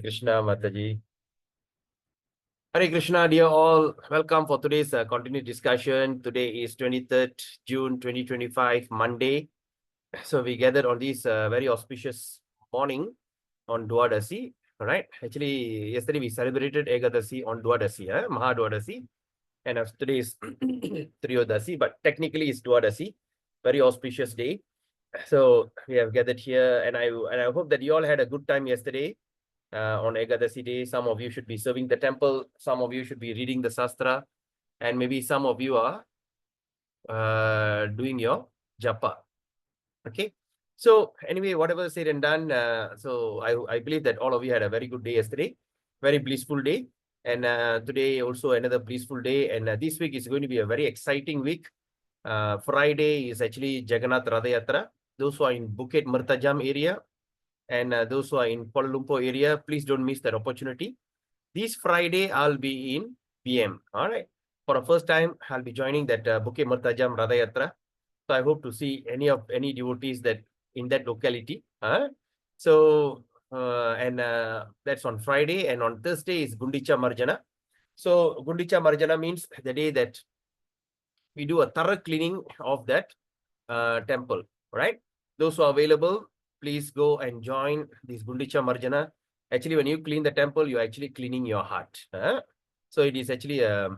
Krishna Mataji. Hare Krishna, dear all. Welcome for today's continued discussion. Today is 23rd June 2025, Monday. So we gathered on this very auspicious morning on Dwadasi. All right. Actually, yesterday we celebrated Ekadasi on Dwadasi, Maha Dwadasi. And today is Triyodasi, but technically it's Dwadasi. Very auspicious day. So we have gathered here, and I hope that you all had a good time yesterday. On Ekadasi day, some of you should be serving the temple, some of you should be reading the Sastra, and maybe some of you are doing your japa. Okay. So anyway, whatever said and done, so I believe that all of you had a very good day yesterday, very blissful day. And today also another blissful day. And this week is going to be a very exciting week. Friday is actually Jagannath Radha. Those who are in Bukit Mertajam area, and those who are in Kuala Lumpur area, please don't miss that opportunity. This Friday, I'll be in PM. All right. For the first time, I'll be joining that Bukit Mertajam Radha Yatra. So I hope to see any devotees that in that locality. So and that's on Friday, and on Thursday is Gundicha Marjana. So Gundicha Marjana means the day that we do a thorough cleaning of that temple. Right. Those who are available, please go and join this Gundicha Marjana. Actually, when you clean the temple, you're actually cleaning your heart. So it is actually a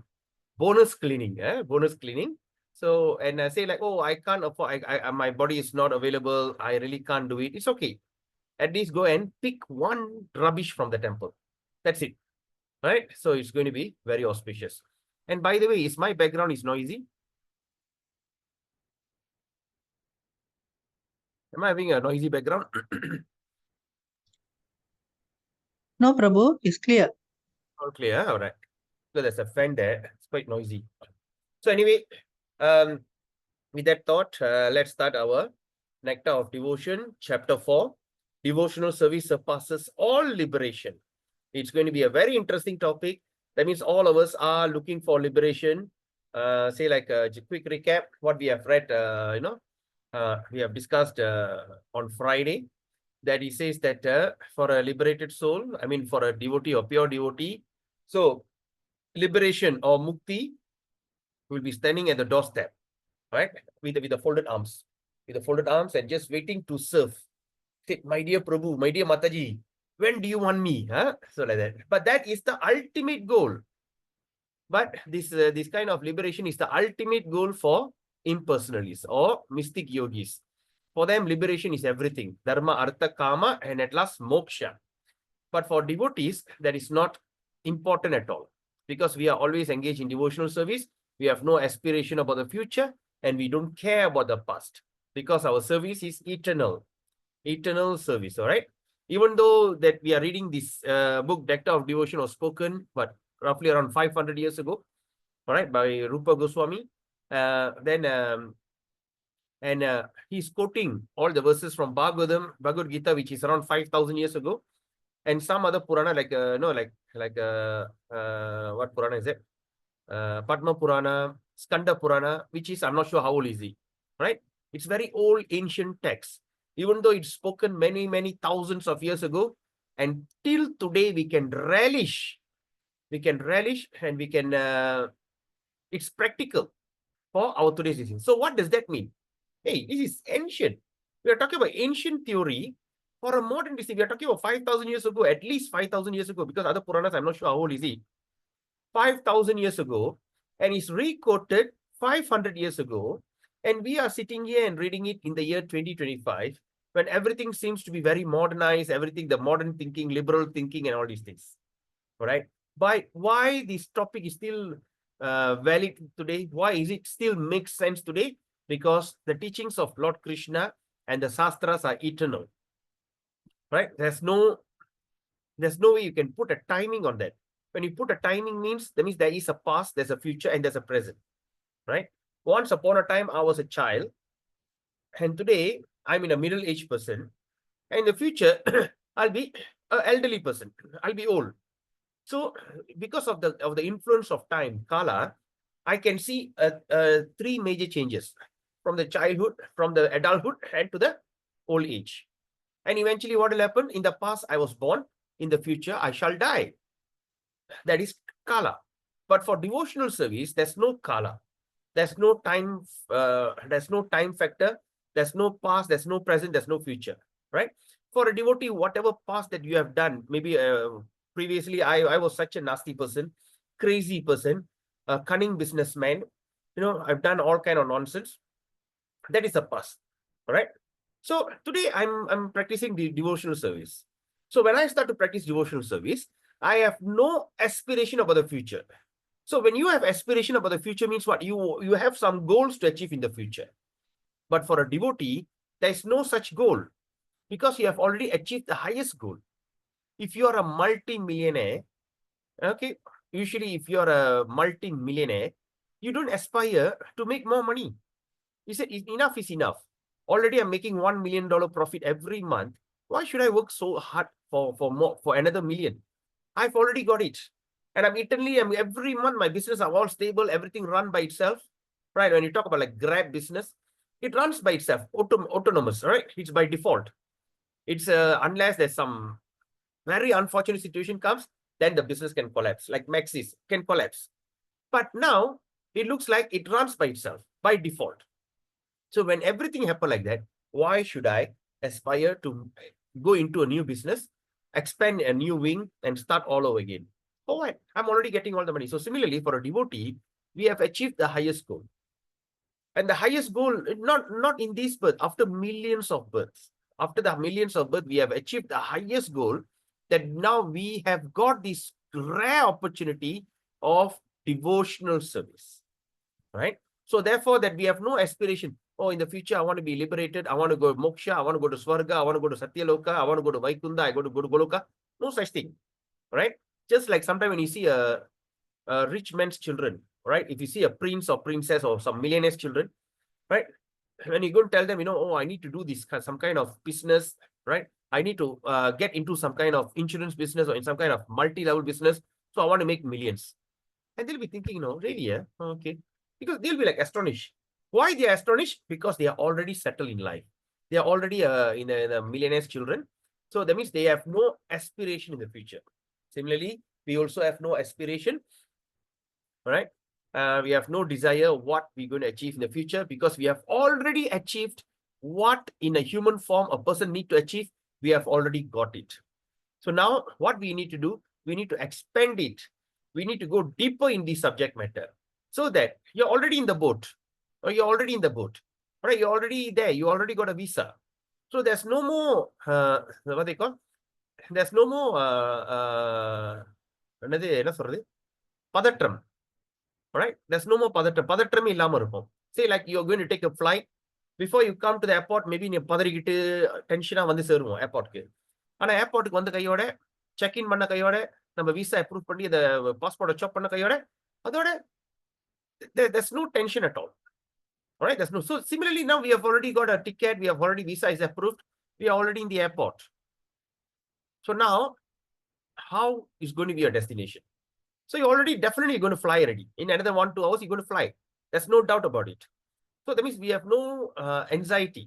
bonus cleaning. Bonus cleaning. So, and say like, oh, I can't afford, my body is not available. I really can't do it. It's okay. At least go and pick one rubbish from the temple. That's it. Right? So it's going to be very auspicious. And by the way, is my background is noisy? Am I having a noisy background? No, Prabhu, it's clear. All clear. All right. So there's a fan there. It's quite noisy. So anyway, with that thought, let's start our Nectar of Devotion, Chapter 4. Devotional service surpasses all liberation. It's going to be a very interesting topic. That means all of us are looking for liberation. Say like a quick recap, what we have read, we have discussed on Friday, that he says that for a liberated soul, I mean for a devotee or pure devotee, so liberation or mukti will be standing at the doorstep, right? With the folded arms. With the folded arms and just waiting to serve. Say, my dear Prabhu, my dear Mataji, when do you want me? So like that. But that is the ultimate goal. But this kind of liberation is the ultimate goal for impersonalists or mystic yogis. For them, liberation is everything. Dharma, artha, kama, and at last moksha. But for devotees, that is not important at all. Because we are always engaged in devotional service. We have no aspiration about the future, and we don't care about the past. Because our service is eternal. Eternal service, all right? Even though that we are reading this book, Nectar of Devotion, was spoken, but roughly around 500 years ago, all right, by Rupa Goswami. He's quoting all the verses from Bhagavad Gita, which is around 5,000 years ago, and some other Purana, like what Purana is it? Padma Purana, Skanda Purana, which is, I'm not sure how old is it, right? It's very old, ancient text. Even though it's spoken many, many thousands of years ago, and till today we can relish, and we can, it's practical for our today's decision. So what does that mean? Hey, this is ancient. We are talking about ancient theory for a modern decision. We are talking about 5,000 years ago, at least 5,000 years ago, because other Puranas, I'm not sure how old is he. 5,000 years ago, and it's re-quoted 500 years ago, and we are sitting here and reading it in the year 2025, when everything seems to be very modernized, everything, the modern thinking, liberal thinking, and all these things. All right. But why this topic is still valid today? Why is it still makes sense today? Because the teachings of Lord Krishna and the Sastras are eternal. Right? There's no way you can put a timing on that. When you put a timing means, that means there is a past, there's a future, and there's a present. Right? Once upon a time, I was a child, and today I'm in a middle-aged person. And in the future, I'll be an elderly person. I'll be old. So because of the influence of time, Kala, I can see three major changes from the childhood, from the adulthood, and to the old age. And eventually what will happen? In the past, I was born. in the future I shall die. That is Kala. But for devotional service, there's no Kala. There's no time factor. There's no past, there's no present, there's no future, right? For a devotee, whatever past that you have done, maybe previously I was such a nasty person, crazy person, a cunning businessman, I've done all kind of nonsense. That is the past, right? So today I'm practicing the devotional service. So when I start to practice devotional service, I have no aspiration about the future. So when you have aspiration about the future means what? You have some goals to achieve in the future. But for a devotee, there is no such goal because you have already achieved the highest goal. If you are a multi-millionaire, okay, usually if you are a multi-millionaire, you don't aspire to make more money. You said enough is enough. Already I'm making $1 million profit every month. Why should I work so hard for another million? I've already got it. And every month my business are all stable, everything run by itself. Right? When you talk about like Grab business, it runs by itself, autonomous, right? It's by default. It's unless there's some very unfortunate situation comes, then the business can collapse, like Maxis can collapse. But now it looks like it runs by itself, by default. So when everything happens like that, why should I aspire to go into a new business, expand a new wing, and start all over again? Oh, what? I'm already getting all the money. So similarly, for a devotee, we have achieved the highest goal. And the highest goal, not in this birth, after millions of births. After the millions of births, we have achieved the highest goal that now we have got this rare opportunity of devotional service, right? So therefore, that we have no aspiration. Oh, in the future, I want to be liberated. I want to go to Moksha. I want to go to Swarga. I want to go to Satyaloka. I want to go to Vaikunda. I go to Goloka. No such thing, right? Just like sometimes when you see a rich man's children, right? If you see a prince or princess or some millionaire's children, right? When you go and tell them, oh, I need to do this, some kind of business, right? I need to get into some kind of insurance business or in some kind of multi-level business. So I want to make millions. And they'll be thinking, really, yeah? Okay. Because they'll be like astonished. Why they are astonished? Because they are already settled in life. They are already in a millionaire's children. So that means they have no aspiration in the future. Similarly, we also have no aspiration, right? We have no desire what we're going to achieve in the future because we have already achieved what in a human form a person need to achieve. We have already got it. So now what we need to do, we need to expand it. We need to go deeper in the subject matter so that you're already in the boat or you're already in the boat, right? You're already there. You already got a visa. So there's no more, what they call? There's no more, Padatram. Right? There's no more Padatram. Padatram illama irukum. Say like you're going to take a flight. Before you come to the airport, maybe நீ பதறிக்கிட்டு டென்ஷனா வந்து சேருவோம் ஏர்போர்ட்க்கு. ஆனா ஏர்போர்ட்க்கு வந்த கையோட check in பண்ண கையோட நம்ம விசா அப்ரூவ் பண்ணி அந்த பாஸ்போர்ட்டை செக் பண்ண கையோட அதோட there's no tension at all. All right, there's no. So similarly, now we have already got a ticket. We have already visa is approved. We are already in the airport. So now, how is going to be your destination? So you're already definitely going to fly already. In another 1-2 hours, you're going to fly. There's no doubt about it. So that means we have no anxiety.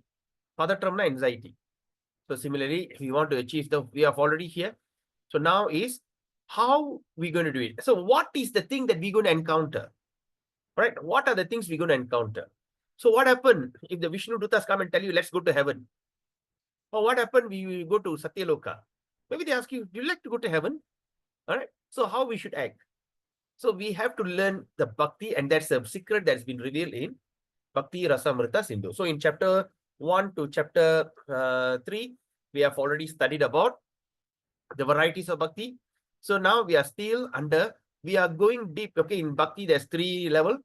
Padatramna anxiety. So similarly, if we want to achieve we have already here. So now is how we're going to do it. So what is the thing that we're going to encounter? Right? What are the things we're going to encounter? So what happened if the Vishnu Dutas come and tell you, let's go to heaven? Or what happened we go to Satyaloka? Maybe they ask you, do you like to go to heaven? All right. So how we should act? So we have to learn the bhakti, and that's a secret that's been revealed in Bhakti Rasamrita Sindhu. So in chapter 1 to chapter 3, we have already studied about the varieties of bhakti. So now we are still we are going deep. Okay, in bhakti, there's 3 levels: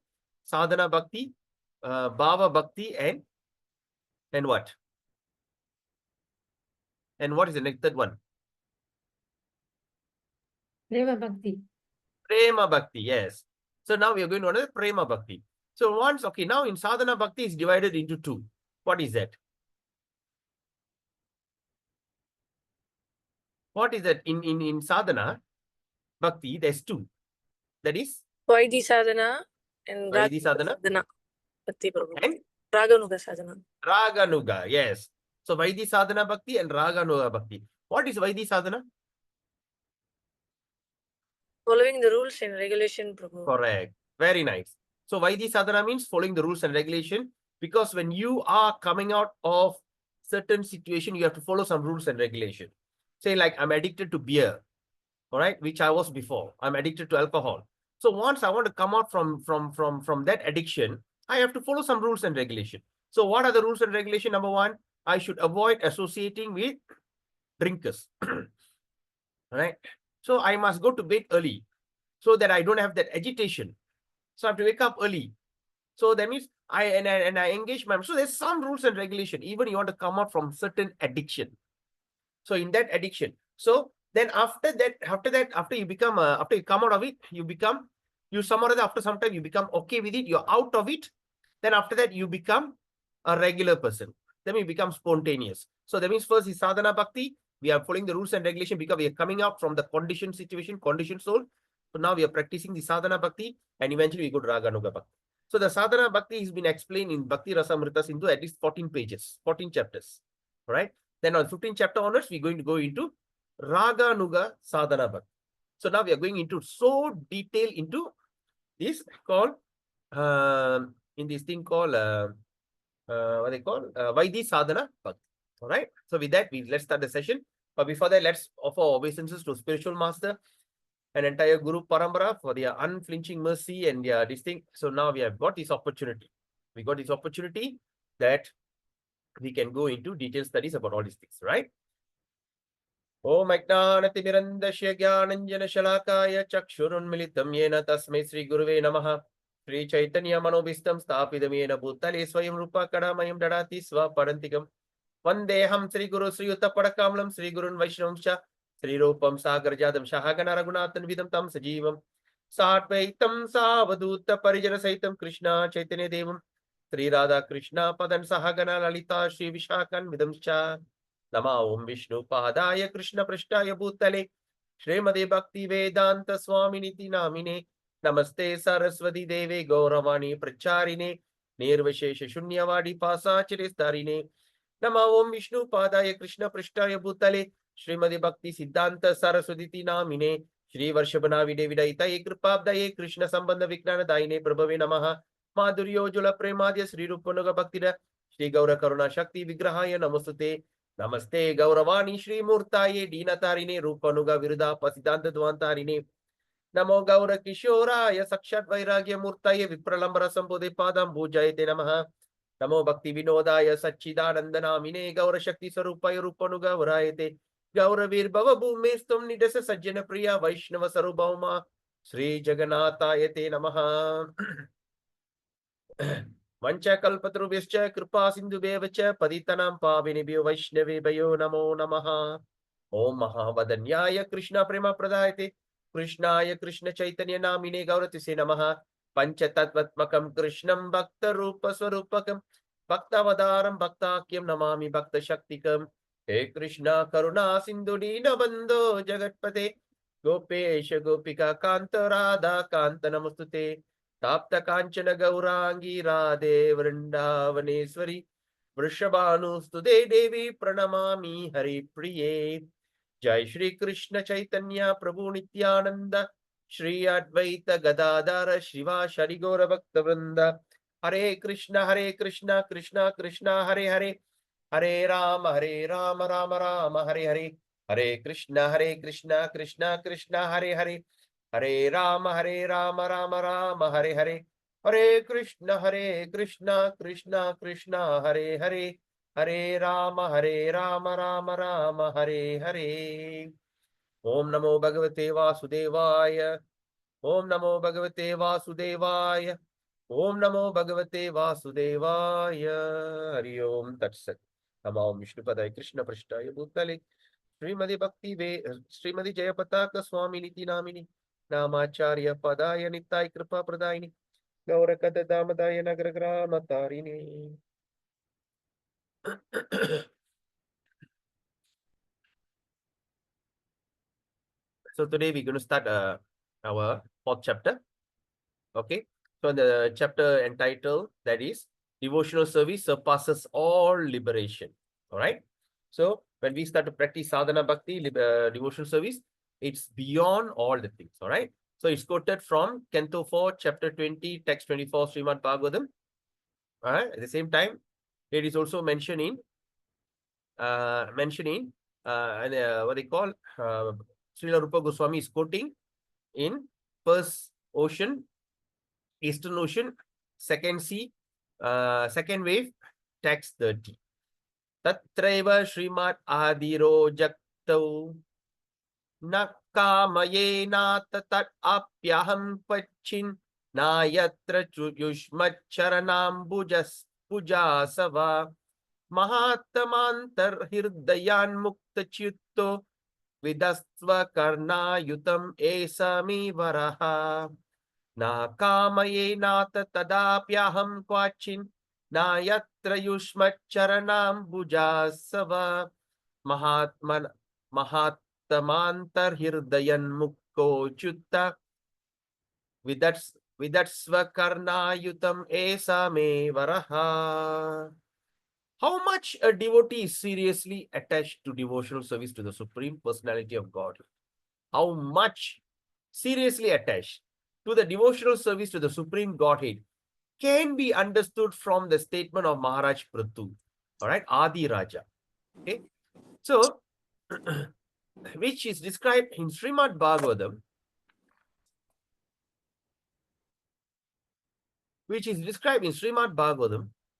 sadhana bhakti, bhava bhakti, and what? And what is the next third one? Prema Bhakti. Prema bhakti, yes. So now we are going to another prema bhakti. So once, okay, now in sadhana bhakti is divided into 2. What is that? What is that? In sadhana bhakti, there's 2. That is Vaidhi Sadhana and Vaidhi sadhana Bhakti Prabhu. and Raganuga Sadhana. Raganuga, yes. So Vaidhi sadhana bhakti and Raganuga bhakti. What is Vaidhi sadhana? Following the rules and regulation, Prabhu. Correct. Very nice. So Vaidhi sadhana means following the rules and regulation, because when you are coming out of certain situation, you have to follow some rules and regulation. Say like I'm addicted to beer, all right, which I was before. I'm addicted to alcohol. So once I want to come out from that addiction, I have to follow some rules and regulation. So what are the rules and regulation? Number one, I should avoid associating with drinkers. Right? So I must go to bed early so that I don't have that agitation. So I have to wake up early. So that means I engage my. So there's some rules and regulation. Even you want to come out from certain addiction. So in that addiction, so then after you become after you come out of it, you some or other, after some time you become okay with it. You're out of it. Then after that you become a regular person. Then you become spontaneous. So that means first is sadhana bhakti. We are following the rules and regulation because we are coming out from the conditioned situation, conditioned soul. So now we are practicing the sadhana bhakti, and eventually we go to raga nuga bhakti. So the sadhana bhakti has been explained in Bhakti Rasamrita Sindhu at least 14 pages, 14 chapters. All right. Then on 15th chapter onwards, we're going to go into raga nuga sadhana bhakti. So now we are going into so detail into this called in this thing called what they call Vaidhi sadhana bhakti. All right. So with that, let's start the session. But before that, let's offer obeisances to spiritual master and entire Guru Parambara for their unflinching mercy and their this thing. So now we have got this opportunity. We got this opportunity that we can go into detailed studies about all these things, right? Om Ajnanatimirandasya Jnananjana Shalakaya Chakshurunmilitam Yena Tasmai Sri Guruve Namaha. Sri Chaitanya Manobhistam Stapidam Yena Bhutale Swayam Rupa Kadamayam Dadati Swapadantikam. Vandeham Sri Guru Sri Uttapadakamalam Sri Gurun Vaishnavamsha Sri Rupam Sagar Jadam Shahagana Raghunathan Vidam Tam Sajivam Satvaitam Savaduta Parijana Saitam Krishna Chaitanya Devam Sri Radha Krishna Padan Sahagana Lalita Sri Vishakan Vidamcha Nama Om Vishnu Padaya Krishna Prishtaya Bhutale Srimade Bhakti Vedanta Swami Niti Namine Namaste Saraswati Deve Gauravani Pracharine Nirvashesha Shunyavadi Pasachiristharine Nama Om Vishnu Padaya Krishna Prishtaya Bhutale Srimadi Bhakti Siddhanta Saraswati Namine Shri Varshabhana Videvidaita Kripabdaye Krishna Sambandha Viknana Daine Prabhave Namaha Madhuryo Jula Premadya Sri Rupanuga Bhaktida Shri Gaura Karuna Shakti Vigrahaya Namastate Namaste Gauravani Shri Murtaye Dinatarine Rupanuga Viruda Pasidanta Dvantarine Namo Gaura Kishoraya Sakshat Vairagya Murtaye Vipralambara Sambodhe Padam Bhujayate Namaha Namo Bhakti Vinodaya Sachidanandanamine Gaura Shakti Sarupaya Rupanuga Varayate Gaura Vir Bhava Bhumestum Nidasa Sajjana Priya Vaishnava Sarubhauma Sri Jagannatayate Namaha Vancha Kalpatrubhyascha Kripa Sindhubheva Paditanam Pavinibhyo Vaishnavebhayo Namo Namaha Om Mahavadanyaya Krishna Prema Pradayate Krishnaya Krishna Chaitanya Namine Gauratise Namaha Panchatattvatmakam Krishnam Bhakta Rupa Swarupakam Bhaktavadaram Bhaktakyam Namami Bhakta Shaktikam He Krishna Karuna Sindhu Dina Bandho Jagatpate Gopesha Gopika Kanta Radha Kanta Namustute Tapta Kanchana Gaurangi Radhe Vrindavaneshwari Vrishabhanu Stude Devi Pranamami Hari Priye Jai Shri Krishna Chaitanya Prabhu Nityananda Shri Advaita Gadadara Shiva Shari Gaura Bhakta Vrinda Hare Krishna Krishna Krishna Hare Hare Hare Rama Rama Rama Hare Hare Hare Krishna Krishna Krishna Hare Hare Hare Rama Rama Rama Hare Hare Hare Krishna Krishna Krishna Hare Hare Hare Rama Rama Rama Hare Hare Om Namo Bhagavate Vasudevaya Om Namo Bhagavate Vasudevaya Om Namo Bhagavate Vasudevaya Hari Om Tat Sat Namo Om Vishnu Padaya Krishna Prishtaya Bhutale Srimadi Bhakti Srimadi Jayapataka Swami Niti Namini Namacharya Padaya Nitai Kripa Pradayini Gaurakada Damadaya Nagragrama Tarini So today we're going to start our fourth chapter. Okay. So the chapter entitled that is Devotional Service Surpasses All Liberation. All right. So when we start to practice sadhana bhakti, devotional service, It's beyond all the things. All right. So it's quoted from Canto 4, chapter 20, text 24, Srimad Bhagavatam. All right. At the same time, it is also mentioning what they call Srila Rupa Goswami is quoting in first ocean, Eastern Ocean, second sea, second wave, text 30. Tatraiva Srimad Adiro Jaktau na kamayena tat apyaham pachin na yatra yushmat charanam pujasava Mahatamantar hirdayan mukta chitto vidasva karna yutam esami varaha na kamaye nata tadapyaham kwachin na yatra yushmat charanam bujasava mahatamantar hirdayan mukko chutta vidatsva karna yutam esame varaha. How much a devotee is seriously attached to devotional service to the Supreme Personality of God? How much seriously attached to the devotional service to the Supreme Godhead can be understood from the statement of Maharaj Prithu, all right, Adi Raja. Okay, so which is described in Srimad Bhagavatam,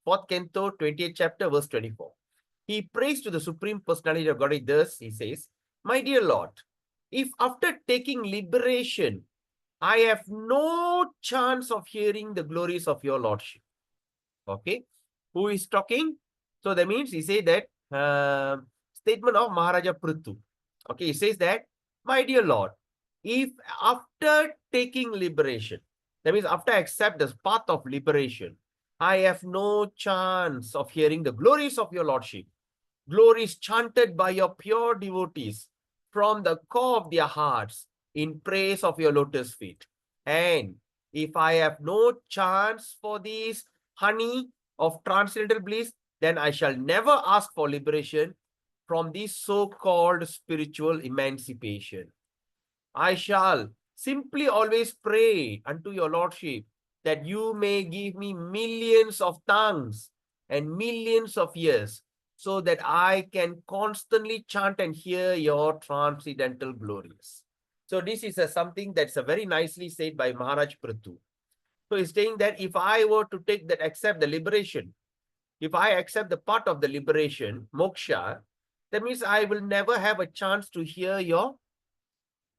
fourth canto, 20th chapter, verse 24. He prays to the Supreme Personality of Godhead. Thus, he says, "My dear Lord, if after taking liberation, I have no chance of hearing the glories of your Lordship." Okay, who is talking? So that means he said that statement of Maharaja Prithu. Okay, he says that, "My dear Lord, if after taking liberation, that means after I accept this path of liberation, I have no chance of hearing the glories of your Lordship, glories chanted by your pure devotees from the core of their hearts in praise of your lotus feet. And if I have no chance for this honey of transcendental bliss, then I shall never ask for liberation from this so-called spiritual emancipation. I shall simply always pray unto your Lordship that you may give me millions of tongues and millions of years so that I can constantly chant and hear your transcendental glories." So this is something that's very nicely said by Maharaj Prithu. So he's saying that if I were to accept the liberation, if I accept the part of the liberation, moksha, that means I will never have a chance to hear your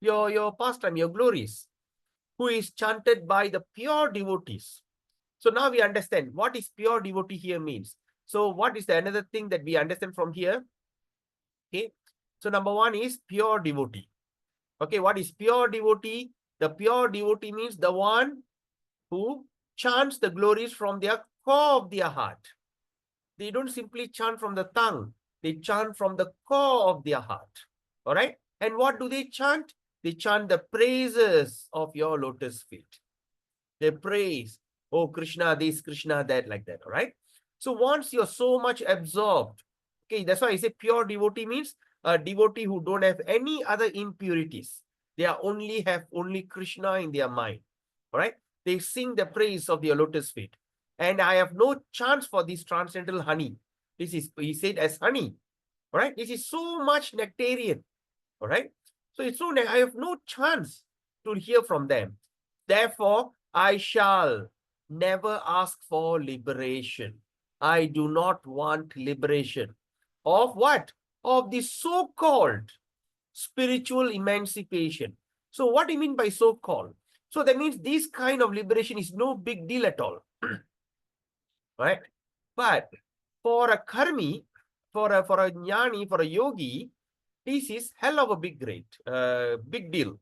pastime, your glories, who is chanted by the pure devotees. So now we understand what is pure devotee here means. So what is the another thing that we understand from here? Okay, so number one is pure devotee. Okay, what is pure devotee? The pure devotee means the one who chants the glories from their core of their heart. They don't simply chant from the tongue. They chant from the core of their heart. All right. And what do they chant? They chant the praises of your lotus feet. They praise, oh Krishna, this, Krishna, that, like that. All right. So once you're so much absorbed, okay, that's why I say pure devotee means a devotee who don't have any other impurities. They are have only Krishna in their mind. All right. They sing the praise of your lotus feet. And I have no chance for this transcendental honey. This is, he said, as honey. All right. This is so much nectarian. All right. So it's so, I have no chance to hear from them. Therefore, I shall never ask for liberation. I do not want liberation. Of what? Of the so-called spiritual emancipation. So what do you mean by so-called? So that means this kind of liberation is no big deal at all. Right? But for a karmi, for a jnani, for a yogi, this is hell of a big deal.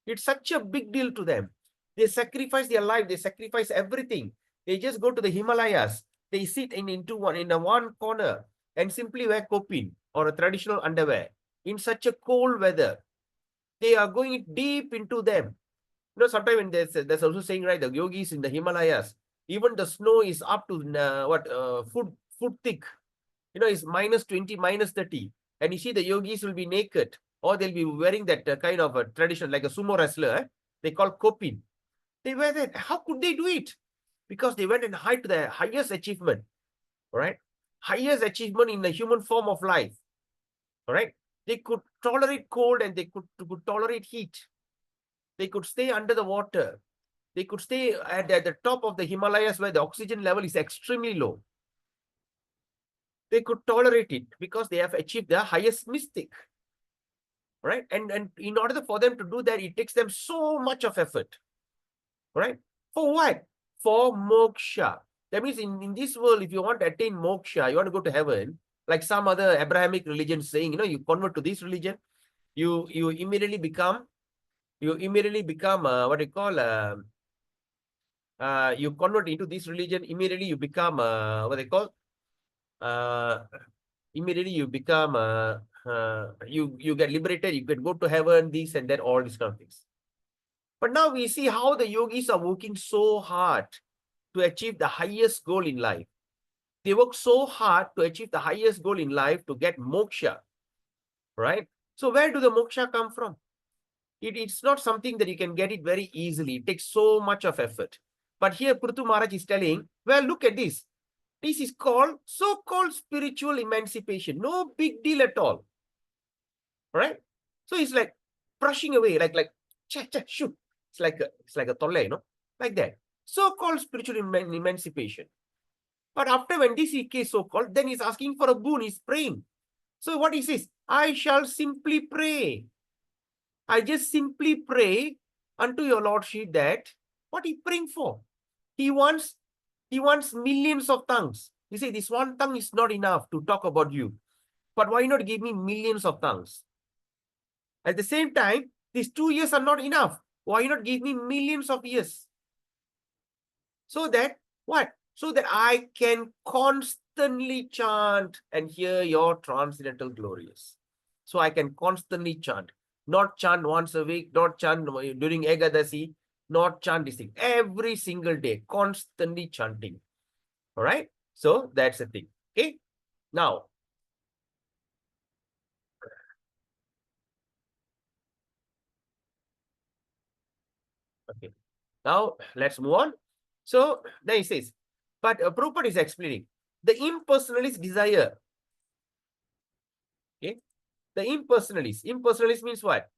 It's such a big deal to them. They sacrifice their life. They sacrifice everything. They just go to the Himalayas. They sit in one corner and simply wear kopin or a traditional underwear in such a cold weather. They are going deep into them. You know, sometimes when there's also saying, right, the yogis in the Himalayas, even the snow is up to foot thick. You know, it's -20, -30. And you see the yogis will be naked. or they'll be wearing that kind of a tradition like a sumo wrestler. They call kopin. They wear that. How could they do it? Because they went and hide to the highest achievement, all right? Highest achievement in the human form of life, all right? They could tolerate cold and they could tolerate heat. They could stay under the water. They could stay at the top of the Himalayas where the oxygen level is extremely low. They could tolerate it because they have achieved the highest mystic, right? And in order for them to do that, it takes them so much of effort, right? For what? For moksha. That means in this world, if you want to attain moksha, you want to go to heaven, like some other Abrahamic religions saying, you convert to this religion, you immediately become what you call, you convert into this religion, immediately you become what they call, immediately you become you get liberated, you can go to heaven, this and that, all these kind of things. But now we see how the yogis are working so hard to achieve the highest goal in life. They work so hard to achieve the highest goal in life to get moksha, right? So where do the moksha come from? It's not something that you can get it very easily. It takes so much of effort. But here Prithu Maharaj is telling, well, look at this. This is called so-called spiritual emancipation. No big deal at all, right? So it's like brushing away, like shoot. It's like a tolle, like that. So-called spiritual emancipation. But after when this is so-called, then he's asking for a boon, he's praying. So what he says, I shall simply pray. I just simply pray unto your lordship that what he praying for? He wants millions of tongues. You say this one tongue is not enough to talk about you. But why not give me millions of tongues? At the same time, these 2 years are not enough. Why not give me millions of years? So that what? So that I can constantly chant and hear your transcendental glories. So I can constantly chant. Not chant once a week, not chant during Ekadasi, not chant this thing. Every single day, constantly chanting. All right? So that's the thing. Okay? Now, okay. Now, let's move on. So, then he says, but Prabhupada is explaining, the impersonalist desire. Okay? The impersonalist means what?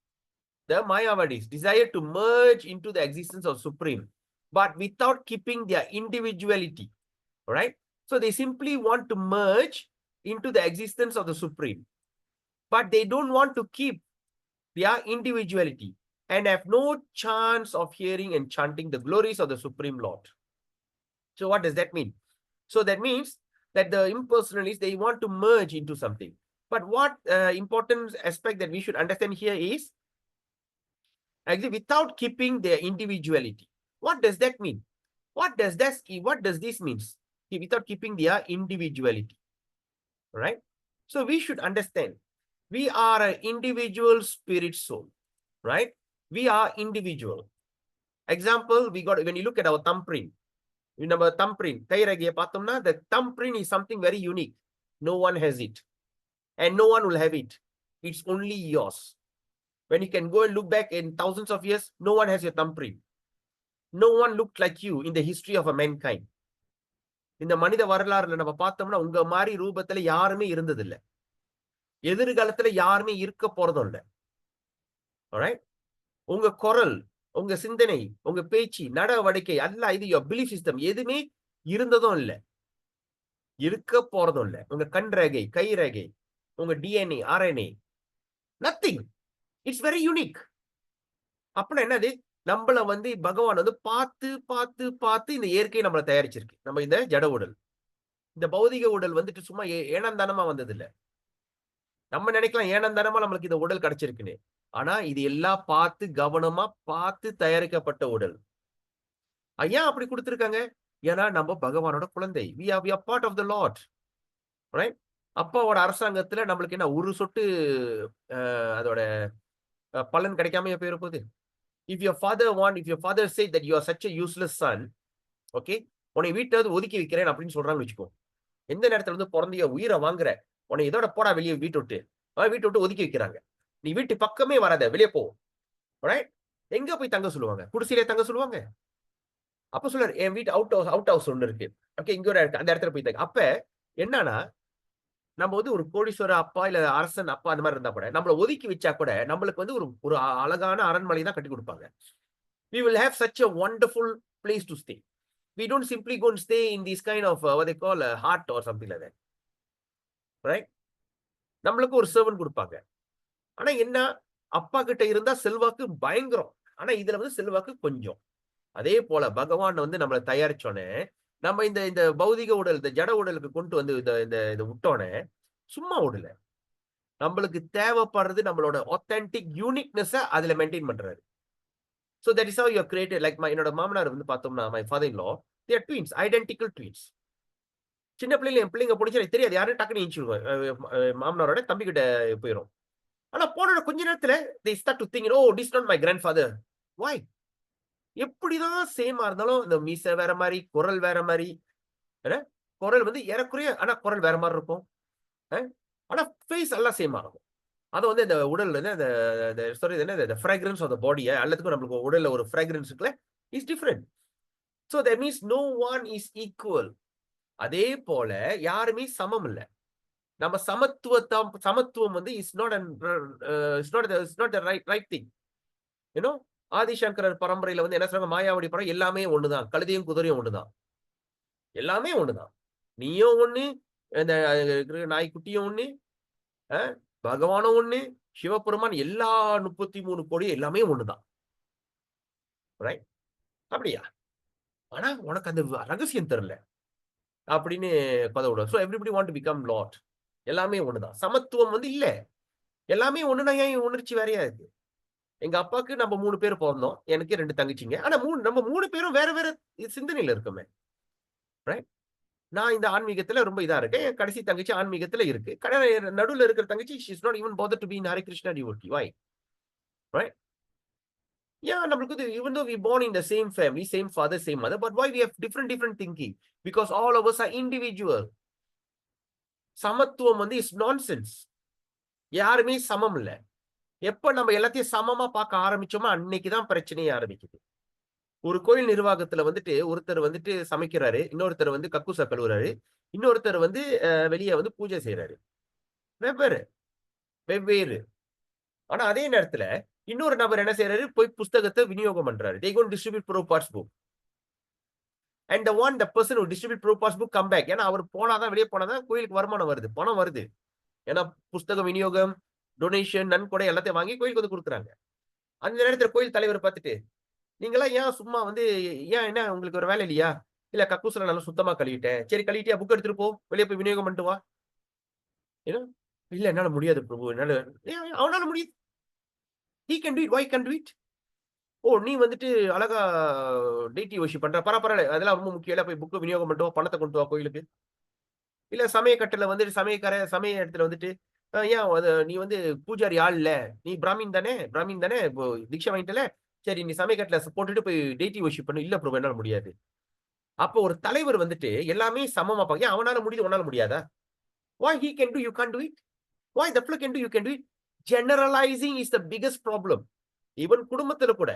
The Mayavadis desire to merge into the existence of Supreme, but without keeping their individuality. All right? So they simply want to merge into the existence of the Supreme, but they don't want to keep their individuality and have no chance of hearing and chanting the glories of the Supreme Lord. So what does that mean? So that means that the impersonalists, they want to merge into something. But what important aspect that we should understand here is, actually, without keeping their individuality. What does that mean? What does this mean? Without keeping their individuality, right? So we should understand, we are an individual spirit soul, right? We are individual. Example, when you look at our thumbprint, remember thumbprint, the thumbprint is something very unique. No one has it. And no one will have it. It's only yours. When you can go and look back in thousands of years, no one has your thumbprint. No one looked like you in the history of a mankind. இந்த மனித வரலாறுல நம்ம பார்த்தோம்னா உங்க மாதிரி ரூபத்துல யாருமே இருந்ததில்ல. எதிர்காலத்துல யாருமே இருக்க போறதும் இல்லை. alright? உங்க குரல், உங்க சிந்தனை, உங்க பேச்சு, நடவடிக்கை, அல்ல இது your belief system எதுவுமே இருந்ததும் இல்லை. இருக்க போறதும் இல்லை. உங்க கண் ரேகை, கை ரேகை, உங்க DNA, RNA, nothing. It's very unique. அப்படின்னா என்னது? நம்மள பகவான் பார்த்து பார்த்து பார்த்து இந்த இயற்கை நம்மளை தயாரிச்சிருக்கு. நம்ம இந்த ஜட உடல், இந்த பௌதிக உடல் சும்மா ஏனந்தானமா வந்தது இல்ல. நம்ம நினைக்கலாம் ஏனந்தானமா நம்மளுக்கு இந்த உடல் கிடைச்சிருக்குன்னு. ஆனா இது எல்லாம் பார்த்து கவனமா பார்த்து தயாரிக்கப்பட்ட உடல். ஏன் அப்படி கொடுத்திருக்காங்க? ஏன்னா நம்ம பகவானோட குழந்தை. we are part of the Lord, right? அப்பாவோட அரசாங்கத்துல நம்மளுக்கு என்ன ஒரு சொட்டு அதோட பலன் கிடைக்காம போயிருப்போது. If your father said that you are such a useless son, okay, உன்னை வீட்டை ஒதுக்கி வைக்கிறேன் அப்படின்னு சொல்றான்னு வச்சுக்கோ. எந்த நேரத்துல பிறந்திய உயிரை வாங்குற, உன்னை இதோட போடா வெளியே வீட்டு விட்டு ஒதுக்கி வைக்கிறாங்க. நீ வீட்டு பக்கமே வராத, வெளியே போ. ரைட்? எங்க போய் தங்க சொல்லுவாங்க? குடிசையிலே தங்க சொல்லுவாங்க? அப்ப சொல்றாரு, என் வீட்டு அவுட் ஹவுஸ் ஒண்ணு இருக்கு. ஓகே, இங்க ஒரு இருக்கு. அந்த இடத்துல போய் தங்க. அப்ப என்னன்னா, நம்ம வந்து ஒரு கோடீஸ்வர அப்பா, இல்ல அரசன் அப்பா அந்த மாரி இருந்தா கூட, நம்மள ஒதுக்கி வச்சா கூட, நம்மளுக்கு வந்து ஒரு ஒரு அழகான அரண்மனை தான் கட்டிக் குடுப்பாங்க. We will have such a wonderful place to stay. We don't simply go and stay in this kind of what they call a hut or something like that. Right? நம்மளுக்கு ஒரு சர்வன்ட் குடுப்பாங்க. ஆனா என்ன, அப்பா கிட்ட இருந்தா செல்வாக்கு பயங்கரம். ஆனா இதுல வந்து செல்வாக்கு கொஞ்சம். அதே போல பகவான் வந்து நம்மள தயாரிச்சோனே, நம்ம இந்த இந்த பௌதிக உடல், இந்த ஜட உடலுக்கு கொண்டு வந்து இத இத இத விட்டோனே, சும்மா விடல. நம்மளுக்கு தேவைப்படுறது நம்மளோட ஆத்தென்டிக் யூனிக்னெஸ் அதுல மெயின்டெயின் பண்றாரு. So that is how you are created. Like என்னோட மாமனார் வந்து பார்த்தோம்னா, my father in law, they are twins, identical twins. சின்ன பிள்ளையில என் பிள்ளைங்க புடிச்சா எனக்கு தெரியாது. யாரும் டக்குன்னு எந்திச்சிருவாங்க. மாமனாரோட தம்பி கிட்ட போயிரும். ஆனா போன கொஞ்ச நேரத்துல they start to think, oh, this is not my grandfather. Why? எப்படிதான் சேமா இருந்தாலும் இந்த மீசை வேற மாரி, குரல் வேற மாரி, என்ன? குரல் வந்து ஏறக்குறைய ஆனா குரல் வேற மாரி இருக்கும். அ ஆனா ஃபேஸ் எல்லாம் சேமா இருக்கும். அது வந்து இந்த உடல்ல அந்த அந்த சாரி இது என்னது the fragrance of the body எல்லாத்துக்கும் நம்மளுக்கு உடல்ல ஒரு fragrance இருக்குல்ல, is different. So that means no one is equal. அதே போல யாருமே சமம் இல்ல. நம்ம சமத்துவம் வந்து is not the right thing. You know ஆதிசங்கரர் பரம்பரையில வந்து என்ன சொல்றாங்க, மாயாவடி படம் எல்லாமே ஒண்ணுதான். கழுதையும் குதிரையும் ஒண்ணுதான். எல்லாமே ஒண்ணுதான். நீயும் ஒண்ணு, இந்த இருக்கிற நாய்க்குட்டியும் ஒண்ணு, அ பகவானும் ஒண்ணு, சிவபெருமான் எல்லா 33 கோடி எல்லாமே ஒண்ணுதான். ரைட்? அப்படியா? ஆனா உனக்கு அந்த ரகசியம் தெரியல. அப்படின்னு கதை விடுவார். So everybody want to become Lord. எல்லாமே ஒண்ணுதான். சமத்துவம் வந்து இல்ல. எல்லாமே ஒண்ணுனா ஏன் உணர்ச்சி வேறையா இருக்கு? எங்க அப்பாக்கு நம்ம 3 பேர் பொறந்தோம். எனக்கு 2 தங்கச்சிங்க. ஆனா நம்ம 3 பேரும் வேற வேற சிந்தனையில இருக்கோமே. ரைட்? நான் இந்த ஆன்மீகத்துல ரொம்ப இதா இருக்கேன். என் கடைசி தங்கச்சி ஆன்மீகத்துல இருக்கு. நடுவுல இருக்கிற தங்கச்சி she is not even bother to be in Hare Krishna devotee. Why? Right? நம்மளுக்கு வந்து even though we born in the same family, same father, same mother, but why we have different thinking? Because all of us are individual. சமத்துவம் வந்து is nonsense. யாருமே சமம் இல்ல. எப்ப நம்ம எல்லாத்தையும் சமமா பார்க்க ஆரம்பிச்சோமோ அன்னைக்கு தான் பிரச்சனையே ஆரம்பிக்குது. ஒரு கோயில் நிர்வாகத்துல வந்துட்டு ஒருத்தர் வந்துட்டு சமைக்கிறாரு, இன்னொருத்தர் வந்து கக்கூச கழுவுறாரு, இன்னொருத்தர் வந்து வெளிய வந்து பூஜை செய்றாரு. வெவ்வேறு வெவ்வேறு. ஆனா அதே நேரத்துல இன்னொரு நபர் என்ன செய்றாரு, போய் புஸ்தகத்த விநியோகம் பண்றாரு. They go and distribute Prabhupada's book. And the person who distribute Prabhupada's book come back. ஏன்னா அவர் போனாதான், வெளிய போனாதான் கோயிலுக்கு வருமானம் வருது, பணம் வருது. ஏன்னா புஸ்தக விநியோகம், டொனேஷன், நன்கொடை எல்லாத்தையும் வாங்கி கோயிலுக்கு வந்து குடுக்குறாங்க. அந்த நேரத்துல கோயில் தலைவர் பார்த்துட்டு, நீங்கலாம் ஏன் சும்மா வந்து ஏன் என்ன உங்களுக்கு ஒரு வேலை இல்லையா? இல்ல கக்கூஸ்ல நல்லா சுத்தமா கழுவிட்டேன். சரி கழுவிட்டியா? புக் எடுத்துட்டு போ. வெளிய போய் விநியோகம் பண்ணிட்டு வா. ஏன்னா, இல்ல என்னால முடியாது பிரபு. அவனால முடியுது. He can do it. Why can't do it? ஓ! நீ வந்துட்டு அழகா டீடி வொர்ஷிப் பண்ற. பரவால்ல. அதெல்லாம் ரொம்ப முக்கியம் இல்ல. போய் புக் விநியோகம் பண்ணிட்டு வா. பணத்த கொண்டு வா கோயிலுக்கு. இல்ல சமயக்கட்டுல வந்துட்டு சமய இடத்துல வந்துட்டு, ஏன் நீ வந்து பூஜாரி ஆள் இல்ல. நீ பிராமின் தானே? பிராமின் தானே? இப்போ தீட்சை வாங்கிட்டல. சரி நீ சமயக்கட்டுல போட்டுட்டு போய் டெய்டி வொர்ஷிப் பண்ணு. இல்ல பிரபு என்னால முடியாது. அப்போ ஒரு தலைவர் வந்துட்டு எல்லாமே சமமா ஏன் அவனால முடியுது, உன்னால முடியாதா? Why he can do, you can't do it? Why the fellow can do, you can do it? Generalizing is the biggest problem. Even குடும்பத்துல கூட.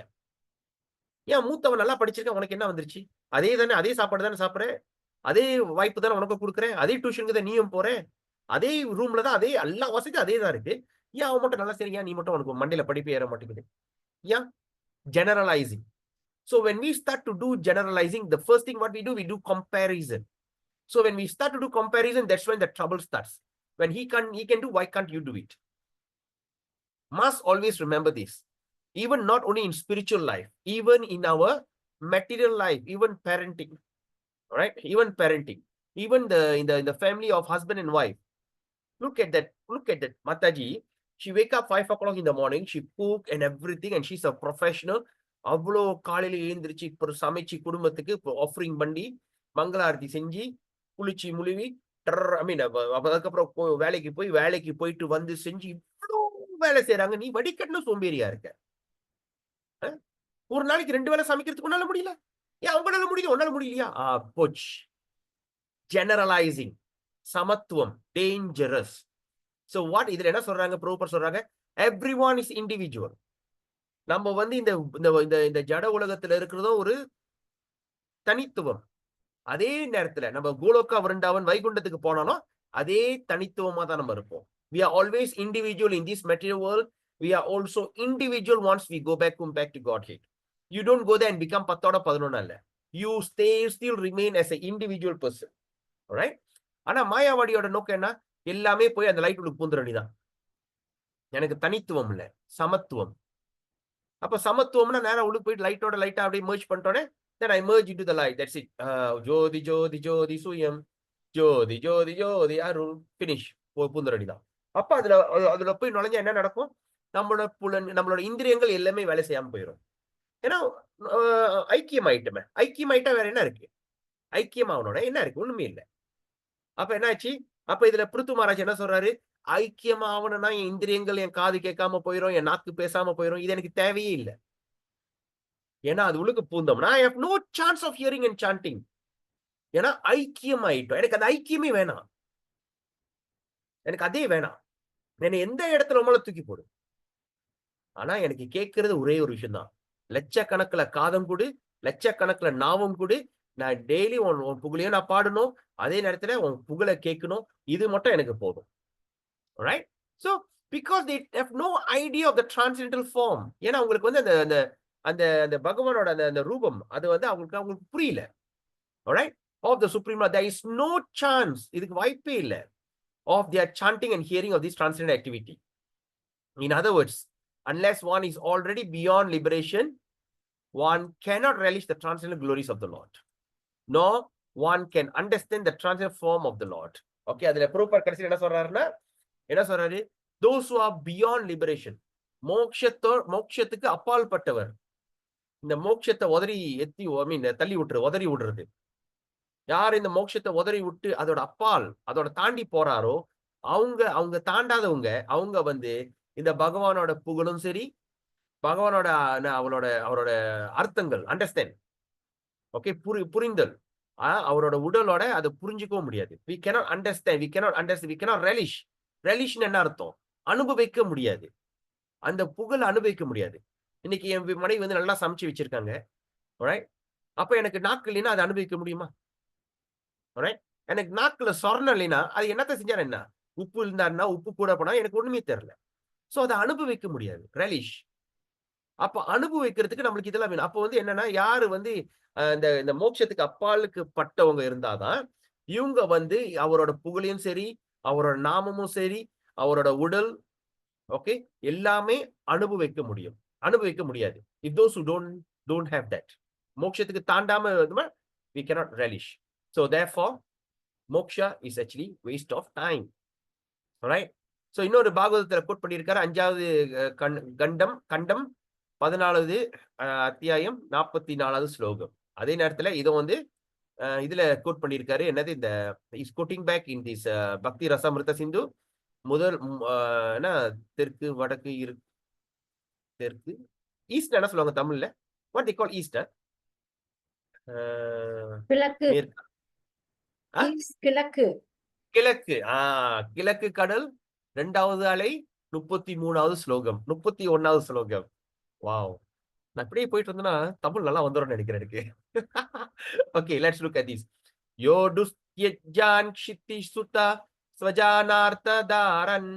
ஏன் மூத்தவன் நல்லா படிச்சிருக்கான், உனக்கு என்ன வந்துருச்சு? அதே தானே, அதே சாப்பாடு தானே சாப்பிடுற? அதே வாய்ப்பு தானே உனக்கும் குடுக்குறேன். அதே டியூஷனுக்கு தான் நீயும் போற. அதே ரூம்ல தான் அதே எல்லா வசதியும் அதே தான் இருக்கு. ஏன் அவன் மட்டும் நல்லா செய்றான், ஏன் நீ மட்டும் உனக்கு மண்டையில படிப்பு ஏற மாட்டேங்குது? ஏன்? Generalizing. So when we start to do generalizing, the first thing what we do comparison. So when we start to do comparison, that's when the trouble starts. When he can do, why can't you do it? Must always remember this. Even not only in spiritual life, even in our material life, even parenting. Right? Even parenting. Even in the family of husband and wife. Look at that. Mataji, she wake up 5 o'clock in the morning, she cook and everything, and she's a professional. அவ்வளோ காலையில எழுந்திருச்சு இப்போ சமைச்சு குடும்பத்துக்கு offering பண்ணி மங்களாரத்தி செஞ்சு குளிச்சு முழுவி அதுக்கப்புறம் வேலைக்கு போயிட்டு வந்து செஞ்சு இவ்வளோ வேலை செய்யறாங்க. நீ வடிகட்டின சோம்பேறியா இருக்க. ஒரு நாளைக்கு 2 வேளை சமைக்கிறதுக்கு உன்னால முடியல. ஏன் அவங்களால முடியுது, உன்னால முடியலையா? போச். ஜெனரலைசிங். சமத்துவம் டேஞ்சரஸ். So what இதுல என்ன சொல்றாங்க, பிரபுபாத் சொல்றாங்க, Everyone is individual. நம்ம வந்து இந்த இந்த இந்த ஜட உலகத்துல இருக்கிறதோ ஒரு தனித்துவம். அதே நேரத்துல நம்ம கோலோகா விருந்தாவன் வைகுண்டத்துக்கு போனாலும் அதே தனித்துவமா தான் நம்ம இருப்போம். We are always individual in this material world. We are also individual once we go back to Godhead. You don't go there and become 10 அல்ல. You still remain as an individual person. Alright? ஆனா மாயாவாடியோட நோக்கம் என்ன? எல்லாமே போய் அந்த light உள்ள பூந்துறணிதான். எனக்கு தனித்துவம் இல்ல, சமத்துவம். அப்ப சமத்துவம்னா நேரா உள்ள போயிட்டு லைட்டோட லைட்டா அப்படியே merge பண்ணிட்டோனே then I merge into the light. That's it. ஜோதி ஜோதி ஜோதி சுயம் ஜோதி ஜோதி ஜோதி அருள் finish. பூந்துறணிதான். அப்ப அதுல போய் நுழைஞ்சா என்ன நடக்கும்? நம்மளோட இந்திரியங்கள் எல்லாமே வேலை செய்யாம போயிடும். ஏன்னா ஐக்கியமாயிட்டுமே. ஐக்கியமாயிட்டா வேற என்ன இருக்கு? ஐக்கியமாவனோட என்ன இருக்கு? ஒண்ணுமே இல்லை. அப்ப என்னாச்சு? அப்ப இதுல பிருத்து மகாராஜ் என்ன சொல்றாரு? ஐக்கியமாவனா என் இந்திரியங்கள், என் காது கேட்காம போயிடும், என் நாக்கு பேசாம போயிடும். இது எனக்கு தேவையே இல்லை. ஏன்னா அது உள்ளுக்கு பூந்தோம்னா I have no chance of hearing and chanting. ஏன்னா ஐக்கியம் ஆயிட்டோம். எனக்கு அந்த ஐக்கியமே வேணாம். எனக்கு அதே வேணாம். என்னை எந்த இடத்துல உமால தூக்கி போடு. ஆனா எனக்கு கேட்கறது ஒரே ஒரு விஷயம் தான். லட்சக்கணக்கில் காதம் கொடு, லட்சக்கணக்கில் நாவம் கொடு. நான் டெய்லி உன் புகழையும் நான் பாடணும். அதே நேரத்துல உன் புகழை கேட்கணும். இது மட்டும் எனக்கு போதும். Right? So because they have no idea of the transcendental form. ஏன்னா உங்களுக்கு வந்து அந்த அந்த அந்த பகவானோட அந்த ரூபம் அது வந்து அவங்களுக்கு புரியல. Alright? Of the Supreme Lord, there is no chance, இதுக்கு வாய்ப்பே இல்லை, of their chanting and hearing of this transcendental activity. In other words, unless one is already beyond liberation, one cannot relish the transcendental glories of the Lord. Nor one can understand the transcendental form of the Lord. Okay, அதுல ப்ரூஃபர் கடைசியில் என்ன சொல்றாருன்னா, என்ன சொல்றாரு? Those who are beyond liberation, மோட்சத்துக்கு அப்பால் பட்டவர். இந்த மோட்சத்தை தள்ளி உதறி விடுறது. யார் இந்த மோட்சத்தை உதறி விட்டு அதோட அப்பால் அதோட தாண்டி போறாரோ அவங்க தாண்டாதவங்க, அவங்க வந்து இந்த பகவானோட புகழும் சரி, பகவானோட அவரோட அர்த்தங்கள் அண்டர்ஸ்டாண்ட், ஓகே, புரிந்தல், அவரோட உடலோட அதை புரிஞ்சுக்கவும் முடியாது. we cannot understand, we cannot relish. relish என்ன அர்த்தம்? அனுபவிக்க முடியாது. அந்த புகழ் அனுபவிக்க முடியாது. இன்னைக்கு என் மனைவி வந்து நல்லா சமைச்சு வச்சிருக்காங்க. alright? அப்ப எனக்கு நாக்கு இல்லைன்னா அதை அனுபவிக்க முடியுமா? alright? எனக்கு நாக்குல சொர்ணம் இல்லைன்னா அது என்னத்த செஞ்சாரு என்ன? உப்பு இருந்தாருன்னா உப்பு கூட போனா எனக்கு ஒண்ணுமே தெரியல. சோ அதை அனுபவிக்க முடியாது. relish. அப்ப அனுபவிக்கிறதுக்கு நம்மளுக்கு இதெல்லாம் வேணும். அப்போ வந்து என்னன்னா, யாரு வந்து இந்த மோட்சத்துக்கு அப்பாலுக்கு பட்டவங்க இருந்தாதான் இவங்க வந்து அவரோட புகழையும் சரி, அவரோட நாமமும் சரி, அவரோட உடல், ஓகே, எல்லாமே அனுபவிக்க முடியும். அனுபவிக்க முடியாது. if those who don't have that, மோட்சத்துக்கு தாண்டாம we cannot relish. So therefore moksha is actually waste of time. Alright? So இன்னொரு பாகவதத்துல கோட் பண்ணியிருக்காரு. 5வது கண்டம் 14வது அத்தியாயம் 44வது ஸ்லோகம். அதே நேரத்துல இதை வந்து இதுல கோட் பண்ணியிருக்காரு. என்னது? இந்த is quoting back in this Bhakti Rasamrita சிந்து. முதல் தெற்கு வடக்கு தெற்கு ஈஸ்ட் என்ன சொல்லுவாங்க தமிழ்ல? What the call east? கிழக்கு. கிழக்கு. கிழக்கு கடல் 2வது அலை 33வது ஸ்லோகம் 31வது ஸ்லோகம். வாவ், நான் இப்படியே போயிட்டு இருந்தேன்னா தமிழ் நல்லா வந்துடும் நினைக்கிறேன் எனக்கு. Okay, let's look at this. யோ துஸ்த்யஜான் க்ஷித்தி சுதா ஸ்வஜானார்த்த தாரன்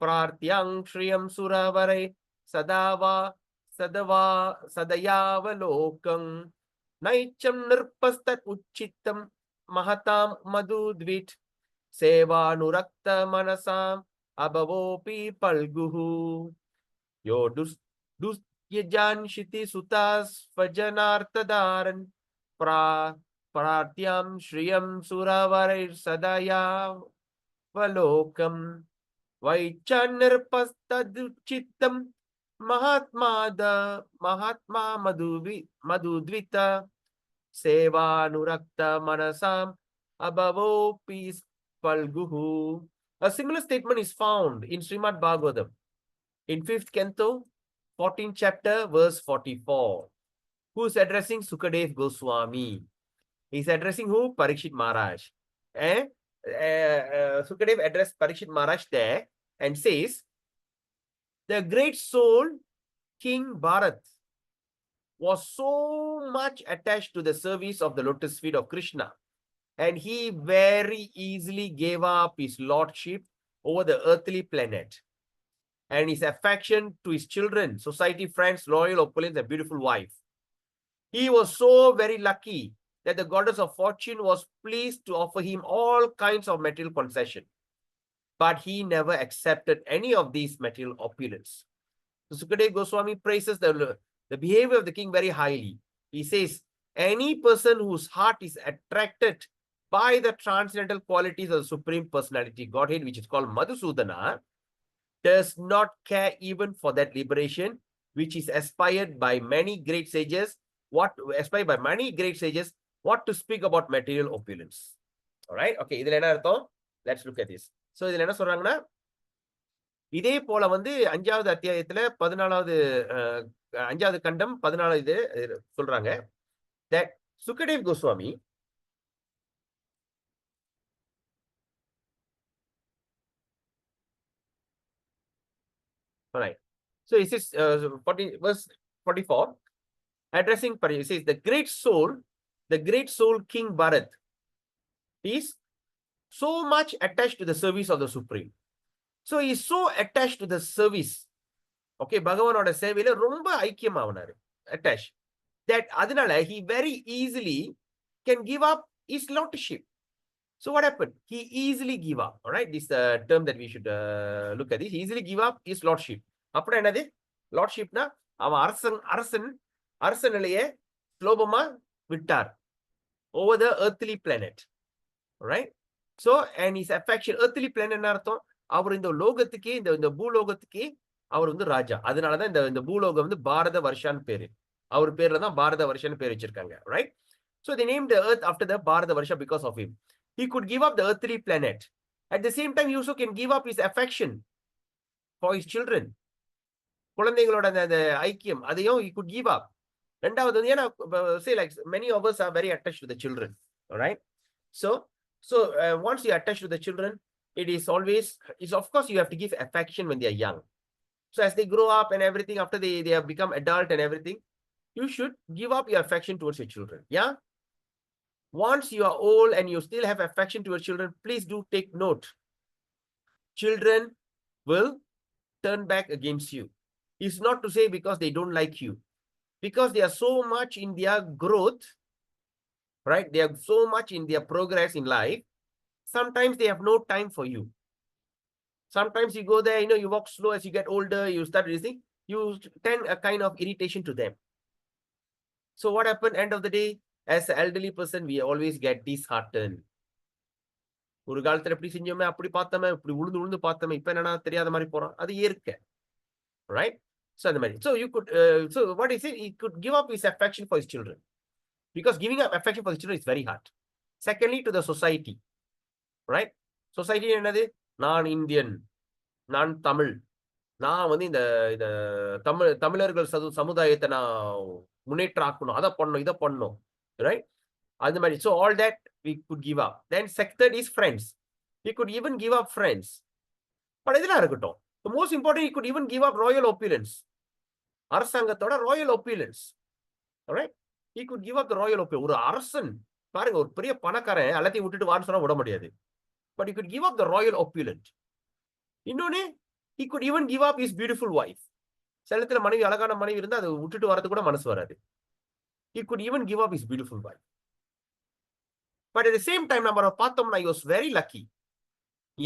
பிரார்த்தியங் ஸ்ரீயம் சுரவரை சதயாவலோகம் நைச்சம் நிர்பஸ்தத் உச்சித்தம் மகதாம் மதுத்விட் சேவானுரக்த மனசாம் அபவோபி பல்குஹு. யோ துஸ்த்யஜான் க்ஷித்தி சுதா ஸ்வஜனார்த்ததாரன் பிரார்த்தியம் ஸ்ரீயம் சுரவரை சதயாவலோகம் வைச்சநிர்பஸ்ததுச்சித்தம் மகாத்மா மதுத்வித சேவானுரக்த மனசாம் அபவோபி பல்குஹு. A similar statement is found in Srimad Bhagavatam in 5th canto, 14th chapter, verse 44. Who is addressing Sukadev Goswami? He is addressing who? Parikshit Maharaj. Sukadev addressed Parikshit Maharaj there and says, the great soul King Bharat was so much attached to the service of the lotus feet of Krishna, and he very easily gave up his lordship over the earthly planet and his affection to his children, society, friends, loyal, opulence, and beautiful wife. He was so very lucky that the goddess of fortune was pleased to offer him all kinds of material concession, but he never accepted any of these material opulence. So Sukadeva Goswami praises the behavior of the king very highly. He says, any person whose heart is attracted by the transcendental qualities of the Supreme Personality Godhead, which is called Madhusudana, does not care even for that liberation, which is aspired by many great sages. What to speak about material opulence. All right. Okay. இதுல என்ன அர்த்தம்? Let's look at this. So இதுல என்ன சொல்றாங்கன்னா, இதே போல வந்து 5வது அத்தியாயத்துல 14வது 5வது கண்டம் 14வது இது சொல்றாங்க that Sukadeva Goswami all right. So it says verse 44 addressing Pari, it says the great soul King Bharat is so much attached to the service of the Supreme. So he is so attached to the service. Okay, Bhagavanoda சேவையில ரொம்ப ஐக்கியமாவனாரு, attached, that அதனால he very easily can give up his lordship. So what happened? He easily give up. All right, this is the term that we should look at this. He easily give up his lordship. அப்புறம் என்னது? Lordshipனா அவன் அரசனிலேயே சுலபமா விட்டார் over the earthly planet. All right. So and his affection, earthly planet என்ன அர்த்தம்? அவர் இந்த லோகத்துக்கே இந்த பூலோகத்துக்கே அவர் வந்து ராஜா. அதனாலதான் இந்த பூலோகம் வந்து பாரத வருஷான்னு பேரு. அவர் பேர்ல தான் பாரத வருஷான்னு பேர் வச்சிருக்காங்க. Right? So they named the earth after the Bharata Varsha because of him. He could give up the earthly planet. At the same time, he also can give up his affection for his children. குழந்தைகளோட அந்த ஐக்கியம் அதையும் he could give up. ரெண்டாவது வந்து ஏன்னா say like many of us are very attached to the children. All right? So once you attach to the children, of course you have to give affection when they are young. So as they grow up and everything, after they have become adult and everything, you should give up your affection towards your children. Yeah. Once you are old and you still have affection towards children, please do take note. Children will turn back against you. It's not to say because they don't like you, because they are so much in their growth, right? They are so much in their progress in life. Sometimes they have no time for you. Sometimes you go there, you walk slow. As you get older, you start listening, you tend a kind of irritation to them. So what happened? End of the day, as an elderly person, we always get disheartened. ஒரு காலத்துல எப்படி செஞ்சோமே, அப்படி பார்த்தோமே, இப்படி உழுந்து பார்த்தோமே, இப்ப என்னன்னா தெரியாத மாதிரி போறோம். அது இயற்க. Right? So அந்த மாதிரி. So you could, so what is it? He could give up his affection for his children. Because giving up affection for his children is very hard. Secondly, to the society. Right? Society என்னது? நான் Indian, நான் தமிழ், நான் வந்து இந்த தமிழர்கள் சமுதாயத்தை நான் முன்னேற்ற ஆக்கணும், அதை பண்ணணும், இதை பண்ணணும். Right? அந்த மாதிரி. So all that we could give up. Then second is friends. We could even give up friends. But இதெல்லாம் இருக்கட்டும். The most important, he could even give up royal opulence. அரசாங்கத்தோட royal opulence. All right? He could give up the royal opulence. ஒரு அரசன் பாருங்க, ஒரு பெரிய பணக்காரன் எல்லாத்தையும் விட்டுட்டு வான்னு சொன்னா விட முடியாது. But he could give up the royal opulence. இன்னொன்னு, he could even give up his beautiful wife. சிலத்துல மனைவி, அழகான மனைவி இருந்தா அதை விட்டுட்டு வரது கூட மனசு வராது. He could even give up his beautiful wife. But at the same time, நம்ம பார்த்தோம்னா, he was very lucky.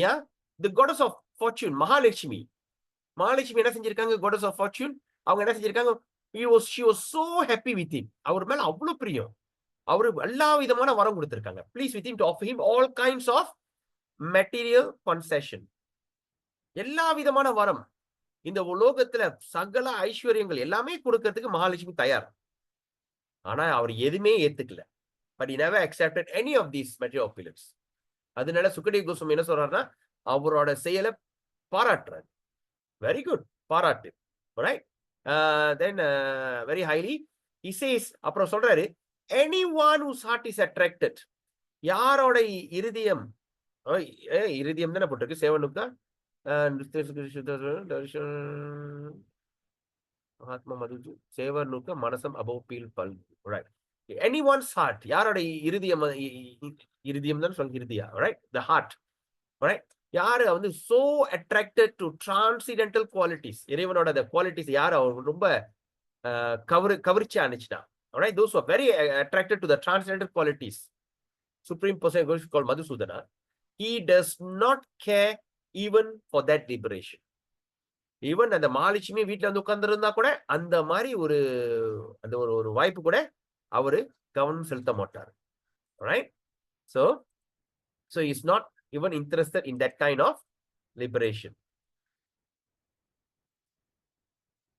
Yeah? The goddess of fortune, Mahalakshmi என்ன செஞ்சிருக்காங்க? Goddess of fortune, அவங்க என்ன செஞ்சிருக்காங்க? She was so happy with him. அவர் மேல அவ்வளவு பிரியம். அவரு எல்லா விதமான வரம் கொடுத்திருக்காங்க. Please with him to offer him all kinds of material concession. எல்லா விதமான வரம், இந்த உலோகத்துல சகல ஐஸ்வர்யங்கள் எல்லாமே கொடுக்கிறதுக்கு மகாலட்சுமி தயார். ஆனா அவர் எதுவுமே ஏத்துக்கல. But he never accepted any of these material opulence. அதனால சுகதேவ கோஸ்வாமி என்ன சொல்றாருன்னா, அவரோட செயலை பாராட்டுறாரு. Very good, பாராட்டு. Right? Then very highly he says, அப்புறம் சொல்றாரு, anyone whose heart is attracted, யாரோட இருதயம் தானே போட்டிருக்கு, சேவனுக்கா ஆத்ம மது சேவர் நூக்க மனசம் அபவ் பீல் பல் ரைட் anyone's heart யாரோட இருதயம் இருதயம் தான் சொல்ல இருதியா ரைட் the heart right யாரு வந்து so attracted to transcendental qualities இறைவனோட the qualities யாரு ரொம்ப கவர்ச்சி அனுப்பிச்சிட்டா right those who are very attracted to the transcendental qualities supreme person called Madhusudana he does not care even for that liberation even அந்த மகாலட்சுமி வீட்டுல வந்து உட்கார்ந்து இருந்தா கூட அந்த மாதிரி அந்த ஒரு வாய்ப்பு கூட அவரு கவனம் செலுத்த மாட்டார் right so he is not even interested in that kind of liberation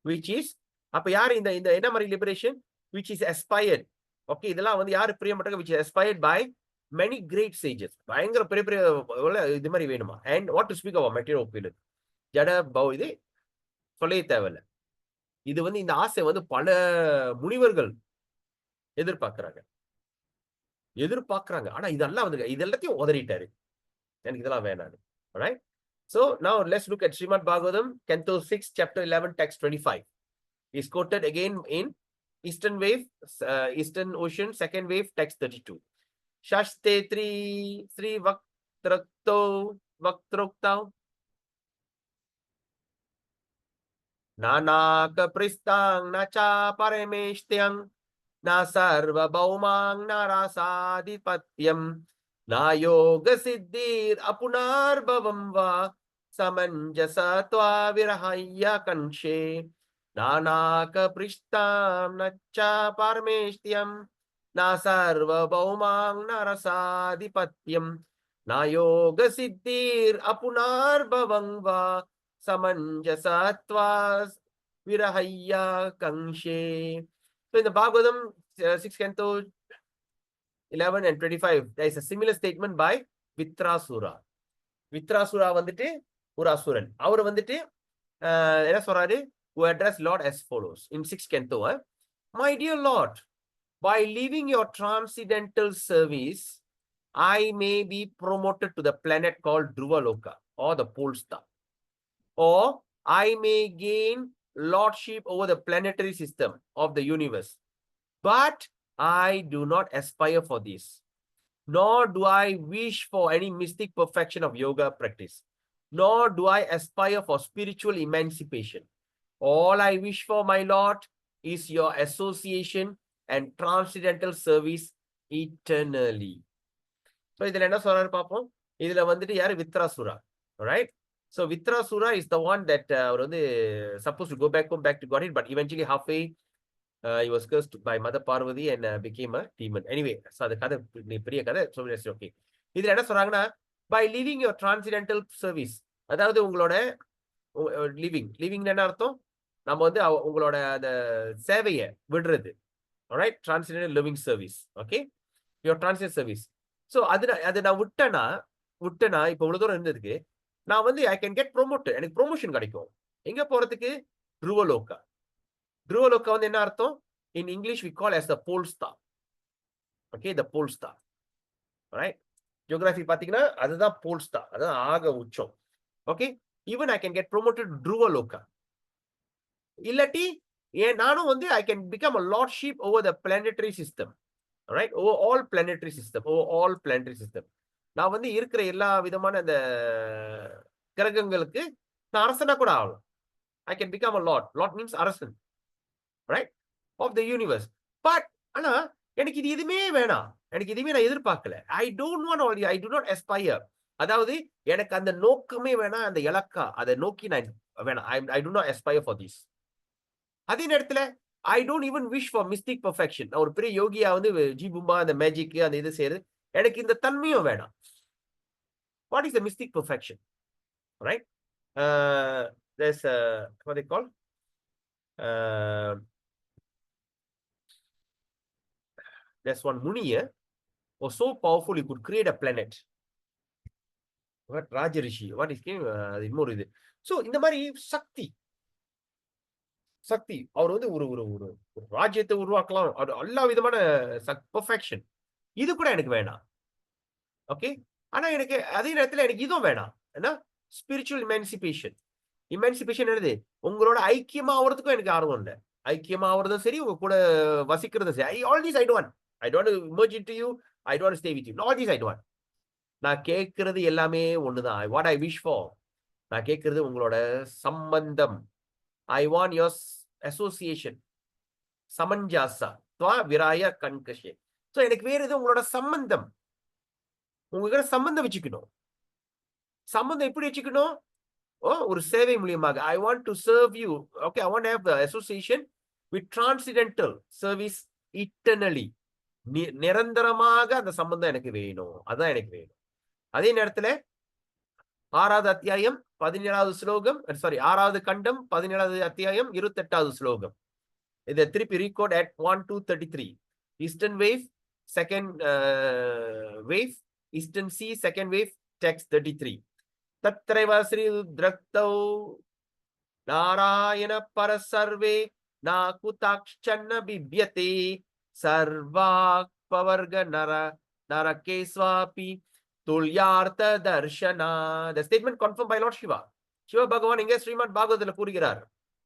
which is அப்ப யார் இந்த என்ன மாதிரி liberation which is aspired okay இதெல்லாம் வந்து யாரு பிரியப்பட்டாங்க which is aspired by many great sages பயங்கர பெரிய இது மாதிரி வேணுமா and what to speak about material opinion ஜட இது சொல்லவே தேவையில்லை இது வந்து இந்த ஆசை வந்து பல முனிவர்கள் எதிர்பார்க்கறாங்க ஆனா இதெல்லாம் வந்து இதெல்லாத்தையும் உதறிட்டாரு எனக்கு இதெல்லாம் வேணாம் right so now let's look at Srimad Bhagavatam canto 6 chapter 11 text 25 is quoted again in Eastern Ocean second wave text 32 shaste sri vaktroktau nanaka pristang na cha parameshtyang na sarva bhaumang narasadhipatyam na yoga siddhir apunar bhavam va samanjasatva virahaya kanshe nanaka prishtam na cha parameshtyam na sarva bhaumang narasadhipatyam na yoga siddhir apunar bhavam va samanjasatva virahaya kanshe. So in the Bhagavatam 6 canto 11 and 25 there is a similar statement by Vitrasura. Vitrasura வந்துட்டு ஒரு அசுரன் அவர் வந்துட்டு என்ன சொல்றாரு who addressed Lord as follows in 6 canto my dear Lord by leaving your transcendental service I may be promoted to the planet called Dhruvaloka or the pole star or I may gain lordship over the planetary system of the universe. But I do not aspire for this, nor do I wish for any mystic perfection of yoga practice, nor do I aspire for spiritual emancipation. All I wish for, my Lord, is your association and transcendental service eternally. So, இதில் என்ன சொல்றாரு பாப்போம் இதுல வந்துட்டு யாரு வித்ராசுரா right so Vitrasura is the one that அவர் வந்து supposed to go back to Godhead but eventually halfway he was cursed by Mother Parvati and became a demon anyway so அது கதை பெரிய கதை so that's okay இதுல என்ன சொல்றாங்கன்னா by leaving your transcendental service அதாவது உங்களோட living என்ன அர்த்தம் நம்ம வந்து உங்களோட அந்த சேவையை விடுறது alright transcendental living service okay your transcendental service so அது நான் விட்டேனா இப்போ இவ்வளவு தூரம் இருந்ததுக்கு நான் வந்து I can get promoted எனக்கு ப்ரொமோஷன் கிடைக்கும் எங்க போறதுக்கு Dhruvaloka வந்து என்ன அர்த்தம் in English we call as the pole star okay the pole star right geography பாத்தீங்கன்னா அதுதான் pole star அதான் ஆக உச்சம் okay even I can get promoted to Dhruvaloka இல்லாட்டி நானும் வந்து I can become a lordship over the planetary system right over all planetary system நான் வந்து இருக்கிற எல்லா விதமான அந்த கிரகங்களுக்கு நான் அரசனா கூட ஆகலாம் I can become a lord means அரசன் right of the universe but ஆனா எனக்கு இது எதுவுமே வேணாம் எனக்கு எதுவுமே நான் எதிர்பார்க்கல I don't want all I do not aspire அதாவது எனக்கு அந்த நோக்கமே வேணாம் அந்த இலக்கா அதை நோக்கி நான் வேணாம் I do not aspire for this அதே நேரத்துல I don't even wish for mystic perfection நான் ஒரு பெரிய யோகியா வந்து ஜீபும்பா அந்த மேஜிக் அந்த இது செய்யறது எனக்கு இந்த தன்மையும் வேணாம் what is the mystic perfection right there's what they call there's one Muniya was so powerful he could create a planet what Rajarishi what is came இன்னொரு இது so இந்த மாதிரி சக்தி அவர் வந்து ஒரு ராஜ்யத்தை உருவாக்கலாம் எல்லா விதமான பெர்ஃபெக்ஷன் இது கூட எனக்கு வேணாம் ஓகே ஆனா எனக்கு அதே நேரத்துல எனக்கு இதுவும் வேணாம் என்ன ஸ்பிரிச்சுவல் இமான்சிபேஷன் என்னது? உங்களோட ஐக்கியமா ஆகிறதுக்கும் எனக்கு ஆர்வம் இல்லை. ஐக்கியமா ஆகிறதும் சரி, உங்க கூட வசிக்கிறதும் சரி. All these I don't merge into you. I don't want to stay with you. All these I don't. நான் கேட்கறது எல்லாமே ஒண்ணுதான். What I wish for. நான் கேட்கறது உங்களோட சம்பந்தம். I want your association. சமஞ்சாசா துவா விராய கண்கஷே. ஸோ எனக்கு வேற எது உங்களோட சம்பந்தம். உங்ககிட்ட சம்பந்தம் வச்சுக்கணும். சம்பந்தம் எப்படி வச்சுக்கணும்? ஒரு சேவை மூலியமாக. I want to serve you. Okay, I want to have the association with transcendental service eternally. நிரந்தரமாக அந்த சம்பந்தம் எனக்கு வேணும். அதான் எனக்கு வேணும். அதே நேரத்துல 6வது அத்தியாயம் 17வது ஸ்லோகம், சாரி 6வது கண்டம் 17வது அத்தியாயம் 28வது ஸ்லோகம். இதை திருப்பி Recode at 1-2-33. Eastern wave, second wave, Eastern sea, second wave, text 33. தத்ரைவ ஸ்ரீ ருத்ரக்தௌ நாராயண பரசர்வே நாகுதாக்ஷன்ன பிப்யதே சர்வாக் பவர்க நரகேஸ்வாபி துல்யார்த்த தர்ஷனா. The statement confirmed by Lord Shiva. Shiva பகவான் இங்கே ஸ்ரீமத் பாகவதத்துல கூறுகிறார்.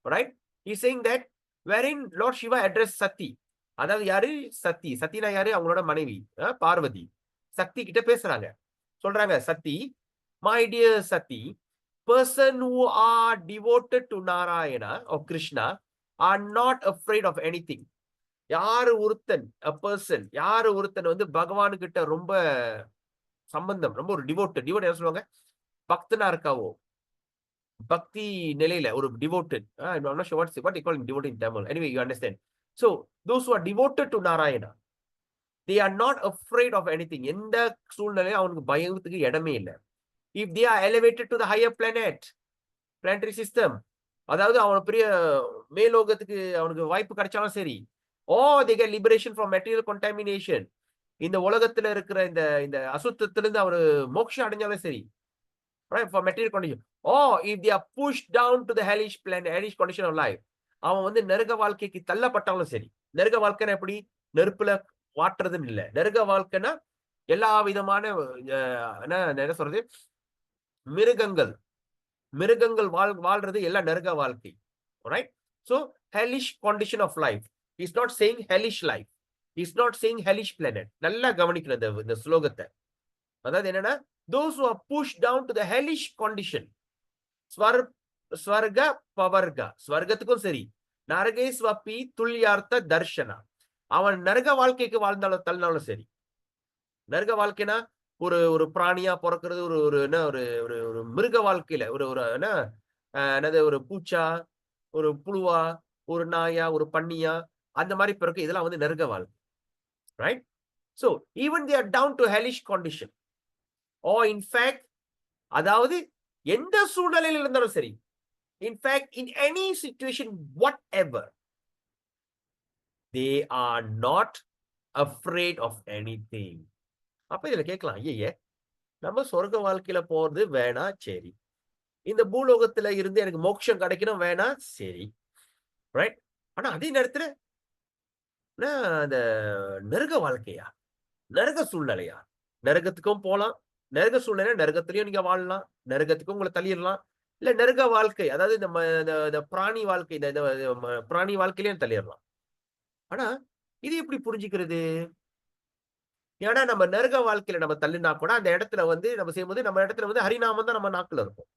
Right? He is saying that wherein Lord Shiva addressed Sati. அதாவது யாரு? சத்தி. சத்தினா யாரு? அவங்களோட மனைவி பார்வதி. சக்தி கிட்ட பேசுறாங்க. சொல்றாங்க, சத்தி, my dear Sati, person who are devoted to Narayana or Krishna are not afraid of anything. யாரு ஒருத்தன், a person, யாரு ஒருத்தன் வந்து பகவானு கிட்ட ரொம்ப சம்பந்தம், ரொம்ப ஒரு டிவோட்டட் என்ன சொல்லுவாங்க, பக்தனா இருக்காவோ, பக்தி நிலையில ஒரு devoted, I'm not sure what you call devoted in Tamil. Anyway, you understand. So those who are devoted to Narayana, they are not afraid of anything. எந்த சூழ்நிலையும் அவனுக்கு பயத்துக்கு இடமே இல்லை. If they are elevated to the higher planetary system, அதாவது அவன் பெரிய மேலோகத்துக்கு அவனுக்கு வாய்ப்பு கிடைச்சாலும் சரி, or they get liberation from material contamination, இந்த உலகத்துல இருக்கிற இந்த அசுத்தத்திலிருந்து அவரு மோட்சம் அடைஞ்சாலும் சரி, right, for material condition, or if they are pushed down to the hellish condition of life, அவன் வந்து நரக வாழ்க்கைக்கு தள்ளப்பட்டாலும் சரி. நரக வாழ்க்கைன்னா எப்படி? நெருப்புல வாட்டுறதுன்னு இல்லை. நரக வாழ்க்கைன்னா எல்லா விதமான என்ன சொல்றது, மிருகங்கள் வாழ்றது எல்லாம் நரக வாழ்க்கை. Right? So hellish condition of life. He's not saying hellish life. He's not saying hellish planet. நல்லா கவனிக்கணும் இந்த ஸ்லோகத்தை. அதாவது என்னன்னா, those who are pushed down to the hellish condition, ஸ்வர்க பவர்க, ஸ்வர்கத்துக்கும் சரி, நரகேஸ்வபி துல்யார்த்த தர்ஷனா, அவன் நரக வாழ்க்கைக்கு வாழ்ந்தாலும் தள்ளினாலும் சரி. நரக வாழ்க்கைனா ஒரு பிராணியா பிறக்கிறது, ஒரு மிருக வாழ்க்கையில என்னது, ஒரு பூச்சா, ஒரு புழுவா, ஒரு நாயா, ஒரு பன்னியா, அந்த மாதிரி பிறகு இதெல்லாம் வந்து நரக வாழ்க்கை. Right? So even they are down to hellish condition, or in fact, அதாவது எந்த சூழ்நிலையில் இருந்தாலும் சரி, in fact in any situation whatever, they are not afraid of anything. அப்ப இதுல கேட்கலாம், ஐயே நம்ம சொர்க்க வாழ்க்கையில போறது வேணா, சரி, இந்த பூலோகத்துல இருந்து எனக்கு மோட்சம் கிடைக்கணும் வேணா, சரி, ரைட். ஆனா அதே நேரத்துல அந்த நரக வாழ்க்கையா, நரக சூழ்நிலையா, நரகத்துக்கும் போலாம், நரக சூழ்நிலை நரகத்திலையும் நீங்க வாழலாம், நரகத்துக்கும் உங்களை தள்ளிடலாம், இல்ல நரக வாழ்க்கை, அதாவது இந்த பிராணி வாழ்க்கை, இந்த பிராணி வாழ்க்கையிலையும் தள்ளிடலாம். ஆனா இது எப்படி புரிஞ்சுக்கிறது? ஏன்னா நம்ம நரக வாழ்க்கையில நம்ம தள்ளினா கூட அந்த இடத்துல வந்து நம்ம செய்யும்போது நம்ம இடத்துல வந்து ஹரிநாமம் தான் நம்ம நாக்குல இருக்கும்.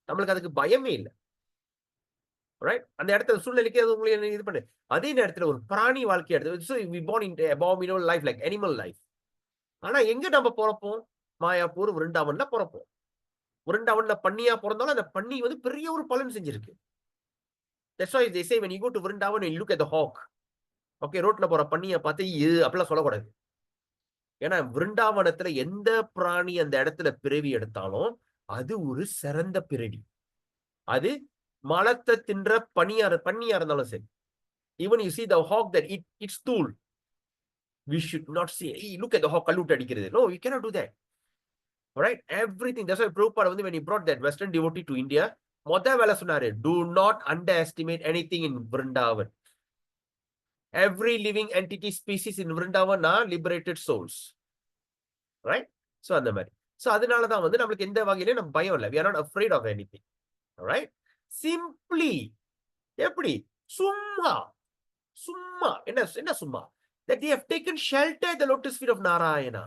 நம்மளுக்கு அதுக்கு பயமே இல்லை. ரைட்? அந்த இடத்துல சூழ்நிலைக்கு அது உங்களுக்கு இது பண்ணு. அதே நேரத்துல ஒரு பிராணி வாழ்க்கை எடுத்து, so we born into abominable life like animal life. ஆனா எங்க நம்ம பிறப்போம்? மாயாப்பூர், விருண்டாவன்ல பிறப்போம். விருண்டாவன்ல பன்னியா பிறந்தாலும் அந்த பன்னி வந்து பெரிய ஒரு பலன் செஞ்சிருக்கு. That's why they say when you go to Vrindavan and you look at the hawk, okay, ரோட்ல போற பன்னியை பார்த்து அப்படிலாம் சொல்லக்கூடாது. ஏன்னா விருண்டாவனத்துல எந்த பிராணி அந்த இடத்துல பிறவி எடுத்தாலும் அது ஒரு சிறந்த பிறவி. அது மலத்தை தின்ற பன்னியா இருந்தாலும் சரி. Even you see the hawk that eats stool, we should not say, hey, look at the hawk, கல்லூட்டு அடிக்கிறது. No, you cannot do that. Alright? Everything. That's why Prabhupada வந்து when he brought that Western devotee to India, மொத வேலை சொன்னாரு, do not underestimate anything in Vrindavan. Every living entity species in Vrindavan are liberated souls. Right? So அந்த மாதிரி. So அதனாலதான் வந்து நம்மளுக்கு எந்த வகையிலும் நம்ம பயம் இல்லை. we are not afraid of anything. Alright? Simply எப்படி சும்மா சும்மா என்ன என்ன சும்மா that they have taken shelter at the lotus feet of Narayana.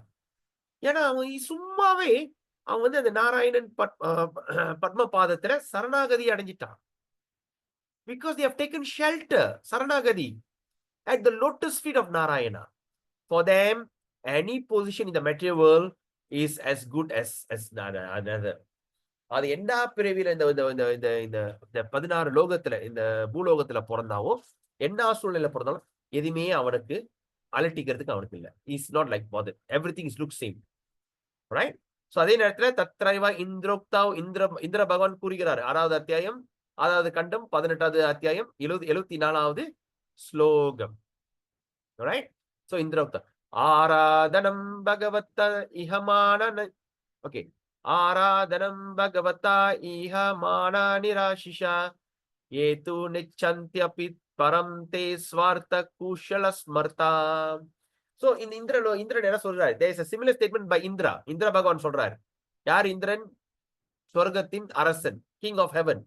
ஏன்னா அவன் சும்மாவே அவன் வந்து அந்த நாராயணன் பத்ம பாதத்துல சரணாகதி அடைஞ்சிட்டான். because they have taken shelter சரணாகதி at the lotus feet of Narayana. For them, any position in the material world is as good as another. அது என்ன பிறவியில இந்த இந்த இந்த இந்த 16 லோகத்துல இந்த பூலோகத்துல பிறந்தாவோ என்ன சூழ்நிலை பிறந்தாலும் எதுவுமே அவனுக்கு அலட்டிக்கிறதுக்கு அவனுக்கு இல்லை. Is not like bother. Everything is look same. Right? So அதே நேரத்தில் தத்ரைவா இந்திரோக்தாவ் இந்திர பகவான் கூறுகிறார். 6வது அத்தியாயம் 6வது கண்டம் 18வது அத்தியாயம் 74வது ஸ்லோகம். ரைட்? ஸோ இந்திரோக்தா ஆராதனம் பகவத்த இஹமான ஓகே ஆராதனம் பகவதா இஹமான நிராஷிஷா ஏது நிச்சந்தியபி பரம் தே ஸ்வார்த்த குஷல ஸ்மர்த்தா. சோ இந்த இந்திரன் என்ன சொல்றாரு? there is a similar statement by இந்திர பகவான் சொல்றாரு. யார் இந்திரன்? சொர்க்கத்தின் அரசன், king of heaven.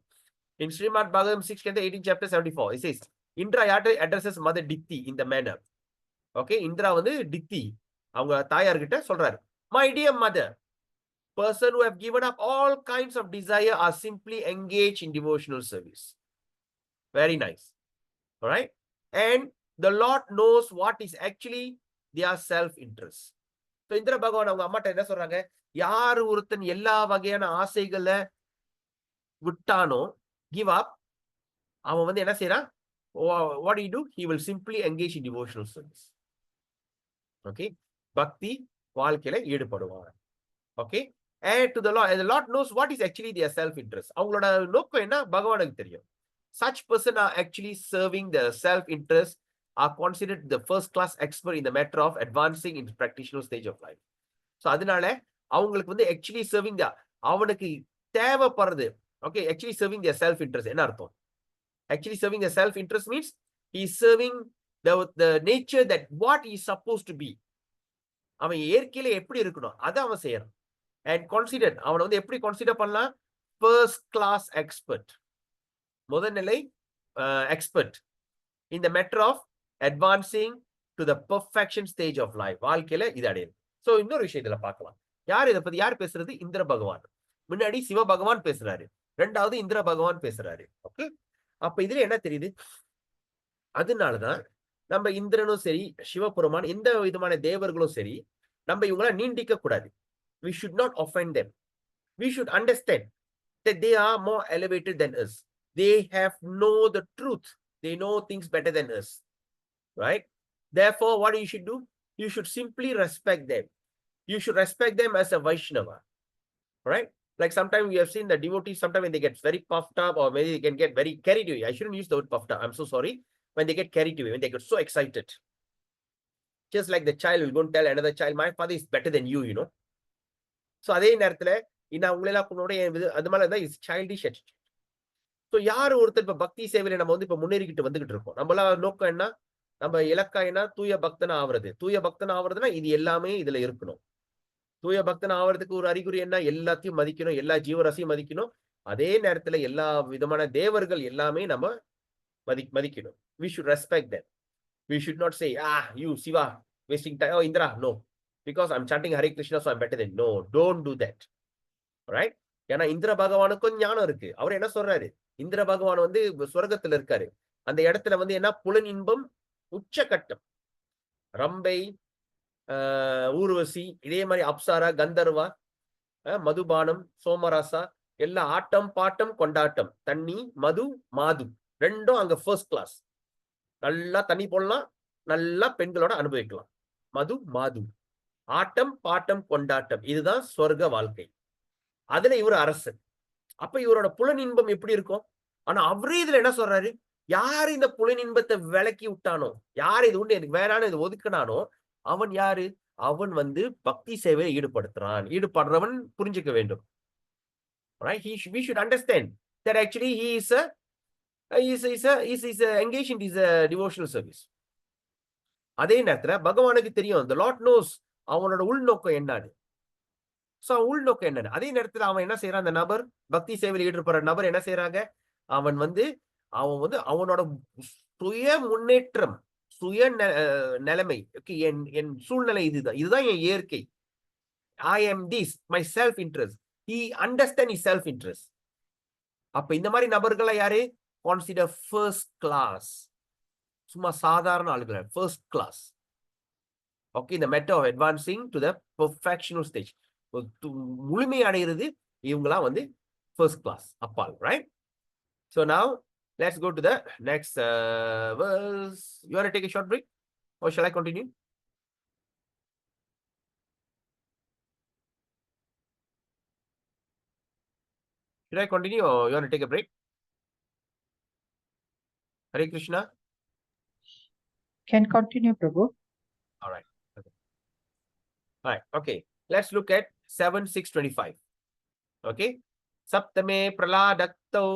in Srimad Bhagavatam 6 18 chapter 74 it says Indra யார்ட்ட addresses mother Ditti in the manner. Okay, Indra வந்து டித்தி அவங்க தாயார்கிட்ட சொல்றாரு, my dear mother, person who have given up all kinds of desire are simply engaged in devotional service. Very nice. All right? And the Lord knows what is actually their self-interest. So இந்திர பகவான் அவங்க அம்மாட்ட என்ன சொல்றாங்க? யார் ஒருத்தன் எல்லா வகையான ஆசைகளை விட்டானோ, give up, அவன் வந்து என்ன செய்யறான்? What do you do? He will simply engage in devotional service. Okay? பக்தி வாழ்க்கையில ஈடுபடுவான். Okay? And to the Lord, and the Lord knows what is actually their self-interest. அவங்களோட நோக்கம் என்ன பகவானுக்கு தெரியும். Such person are actually serving the self-interest, are considered the first-class expert in the matter of advancing in the practitioner stage of life. So அதனால அவங்களுக்கு வந்து actually serving the அவனுக்கு தேவைப்படுறது. Okay, actually serving their self-interest. என்ன அர்த்தம்? Actually serving their self-interest means he is serving the nature that what he is supposed to be. அவன் இயற்கையில எப்படி இருக்கணும் அதை அவன் செய்யறான். And consider அவனை வந்து எப்படி consider பண்ணலாம்? First class expert, முதல்நிலை expert in the matter of advancing to the perfection stage of life. வாழ்க்கையில இது அடையும். சோ இன்னொரு விஷயத்துல பார்க்கலாம். யார் இதை பத்தி யார் பேசுறது? இந்திர பகவான். முன்னாடி சிவ பகவான் பேசுறாரு, ரெண்டாவது இந்திர பகவான் பேசுறாரு. ஓகே, அப்ப இதுல என்ன தெரியுது? அதனாலதான் நம்ம இந்திரனும் சரி, சிவபெருமான், எந்த விதமான தேவர்களும் சரி, நம்ம இவங்கள நீண்டிக்க கூடாது. We should not offend them. We should understand that they are more elevated than us. They have know the truth. They know things better than us. Right? Therefore, what you should do? You should simply respect them. You should respect them as a Vaishnava. Right? Like sometimes we have seen the devotees, sometimes when they get very puffed up, or maybe they can get very carried away. I shouldn't use the word puffed up. I'm so sorry. When they get carried away, when they get so excited. Just like the child will go and tell another child, my father is better than you, you know. So அதே நேரத்துல நான் உங்களெல்லாம் கொண்டோட அது மாதிரி தான் is childish attitude. So யார் ஒருத்தர் இப்ப பக்தி சேவையில நம்ம வந்து இப்ப முன்னேறிக்கிட்டு வந்துகிட்டு இருக்கோம். நம்மளா நோக்கம் என்ன? நம்ம இலக்கா என்ன? தூய பக்தனா ஆவறது. தூய பக்தனா ஆவறதுன்னா இது எல்லாமே இதுல இருக்கணும். தூய பக்தன் ஆவறதுக்கு ஒரு அறிகுறி என்ன? எல்லாத்தையும் மதிக்கணும், எல்லா ஜீவராசியும் மதிக்கணும். அதே நேரத்துல எல்லா விதமான தேவர்கள் எல்லாமே நம்ம மதிக்கணும். We should respect them. We should not say, you Shiva wasting time. Oh, Indra, no. Because I'm chanting Hare Krishna, so I'm better than. No, don't do that. Right? ஏன்னா இந்திர பகவானுக்கும் ஞானம் இருக்கு. அவர் என்ன சொல்றாரு? இந்திர பகவான் வந்து சொர்க்கத்துல இருக்காரு. அந்த இடத்துல வந்து என்ன? புலன் இன்பம் உச்சகட்டம். ரம்பை, ஊர்வசி, இதே மாதிரி அப்சாரா, கந்தர்வா, மதுபானம், சோமராசா, எல்லா ஆட்டம் பாட்டம் கொண்டாட்டம், தண்ணி, மது, மாது, ரெண்டும் அங்க ஃபர்ஸ்ட் கிளாஸ். நல்லா தண்ணி போடலாம், நல்லா பெண்களோட அனுபவிக்கலாம். மது, மாது, ஆட்டம் பாட்டம் கொண்டாட்டம், இதுதான் சொர்க்க வாழ்க்கை. அதுல இவர் அரசன். அப்ப இவரோட புலன் இன்பம் எப்படி இருக்கும்? ஆனா அவரே இதுல என்ன சொல்றாரு? யாரு இந்த புலன் இன்பத்தை விலக்கி விட்டானோ, யாரு இது உண்டு எனக்கு வேணான்னு இது ஒதுக்கினானோ, அவன் யாரு? அவன் வந்து பக்தி சேவையை ஈடுபடுறவன் புரிஞ்சுக்க வேண்டும். Right? We should understand that actually he is engaged in this devotional service. அதே நேரத்துல பகவானுக்கு தெரியும், the Lord knows அவனோட உள்நோக்கம் என்னன்னு. சோ உள்நோக்கம் என்னன்னு அதே நேரத்துல அவன் என்ன செய்யறான், அந்த நபர் பக்தி சேவையில் ஈடுபடுற நபர் என்ன செய்யறாங்க, அவன் வந்து அவனோட சுய முன்னேற்றம், சுய நிலைமை, என் சூழ்நிலை இதுதான் என் இயற்கை. I am this, my self interest. He understand his self interest. அப்ப இந்த மாதிரி நபர்களை யாரு consider first class, சும்மா சாதாரண ஆளுகள், first class. Okay, the matter of advancing to the perfectional stage, முழுமை அடைகிறது இவங்கலாம் வந்து first class அப்பால், right? So now let's go to the next verse. You want to take a short break or shall I continue? Should I continue or you want to take a break? Hare Krishna. Can continue, Prabhu. All right. Okay. All right. Okay. Let's look at 7:6:25. Okay. Saptame praladakto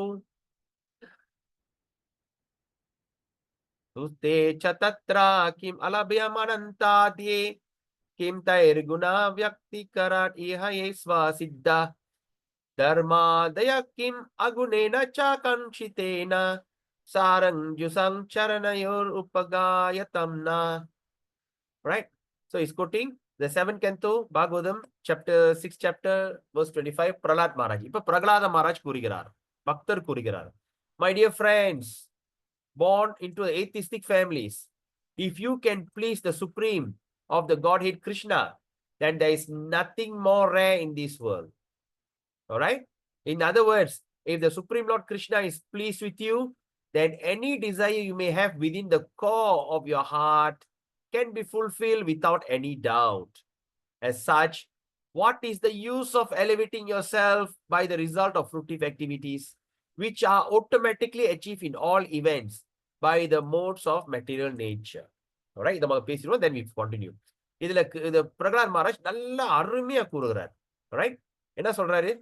Tuste chatatra kim alabhyamanantadye kim tairguna vyakti karat iha yesva siddha dharmadaya kim agunena chakanchitena sarangjusang charanayor upagayatamna. Right? So he's quoting the 7th canto, Bhagavatam, chapter 6, chapter, verse 25, Prahlad Maharaj. இப்ப பிரகலாத மகாராஜ் கூறுகிறார், பக்தர் கூறுகிறார், my dear friends, born into atheistic families, if you can please the supreme of the Godhead Krishna, then there is nothing more rare in this world. All right? In other words, if the Supreme Lord Krishna is pleased with you, then any desire you may have within the core of your heart can be fulfilled without any doubt. As such, what is the use of elevating yourself by the result of fruitive activities, which are automatically achieved in all events by the modes of material nature? All right, then we continue. இதுல பிரகலாத் மகாராஜ் நல்ல அருமையா கூறுகிறார். Right, என்ன சொல்றாரு?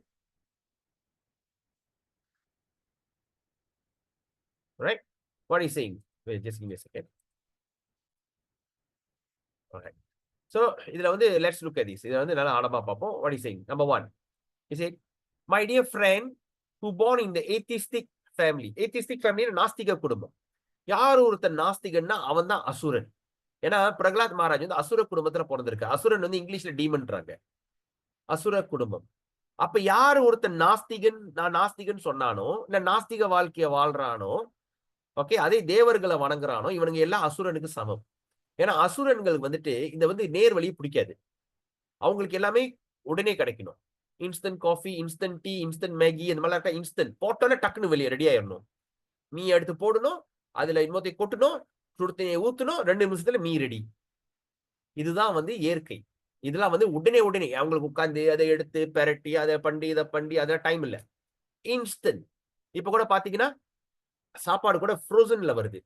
Right, what is saying? Wait, just give me a second. All right, so இதுல வந்து let's look at this. இதுல வந்து நல்லா ஆழமா பார்ப்போம். What is saying? Number 1, he said, my dear friend who born in the atheistic family. Atheistic family நாஸ்திக குடும்பம். யார் ஒருத்தன் நாஸ்திகன்னா அவன் தான் அசுரன். ஏன்னா பிரகலாத் மகாராஜ் வந்து அசுர குடும்பத்துல பிறந்திருக்கு. அசுரன் வந்து இங்கிலீஷ்ல டீமன்றாங்க, அசுர குடும்பம். அப்ப யார் ஒருத்தன் நாஸ்திகன், நான் நாஸ்திகன் சொன்னானோ, இல்ல நாஸ்திக வாழ்க்கைய வாழ்றானோ, ஓகே, அதே தேவர்களை வணங்குறானோ, இவனுங்க எல்லாம் அசுரனுக்கு சமம். ஏன்னா அசுரன்கள் வந்துட்டு இந்த வந்து நேர் வழி பிடிக்காது. அவங்களுக்கு எல்லாமே உடனே கிடைக்கணும். Instant coffee, instant tea, instant Maggi, இந்த மாதிரிலாம் இருக்கா, இன்ஸ்டன்ட் போட்டோன்னே டக்குன்னு வெளியே ரெடி ஆயிடணும். மீ எடுத்து போடணும், அதுல இன்னொத்தை கொட்டணும், சுடுத்தனையை ஊத்தணும், 2 நிமிஷத்துல மீ ரெடி. இதுதான் வந்து இயற்கை. இதெல்லாம் வந்து உடனே அவங்களுக்கு உட்காந்து அதை எடுத்து பெரட்டி அதை பண்ணி இதை பண்ணி அதெல்லாம் டைம் இல்லை, இன்ஸ்டன்ட். இப்ப கூட பாத்தீங்கன்னா சாப்பாடு கூட ஃப்ரோசன்ல வருது,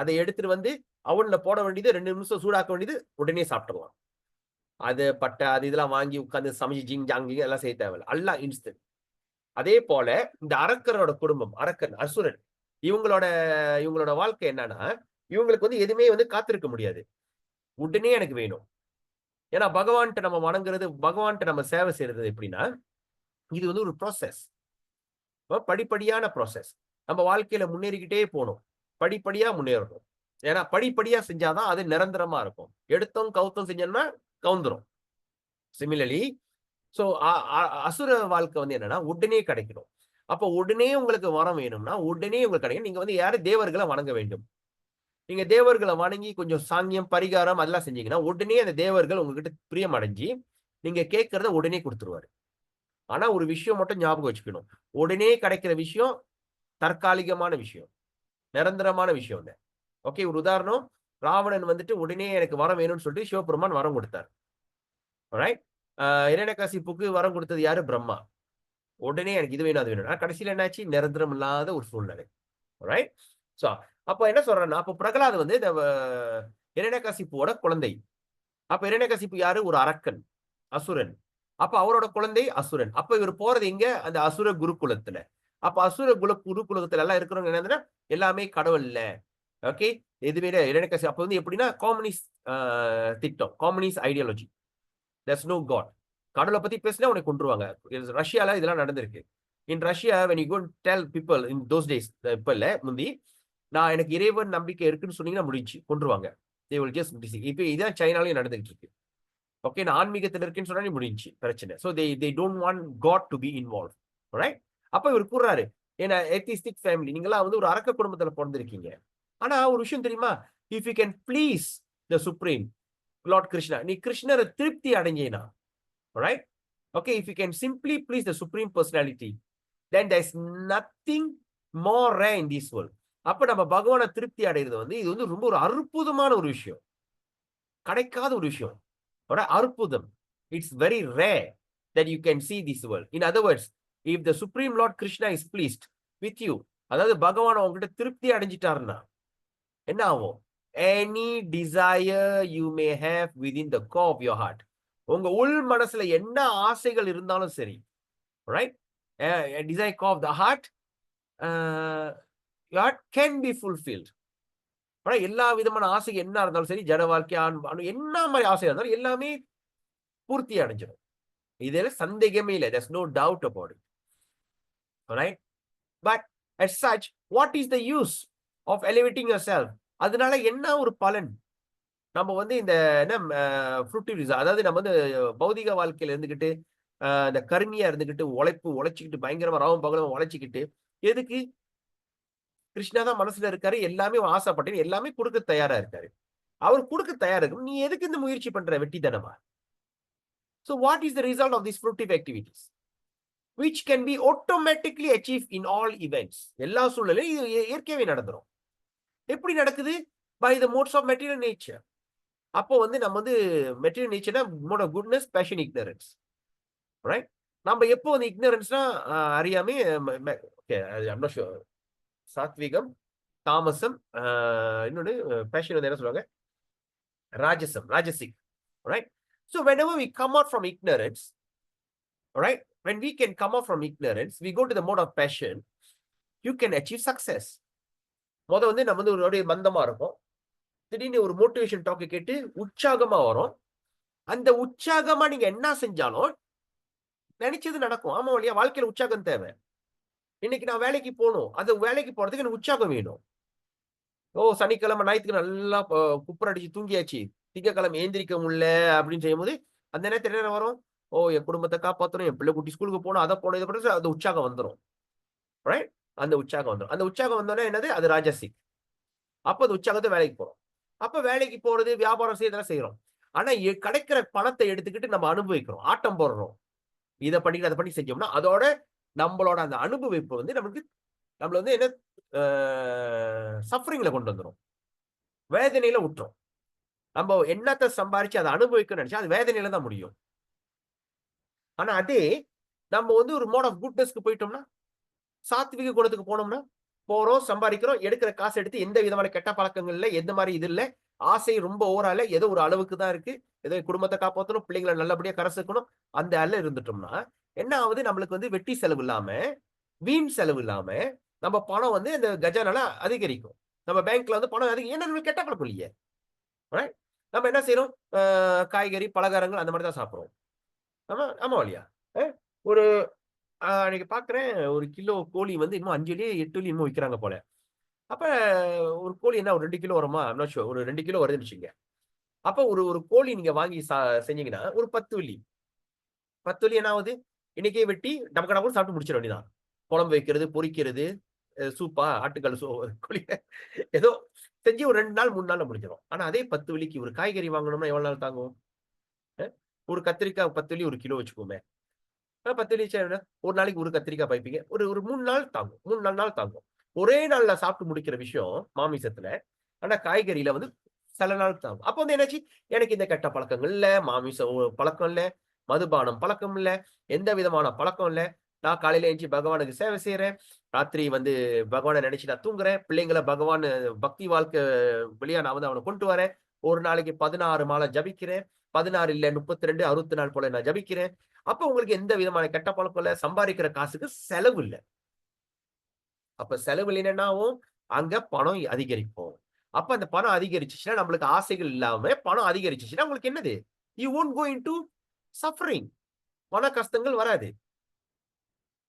அதை எடுத்துட்டு வந்து அவன்ல போட வேண்டியது, 2 நிமிஷம் சூடாக்க வேண்டியது, உடனே சாப்பிட்டுருவான். அது பட்டை அது இதெல்லாம் வாங்கி உட்காந்து சமைச்சு ஜிங் ஜாங்கிங் எல்லாம் செய்ய தேவையில்லை, எல்லாம் இன்ஸ்டன்ட். அதே போல இந்த அரக்கரோட குடும்பம், அரக்கன் அசுரன், இவங்களோட வாழ்க்கை என்னன்னா, இவங்களுக்கு வந்து எதுவுமே வந்து காத்திருக்க முடியாது, உடனே எனக்கு வேணும். ஏன்னா பகவான்கிட்ட நம்ம வணங்குறது, பகவான்கிட்ட நம்ம சேவை செய்யறது எப்படின்னா, இது வந்து ஒரு ப்ராசஸ், படிப்படியான ப்ராசஸ். நம்ம வாழ்க்கையில முன்னேறிக்கிட்டே போகணும், படிப்படியா முன்னேறணும். ஏன்னா படிப்படியா செஞ்சாதான் அது நிரந்தரமா இருக்கும். எடுத்தோம் கவுத்தம் செஞ்சோம்னா கவுந்துரும். சிமிலர்லி சோ அசுர வாழ்க்கை வந்து என்னன்னா உடனே கிடைக்கணும். அப்ப உடனே உங்களுக்கு வரம் வேணும்னா உடனே உங்களுக்கு கிடைக்கும். நீங்க வந்து யாரு தேவர்களை வணங்க வேண்டும். நீங்க தேவர்களை வணங்கி கொஞ்சம் சாங்கியம் பரிகாரம் அதெல்லாம் செஞ்சீங்கன்னா உடனே அந்த தேவர்கள் உங்ககிட்ட பிரியம் அடைஞ்சு நீங்க கேட்கறத உடனே கொடுத்துருவாரு. ஆனா ஒரு விஷயம் மட்டும் ஞாபகம் வச்சுக்கணும், உடனே கிடைக்கிற விஷயம் தற்காலிகமான விஷயம், நிரந்தரமான விஷயம் இல்லை. ஓகே, ஒரு உதாரணம், ராவணன் வந்துட்டு உடனே எனக்கு வரம் வேணும்னு சொல்லிட்டு சிவபெருமான் வரம் கொடுத்தார். ரைட், இரண்யகசிப்புக்கு வரம் கொடுத்தது யாரு? பிரம்மா. உடனே எனக்கு இது வேணும் அது வேணும். கடைசியில் என்னாச்சு? நிரந்தரம் இல்லாத ஒரு சூழ்நிலை. ரைட், சோ அப்ப என்ன சொல்றேன்னா, அப்ப பிரகலாத் வந்து இந்த இரண்யகசிப்புவோட குழந்தை. அப்ப இரண்யகசிப்பு யாரு? ஒரு அரக்கன், அசுரன். அப்ப அவரோட குழந்தை அசுரன். அப்ப இவர் போறது எங்க? அந்த அசுர குருகுலத்துல. அப்ப அசுர குருகுலத்துல எல்லாம் இருக்கிறவங்க என்னன்னா எல்லாமே கடவுள் இல்ல. ஓகே, எதுவுமே இரண்யகசிப்பு அப்ப வந்து எப்படின்னா கம்யூனிஸ்ட் திட்டம், communist ideology. There's no God. கடவுளை பத்தி பேசினா உனக்கு கொண்டுருவாங்க. ரஷ்யால இதெல்லாம் நடந்திருக்கு. In Russia when you go and tell people in those days, இப்ப இல்ல முந்தி, நான் எனக்கு இறைவன் நம்பிக்கை இருக்குன்னு சொன்னீங்கன்னா முடிஞ்சு கொண்டுருவாங்க. they will just இப்ப இதான் சைனாலையும் நடந்துகிட்டு இருக்கு. ஓகே, நான் ஆன்மீகத்தில் இருக்கேன்னு சொன்னா முடிஞ்சு பிரச்சனை. So they don't want God to be involved, right? அப்ப இவர் கூறாரு, ஏன்னா ஏத்திஸ்டிக் ஃபேமிலி, நீங்களா வந்து ஒரு அரக்க குடும்பத்துல பிறந்திருக்கீங்க. ஆனா ஒரு விஷயம் தெரியுமா, if you can please the supreme Lord Krishna, நீ கிருஷ்ணரை திருப்தி அடைஞ்சேனா, right? Okay, if you can simply please the supreme personality, then there is nothing more rare in this world. அப்ப நம்ம பகவானை திருப்தி அடைகிறது வந்து இது வந்து ரொம்ப ஒரு அற்புதமான ஒரு விஷயம், கிடைக்காத ஒரு விஷயம், ஒரு அற்புதம். It's very rare that you can see this world. In other words, if the Supreme Lord Krishna is pleased with you, அதாவது பகவான் உங்ககிட்ட திருப்தி அடைஞ்சிட்டாருன்னா என்ன ஆகும்? Any desire you may have within the core of your heart, உங்க உள் மனசுல என்ன ஆசைகள் இருந்தாலும் சரி, right? A desire core of the heart, your heart can be fulfilled. எல்லா விதமான ஆசை என்ன இருந்தாலும் சரி, ஜட வாழ்க்கை, என்ன மாதிரி ஆசையா இருந்தாலும் எல்லாமே பூர்த்தி அடைஞ்சிடும். இதுல சந்தேகமே இல்லை. there's no doubt about it, right? But as such, what is the use of elevating yourself? அதனால என்ன ஒரு பலன்? நம்ம வந்து இந்த ஃப்ரூட்டிவிசம், அதாவது நம்ம வந்து பௌதிக வாழ்க்கையில இருந்துகிட்டு இந்த கருமியா இருந்துகிட்டு உழைச்சிக்கிட்டு பயங்கரமா ராவும் பகலும் உழைச்சிக்கிட்டு எதுக்கு? கிருஷ்ணா தான் மனசுல இருக்காரு, எல்லாமே ஆசைப்பட்டு எல்லாமே கொடுக்க தயாரா இருக்காரு. அவர் கொடுக்க தயாரா இருக்கும், நீ எதுக்கு இந்த முயற்சி பண்ற வெட்டித்தனமா? So what is the result of these fruitive activities, which can be automatically achieved in all events? எல்லா சூழ்நிலையும் இது இயற்கையாவே நடந்துரும். எப்படி நடக்குது? By the modes of material nature. அப்போ வந்து நம்ம வந்து மெட்டீரியல் நேச்சர்னா mode of goodness, passion, ignorance, right? நம்ம எப்போ வந்து இக்னரன்ஸ்னா அறியாமே, ஓகே, ஐம் நாட் ஷூர், சாத்விகம், தாமசம், இன்னொன்று பேஷன் வந்து என்ன சொல்லுவாங்க, ராஜசம், ராஜசிக், right? So whenever we come out from ignorance, right, when we can come out from ignorance, we go to the mode of passion, you can achieve success. வந்து நம்ம வந்து ஒரு மந்தமா இருக்கும், திடீர்னு ஒரு மோட்டிவேஷன் டாக் கேட்டு உற்சாகமா வரும். அந்த உற்சாகமா நீங்க என்ன செஞ்சாலும் நினைச்சது நடக்கும். ஆமா இல்லையா? வாழ்க்கையில உற்சாகம் தேவை. இன்னைக்கு நான் வேலைக்கு போகணும், அது வேலைக்கு போறதுக்கு எனக்கு உற்சாகம் வேணும். சனிக்கிழமை ஞாயிற்றுக்கு நல்லா குப்புற அடிச்சு தூங்கியாச்சு, திங்கக்கிழமை ஏந்திரிக்க முடியல அப்படின்னு செய்யும்போது அந்த நேரத்தில் என்ன வரும்? என் குடும்பத்தை காப்பாற்றணும், என் பிள்ளை குட்டி ஸ்கூலுக்கு போகணும், அதை போகணும், இதை பண்ணி அந்த உற்சாகம் வந்துடும், ரைட்? அந்த உற்சாகம் வந்துடும். அந்த உற்சாகம் வந்தோடனே என்னது? அது ராஜசிக். அப்ப அந்த உற்சாகத்தை வேலைக்கு போறோம். அப்ப வேலைக்கு போறது, வியாபாரம் செய்யறதெல்லாம் செய்யறோம். ஆனா கிடைக்கிற பணத்தை எடுத்துக்கிட்டு நம்ம அனுபவிக்கிறோம், ஆட்டம் போடுறோம், இதை பண்ணி அதை பண்ணி செஞ்சோம்னா அதோட நம்மளோட அந்த அனுபவிப்பு வந்து நம்மள வந்து என்ன சஃபரிங்ல கொண்டு வந்துடும், வேதனையில விட்டுரும். நம்ம என்னத்தை சம்பாரிச்சு அதை அனுபவிக்க நினைச்சா அது வேதனையில தான் முடியும். ஆனா அதே நம்ம வந்து ஒரு மோட் ஆஃப் குட்னஸ்க்கு போயிட்டோம்னா, சாத்விக குணத்துக்கு போனோம்னா, போறோம், சம்பாதிக்கிறோம், எடுக்கிற காசு எடுத்து எந்த விதமான கெட்ட பழக்கங்கள் இல்லை, எந்த மாதிரி இது இல்லை, ஆசை ரொம்ப ஓரால ஏதோ ஒரு அளவுக்கு தான் இருக்கு, ஏதோ குடும்பத்தை காப்பாற்றணும், பிள்ளைங்களை நல்லபடியா கரசுக்கணும், அந்த அல்ல இருந்துட்டோம்னா என்ன ஆகுது? நம்மளுக்கு வந்து வெட்டி செலவு இல்லாம, வீண் செலவு இல்லாம நம்ம பணம் வந்து இந்த கஜானால அதிகரிக்கும். நம்ம பேங்க்ல வந்து பணம் அதிகம், ஏன்னா நம்மளுக்கு கெட்ட பழக்கம் இல்லையே, நம்ம என்ன செய்யறோம்? காய்கறி, பலகாரங்கள் அந்த மாதிரி தான் சாப்பிடுறோம். ஆமா ஆமா இல்லையா? ஒரு அன்னைக்கு பாக்குறேன், ஒரு கிலோ கோழி வந்து இன்னும் 5 8 இன்னும் விற்கிறாங்க போல. அப்ப ஒரு கோழி என்ன ஒரு 2 கிலோ வருமா? ஒரு 2 கிலோ வருதுன்னு வச்சுங்க. அப்ப ஒரு கோழி நீங்க வாங்கி செஞ்சீங்கன்னா ஒரு 10 வெள்ளி. 10 வெள்ளி என்ன ஆகுது? இன்னைக்கே வெட்டி டபக்கடா கூட சாப்பிட்டு முடிச்சிட வேண்டியதான். குழம்பு வைக்கிறது, பொரிக்கிறது, சூப்பா, ஆட்டுக்கால் கோழி ஏதோ செஞ்சு ஒரு 2 நாள் 3 நாள்ல முடிஞ்சிடும். ஆனா அதே 10 வெள்ளிக்கு ஒரு காய்கறி வாங்கணும்னா எவ்வளவு நாள் தாங்கும்? ஒரு கத்திரிக்காய் 10 வெள்ளி 1 கிலோ வச்சுக்கோமே. 10 வெள்ளி ஒரு நாளைக்கு ஒரு கத்திரிக்காய் பைப்பீங்க, ஒரு 3 நாள் தாங்கும், 3-4 நாள் தாங்கும். ஒரே நாள்ல சாப்பிட்டு முடிக்கிற விஷயம் மாமிசத்துல, ஆனா காய்கறியில வந்து சில நாள் தாங்கும். அப்ப வந்து என்னாச்சு? எனக்கு இந்த கெட்ட பழக்கங்கள் இல்ல, மாமிசம் பழக்கம் இல்ல, மதுபானம் பழக்கம் இல்ல, எந்த விதமான பழக்கம் இல்ல. நான் காலையில எழுந்து பகவானுக்கு சேவை செய்யறேன், ராத்திரி வந்து பகவானை நினைச்சு நான் தூங்குறேன், பிள்ளைங்களை பகவான் பக்தி வாழ்க்கை வழியா நான் வந்து அவனை கொண்டு வரேன். ஒரு நாளைக்கு 16 மாலை ஜபிக்கிறேன், 16 இல்ல 32 64 போல நான் ஜபிக்கிறேன். அப்ப உங்களுக்கு எந்த விதமான கெட்ட பழக்கம் இல்ல, சம்பாதிக்கிற காசுக்கு செலவு இல்லை. அப்ப செலவு இல்லைன்னாவும் அங்க பணம் அதிகரிக்கும். அப்ப அந்த பணம் அதிகரிச்சுச்சுன்னா, நம்மளுக்கு ஆசைகள் இல்லாம பணம் அதிகரிச்சுச்சுன்னா உங்களுக்கு என்னது? You won't go into suffering. பண கஷ்டங்கள் வராது.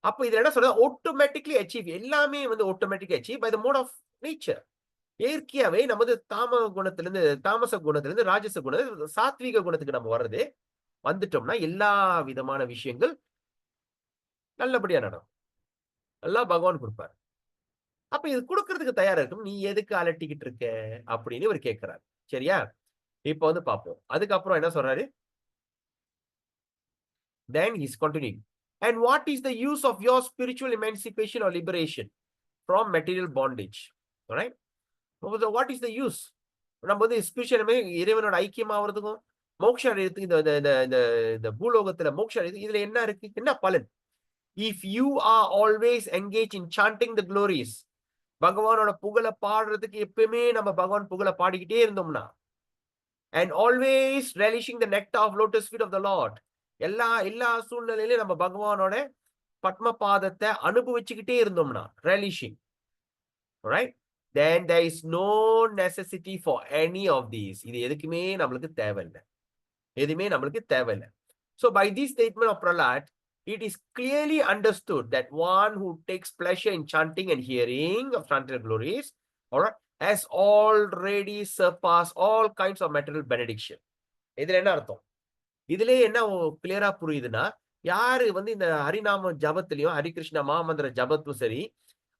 அப்ப இதுல என்ன சொல்றது, ஆட்டோமேட்டிக்லி அச்சீவ், எல்லாமே வந்து automatic achieve by the mode of nature. இயற்கையாவே நமது தாமச குணத்திலிருந்து ராஜச குணம், சாத்வீக குணத்துக்கு நம்ம வர்றது வந்துட்டோம்னா எல்லா விதமான விஷயங்கள் நல்லபடியா நடக்கும். எல்லாம் பகவான் கொடுப்பார். அப்ப இது கொடுக்கறதுக்கு தயாரா இருக்கும். நீ எதுக்கு அலட்டிக்கிட்டு இருக்க அப்படின்னு இவர் கேட்கிறார். சரியா? இப்ப வந்து பார்ப்போம். அதுக்கப்புறம் என்ன சொல்றாரு? Then he's continuing. And what is the use of your spiritual emancipation or liberation from material bondage? Alright? What is the use? நம்ம வந்து ஸ்பிரிச்சுவல் இறைவனோட ஐக்கியமாவதுக்கும் மோட்ச அடையறதுக்கு இந்த பூலோகத்துல மோட்ச அடையது இதுல என்ன இருக்கு? என்ன பலன்? If you are always engaged in chanting the glories, பகவானோட புகழ பாடுறதுக்கு எப்பவுமே நம்ம பகவான் புகழ பாடிக்கிட்டே இருந்தோம்னா, and always relishing the nectar of lotus feet of the Lord, எல்லா சூழ்நிலையிலும் நம்ம பகவானோட பத்ம பாதத்தை அனுபவிச்சுக்கிட்டே இருந்தோம்னா, relishing, right? Then there is no necessity for any of these. இது எதுக்குமே நம்மளுக்கு தேவையில்லை. எதுவுமே நம்மளுக்கு தேவையில்லை. So by this statement of Prahlad, it is clearly understood that one who takes pleasure in chanting and hearing of chanted glories, alright, has already surpassed all kinds of material benediction. இதுல என்ன அர்த்தம்? இதுல என்ன கிளியரா புரியுதுன்னா, யாரு வந்து இந்த ஹரிநாம ஜபத்திலையும் ஹரிகிருஷ்ண மாமந்திர ஜபத்தும் சரி,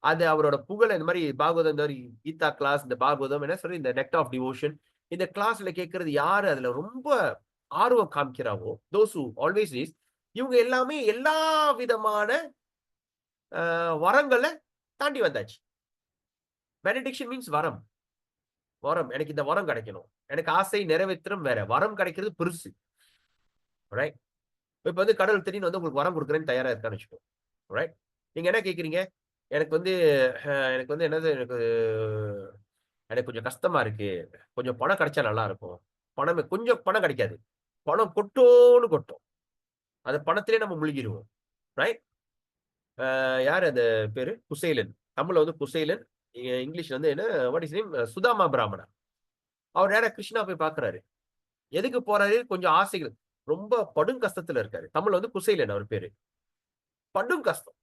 அது அவரோட புகழ இந்த மாதிரி பாகவதம், இந்த கீதா கிளாஸ், இந்த பாகவதம் என்ன சொல்லி இந்த நெக்ட் ஆஃப் டிவோஷன், இந்த கிளாஸ்ல கேட்கறது யாரு அதுல ரொம்ப ஆர்வம் காமிக்கிறாவோ, those who always is, இவங்க எல்லாமே எல்லா விதமான வரங்களை தாண்டி வந்தாச்சு. பெனடிக்ஷன் மீன்ஸ் வரம். வரம், எனக்கு இந்த வரம் கிடைக்கணும், எனக்கு ஆசை நிறைவேற்றம் வேற, வரம் கிடைக்கிறது பெருசு. ரைட்? இப்ப வந்து கடவுள் திடீர்னு வந்து உங்களுக்கு வரம் கொடுக்குறேன்னு தயாரா இருக்கான்னு வச்சுக்கோ. ரைட்? நீங்க என்ன கேட்குறீங்க? எனக்கு வந்து என்னது, எனக்கு கொஞ்சம் கஷ்டமா இருக்கு, கொஞ்சம் பணம் கிடைச்சா நல்லா இருக்கும். கொஞ்சம் பணம் கிடைக்காது, பணம் கொட்டோன்னு கொட்டும். அந்த பணத்திலே நம்ம முழுகிடுவோம். ரைட்? யார் அந்த பேரு? குசேலன். தமிழ்ல வந்து குசேலன், இங்கிலீஷ்ல வந்து என்ன, வாட் இஸ் நேம், சுதாமா பிராமணா. அவர் நேரா கிருஷ்ணா போய் பாக்குறாரு. எதுக்கு போறாரு? கொஞ்சம் ஆசைகள், ரொம்ப படும் கஷ்டத்துல இருக்காரு. தமிழ்ல வந்து குசேலன் அவர் பேரு. படும் கஷ்டம்,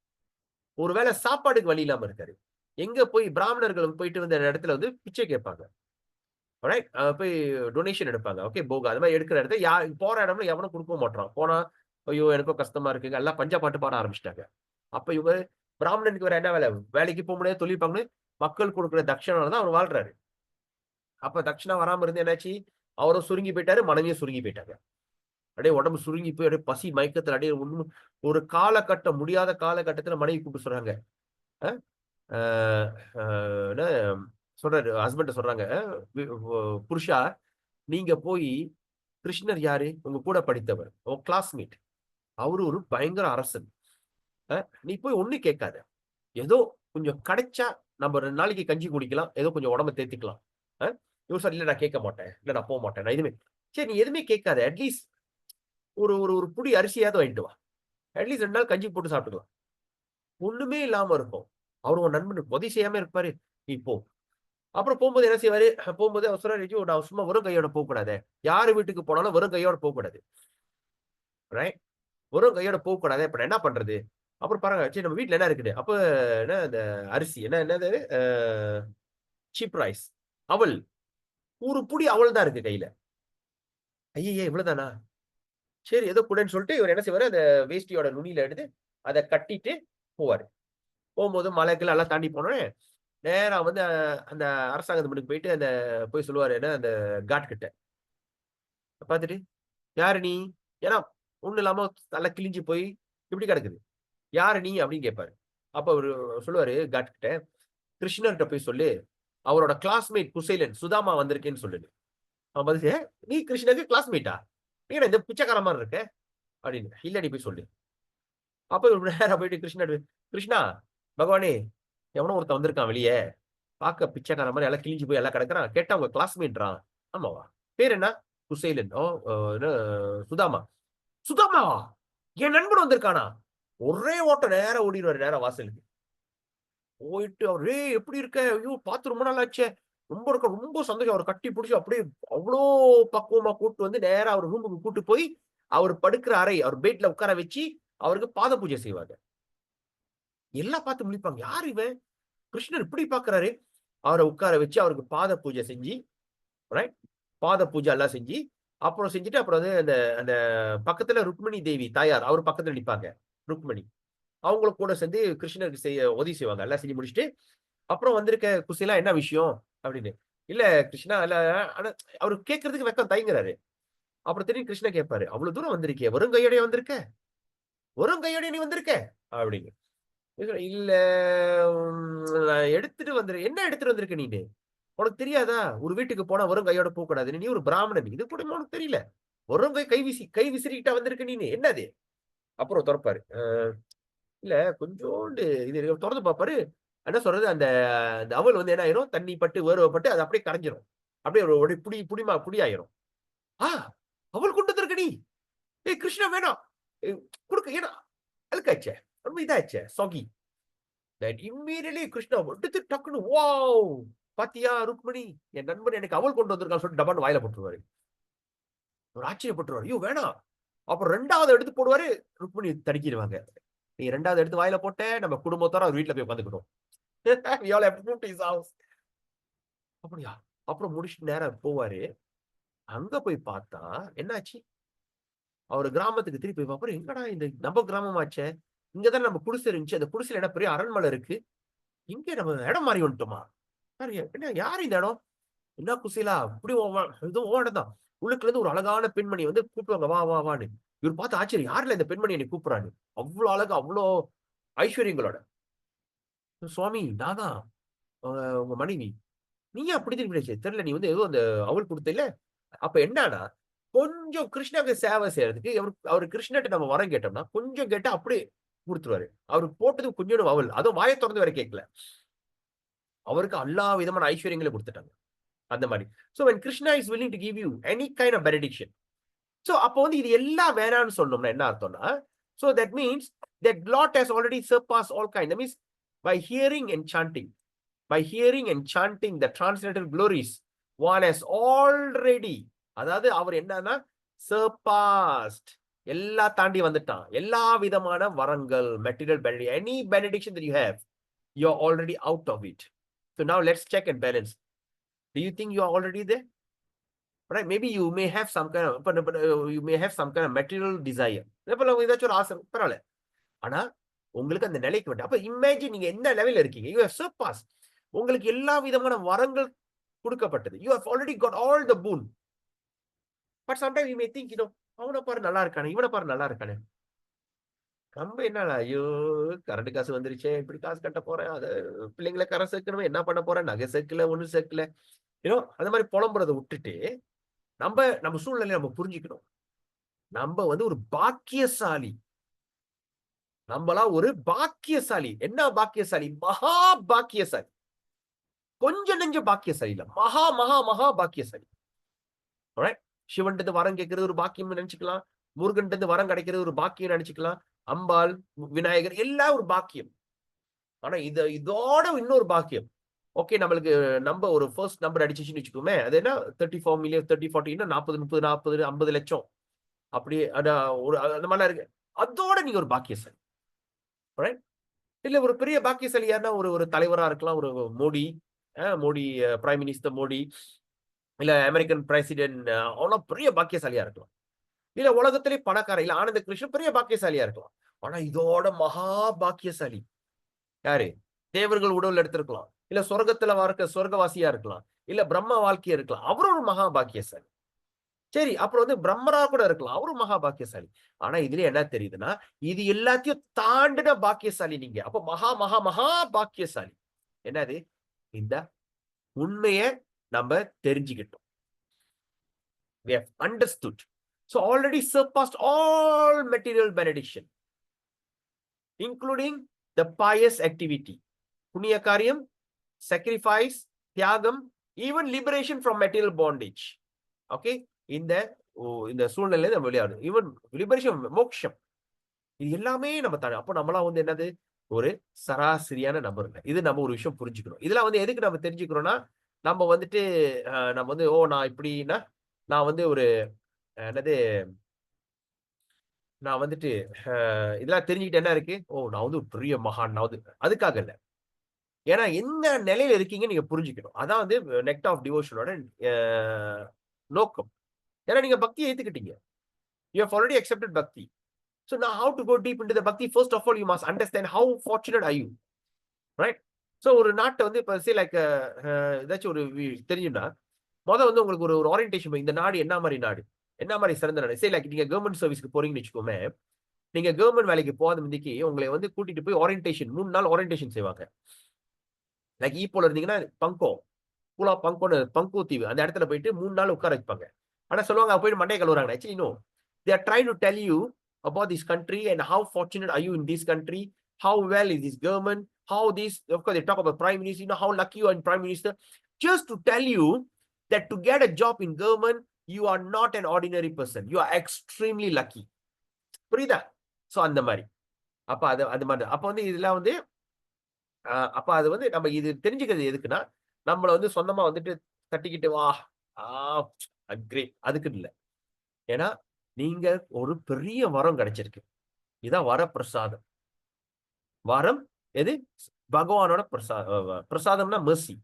ஒருவேளை சாப்பாடுக்கு வழி இல்லாம இருக்காரு. எங்க போய் பிராமணர்கள் போயிட்டு வந்த இடத்துல வந்து பிச்சை கேட்பாங்க. ரைட்? போய் டொனேஷன் எடுப்பாங்க. ஓகே, போக அது மாதிரி எடுக்கிற இடத்துல போற இடம்ல எவனும் கொடுக்க மாட்டான். போனா ஐயோ எனக்கும் கஷ்டமா இருக்குங்க, எல்லாம் பஞ்சா பாட்டு பாட ஆரம்பிச்சிட்டாங்க. அப்ப இவங்க பிராமணனுக்கு வேற என்ன வேலை? வேலைக்கு போக முடியாது, தொழில் பார்க்கணும், மக்கள் கொடுக்குற தட்சணால தான் அவர் வாழ்றாரு. அப்ப தட்சிணா வராம இருந்து என்னாச்சு? அவரும் சுருங்கி போயிட்டாரு, மனைவியும் சுருங்கி போயிட்டாங்க. அப்படியே உடம்பு சுருங்கி போய் அப்படியே பசி மயக்கத்துல அப்படியே ஒரு காலகட்டம், முடியாத காலகட்டத்துல மனைவி கூப்பிட்டு சொல்றாங்க, சொல்றாரு ஹஸ்பண்ட் சொல்றாங்க, புருஷா நீங்க போய் கிருஷ்ணர் யாரு? உங்க கூட படித்தவர், உங்க கிளாஸ்மேட், அவரு ஒரு பயங்கர அரசன். நீ போய் ஒண்ணு கேட்காத, ஏதோ கொஞ்சம் கிடைச்சா நம்ம 2 நாளைக்கு கஞ்சி குடிக்கலாம், ஏதோ கொஞ்சம் உடம்ப தேத்திக்கலாம். இவர் சார் இல்ல நான் கேட்க மாட்டேன், இல்ல நான் போக மாட்டேன், நான் எதுவுமே. சரி நீ எதுவுமே கேட்காத, அட்லீஸ்ட் ஒரு புடி அரிசியாவது வாங்கிட்டு வா, அட்லீஸ்ட் 2 நாள் கஞ்சி போட்டு சாப்பிட்டுக்கலாம். ஒண்ணுமே இல்லாம இருக்கும். அவர் உன் நண்பனுக்கு உதவி செய்யாம இருப்பாரு, நீ போ. அப்புறம் போகும்போது என்ன செய்வாரு? போகும்போது அவர் சொல்றாரு, நான் சும்மா வெறும் கையோட போக கூடாது, யாரு வீட்டுக்கு போனாலும் வெறும் கையோட போக கூடாது. ரைட்? வெறும் கையோட போக கூடாது. இப்ப என்ன பண்றது? அப்புறம் பாருங்க, சரி நம்ம வீட்டுல என்ன இருக்குது? அப்ப என்ன இந்த அரிசி, என்னது, சீப் ரைஸ், அவல், ஒரு புடி அவள் தான் இருக்கு கையில. ஐயே இவ்வளவுதானா? சரி ஏதோ கூடன்னு சொல்லிட்டு இவர் என்ன செய்வாரு, அந்த வேஷ்டியோட நுனியில எடுத்து அதை கட்டிட்டு போவாரு. போகும்போது மலைகள் எல்லாம் தாண்டி போனோடனே நேரா வந்து அந்த அரசாங்கத்து முன்னுக்கு போயிட்டு அந்த போய் சொல்லுவாரு, என்ன அந்த காட் கிட்ட பார்த்துட்டு, யாரு நீ? ஏன்னா ஒண்ணு இல்லாம நல்லா கிழிஞ்சு போய் இப்படி கிடக்குது, யாரு நீ அப்படின்னு கேட்பாரு. அப்ப அவரு சொல்லுவாரு காட் கிட்ட, கிருஷ்ணர்கிட்ட போய் சொல்லு, அவரோட கிளாஸ்மேட் குசேலன் சுதாமா வந்திருக்கேன்னு சொல்லுது. அவன் பார்த்து, நீ கிருஷ்ணருக்கு கிளாஸ்மேட்டா? நீ இந்த பிச்சைக்கார மாதிரி இருக்க அப்படின்னு. இல்ல நீ போய் சொல்லு. அப்ப நேரா போயிட்டு கிருஷ்ணா பகவானே, எவனோ ஒருத்தன் வந்திருக்கான் வெளியே, பார்க்க பிச்சைக்கார மாதிரி எல்லாம் கிழிஞ்சு போய் எல்லாம் கிடக்குறான், கேட்டா அவங்க கிளாஸ்மேட்றான். ஆமாவா? பேர் என்ன? குசேலன். சுதாமா. சுதாமாவா? என் நண்பன் வந்திருக்கானா? ஒரே ஓட்ட நேரா ஓடிடுவாரு, நேரா வாசலுக்கு போயிட்டு அவரு, எப்படி இருக்க? ஐயோ பார்த்து ரொம்ப நாள் ஆச்சே, ரொம்ப சந்தோஷம். அவர் கட்டி பிடிச்சி அப்படியே அவ்வளோ பக்குவமா கூட்டு வந்து நேரா அவர் ரூமுக்கு கூட்டு போய் அவர் படுக்கிற அறை, அவர் பெட்ல உட்கார வச்சு அவருக்கு பாத பூஜை செய்வாங்க. எல்லாம் பார்த்து முழிப்பாங்க. யார் இவன்? கிருஷ்ணர் இப்படி பார்க்கிறாரு. அவரை உட்கார வச்சு அவருக்கு பாத பூஜை செஞ்சு, ரைட்? பாத பூஜை எல்லாம் செஞ்சு, அப்புறம் செஞ்சுட்டு அப்புறம் வந்து அந்த அந்த பக்கத்துல ருக்மிணி தேவி தாயார் அவர் பக்கத்துல நிப்பாங்க. ருக்மிணி. அவங்களும் கூட சேர்ந்து கிருஷ்ணருக்கு உதவி செய்வாங்க. எல்லாம் செஞ்சு முடிச்சுட்டு, அப்புறம் வந்திருக்க குசேலா என்ன விஷயம்? அப்படின்னு. இல்ல கிருஷ்ணா இல்ல ஆனா அவரு கேட்கறதுக்கு வெக்கம் தயங்குறாரு. அப்புறம் திடீர்னு கிருஷ்ணா கேட்பாரு. அவ்வளவு தூரம் வந்திருக்கியே, வெறும் கையோடய வந்திருக்க? வெறும் கையோடய நீ வந்திருக்க? அப்படின்னு. இல்ல நான் எடுத்துட்டு வந்துரு. என்ன எடுத்துட்டு வந்திருக்க நீனு? உனக்கு தெரியாதா? ஒரு வீட்டுக்கு போனா வெறும் கையோட போகக்கூடாது. நீ ஒரு பிராமணன். இது கூட உனக்கு தெரியல. வெறும் கை விசிறிக்கிட்டா வந்திருக்க நீனு. என்னது? அப்புறம் தொறப்பாரு. இல்ல கொஞ்சோண்டு இது தொறந்து பார்ப்பாரு. என்ன சொல்றது? அந்த அந்த அவல் வந்து என்ன ஆயிரும்? தண்ணி பட்டு, வேர்வப்பட்டு அது அப்படியே கரைஞ்சிரும். அப்படியே ஒரு புடி ஆயிரும். ஆ அவல் கொண்டு வந்திருக்க நீ. ஏய் கிருஷ்ணா வேணாம். குடுக்க ஏன்னா அழுக்காச்சே. ரொம்ப இதாச்சே. சொகி. That immediately கிருஷ்ணா எடுத்து டக்குன்னு வாவ்! பாத்தியா ருக்மிணி? என் நண்பன் எனக்கு அவல் கொண்டு வந்திருக்கான்னு சொல்லிட்டு டபான்னு வாயில போட்டுருவாரு. அவர் ஆச்சரியப்பட்டுருவாரு. ஐயோ வேணாம். அப்புறம் 2வது எடுத்து போடுவாரு. ருக்மிணி தடுக்கிடுவாங்க. நீ 2வது எடுத்து வாயில போட்ட, நம்ம குடும்பத்தோட அவர் வீட்ல போய் உட்கார்ந்துக்கணும். We all have to move to his house. அப்படியா? அப்புறம் முடிச்சுட்டு நேரா போவாரு. அங்க போய் பார்த்தா என்னாச்சு? அவரு கிராமத்துக்கு திருப்பி போய் பார்ப்பாரு. எங்கடா இந்த நம்ம கிராமமாச்சே. இங்க தானே நம்ம குடிசை இருந்துச்சு. அந்த குடிசையில என்ன பெரிய அரண்மனை இருக்கு. இங்க நம்ம இடம் மாறி வந்துட்டோமா? என்ன யாரு இந்த இடம்? என்ன குசேலா? இப்படி ஏதோ உன் இடம் தான். உள்ளுக்குள்ள இருந்து ஒரு அழகான பெண்மணி வந்து கூப்பிடுவாங்க. வா வா வான்னு. இவர் பார்த்து ஆச்சரியம். யாருல இந்த பெண்மணி என்னை கூப்பிடுறான்னு. அவ்வளவு அழகா, அவ்வளோ ஐஸ்வர்யங்களோட. சுவாமி நான் தான் உங்க மனைவி. நீ ஏன் அப்படி திரும்பி தெரியல. நீ வந்து ஏதோ அந்த அவள் கொடுத்தல. அப்ப என்னன்னா கொஞ்சம் கிருஷ்ணாக்கு சேவை செய்யறதுக்கு அவரு கிருஷ்ணகிட்ட நம்ம வரம் கேட்டோம்னா கொஞ்சம் கேட்டா அப்படியே கொடுத்துருவாரு. அவருக்கு போட்டது கொஞ்சோண்டு அவள். அதுவும் வாயை திறந்து வேற கேட்கல. அவருக்கு எல்லா விதமான ஐஸ்வர்யங்களை கொடுத்துட்டாங்க. அந்த மாதிரி. So when Krishna is willing to give you any kind of benediction. So அப்போ வந்து இது எல்லாம் வேணாம்னு சொன்னோம்னா என்ன அர்த்தம்னா, so that means that Lord has already surpassed all kind. That means by hearing and chanting the transcendental glories, one has already, அதாவது அவர் என்னன்னா surpassed, எல்லாம் தாண்டி வந்துட்டான். எல்லா விதமான வரங்கள், material benediction, any benediction that you have, you're already out of it. So now let's check and balance. Do you think you are already there? Right? Maybe you may have some kind of material desire. ஏதாச்சும் ஒரு ஆசை பரவாயில்ல. ஆனா உங்களுக்கு அந்த நிலைக்கு வந்து அப்ப இமேஜின் நீங்க என்ன லெவல்ல இருக்கீங்க. You have surpassed. உங்களுக்கு எல்லா விதமான வரங்கள் கொடுக்கப்பட்டது. You have already got all the boon. But sometimes you may think, அவனை பாரு நல்லா இருக்கானே, இவனை பாரு நல்லா இருக்கானே. நம்ம என்ன ஐயோ கரண்ட் காசு வந்துருச்சே, இப்படி காசு கட்ட போறேன், அதை பிள்ளைங்களை கரை சேர்க்கணும், என்ன பண்ண போறேன், நகை சேர்க்கல, ஒண்ணு சேர்க்கல. அந்த மாதிரி புலம்புறதை விட்டுட்டு நம்ம சூழ்நிலையை நம்ம புரிஞ்சுக்கணும். நம்ம வந்து ஒரு பாக்கியசாலி. நம்மளா ஒரு பாக்கியசாலி. என்ன பாக்கியசாலி? மகா பாக்கியசாலி. கொஞ்சம் நெஞ்ச பாக்கியசாலி இல்ல, மகா மகா மகா பாக்கியசாலி. சிவன்ட்டு வரம் கேட்கறது ஒரு பாக்கியம் நினைச்சுக்கலாம். முருகன்ட்டு வரம் கிடைக்கிறது ஒரு பாக்கியம் நினைச்சுக்கலாம். அம்பாள், விநாயகர் எல்லாம் ஒரு பாக்கியம். ஆனா இதோட இன்னொரு பாக்கியம். ஓகே, நம்மளுக்கு நம்ம ஒரு ஃபர்ஸ்ட் நம்பர் அடிச்சுன்னு வச்சுக்கோமே, அது என்ன 34 மில்லியன் 30 40 40 30 40 50 லட்சம் அப்படி ஒரு அந்த மாதிரிலாம் இருக்கு. அதோட நீங்க ஒரு பாக்கியசாலி. இல்ல ஒரு பெரிய பாக்கியசாலி யாருன்னா ஒரு தலைவரா இருக்கலாம். ஒரு மோடி பிரைம் மினிஸ்டர் மோடி, இல்ல அமெரிக்கன் பிரசிடென்ட், அவ்வளவு பெரிய பாக்கியசாலியா இருக்கலாம். இல்ல உலகத்திலே பணக்கார இல்ல ஆனந்த கிருஷ்ணன் பெரிய பாக்கியசாலியா இருக்கலாம். ஆனா இதோட மகா பாக்கியசாலி யாரு? தேவர்கள் உடல் எடுத்திருக்கலாம், இல்ல சொர்க்கத்துல சொர்க்கவாசியா இருக்கலாம், இல்ல பிரம்ம வாழ்க்கையா இருக்கலாம். அவரும் ஒரு மகா பாக்கியசாலி. சரி, அப்புறம் வந்து பிரம்மரா கூட இருக்கலாம், அவரும் மகா பாக்கியசாலி. ஆனா இதுல என்ன தெரியுதுன்னா, இது எல்லாத்தையும் தாண்டின பாக்கியசாலி நீங்க. அப்ப மகா மகா மகா பாக்கியசாலி. என்னது? இந்த உண்மைய நம்ம தெரிஞ்சுக்கிட்டோம். We have understood. So already surpassed all material benediction, including the pious activity, புண்ணிய காரியம், sacrifice, தியாகம், even liberation from material bondage. Okay, இந்த சூழ்நிலையில நம்ம விளையாடு, ஈவன் லிபரேஷன், மோட்சம், இது எல்லாமே நம்ம தானே. அப்போ நம்மளாம் வந்து என்னது? ஒரு சராசரியான நபர். இது நம்ம ஒரு விஷயம் புரிஞ்சுக்கணும். இதெல்லாம் வந்து எதுக்கு நம்ம தெரிஞ்சுக்கிறோம்னா, நம்ம வந்துட்டு நம்ம வந்து நான் இப்படின்னா நான் வந்து ஒரு என்னது நான் வந்துட்டு இதெல்லாம் தெரிஞ்சுக்கிட்டு என்ன இருக்கு, ஓ நான் வந்து ஒரு பெரிய மகான், நான் வந்து அதுக்காக இல்ல. ஏன்னா எந்த நிலையில இருக்கீங்கன்னு நீங்க புரிஞ்சுக்கணும். அதான் வந்து நெக்ட் ஆஃப் டிவோஷனோட நோக்கம். ஏன்னா நீங்க பக்தியை ஏத்துக்கிட்டீங்க. யூ ஹவ் ஆல்ரெடி அக்செப்டட் பக்தி. So now how to go deep into the bhakti? First of all, you must understand how fortunate are you, right? So ஒரு நாட்டை வந்து இப்ப சே லைக் ஏதாச்சும் ஒரு தெரியும்னா வந்து உங்களுக்கு ஒரு ஓரியன்டேஷன், இந்த நாடு என்ன மாதிரி நாடு, என்ன மாதிரி சிறந்த நாடு. சே லைக் நீங்க கவர்மெண்ட் சர்வீஸ்க்கு போறீங்கன்னு வச்சுக்கோமே, நீங்க கவர்மெண்ட் வேலைக்கு போகாத முந்திக்கு உங்களை வந்து கூட்டிட்டு போய் ஓரியன்டேஷன் 3 நாள் ஓரியன்டேஷன் செய்வாங்க. லைக் ஈப்போல இருந்தீங்கன்னா பங்கோ பூலா பங்கோன்னு பங்கோ தீவு அந்த இடத்துல போயிட்டு 3 நாள் உட்கார வைப்பாங்க. ஆனா சொல்லுவாங்க போயிட்டு மண்டையை கழுவுறாங்க. Actually no, they are trying to tell you about this country and how fortunate are you in this country, how well is this government, how this, of course they talk about prime minister, you know how lucky you are in prime minister, just to tell you that to get a job in government you are not an ordinary person, you are extremely lucky. புரியுதா? So அந்த மாதிரி அப்ப அது மாதிரி அப்ப வந்து இதெல்லாம் வந்து அப்ப அது வந்து நம்ம இது தெரிஞ்சுக்கிறது எதுக்குன்னா, நம்மள வந்து சொந்தமா வந்துட்டு தட்டிக்கிட்டு வா கிரேட் அதுக்கு இல்ல. ஏன்னா நீங்க ஒரு பெரிய வரம் கிடைச்சிருக்கு. இதான் வர பிரசாதம். வரம் எது? பகவானோட பிரசாதம்னா மெர்சி.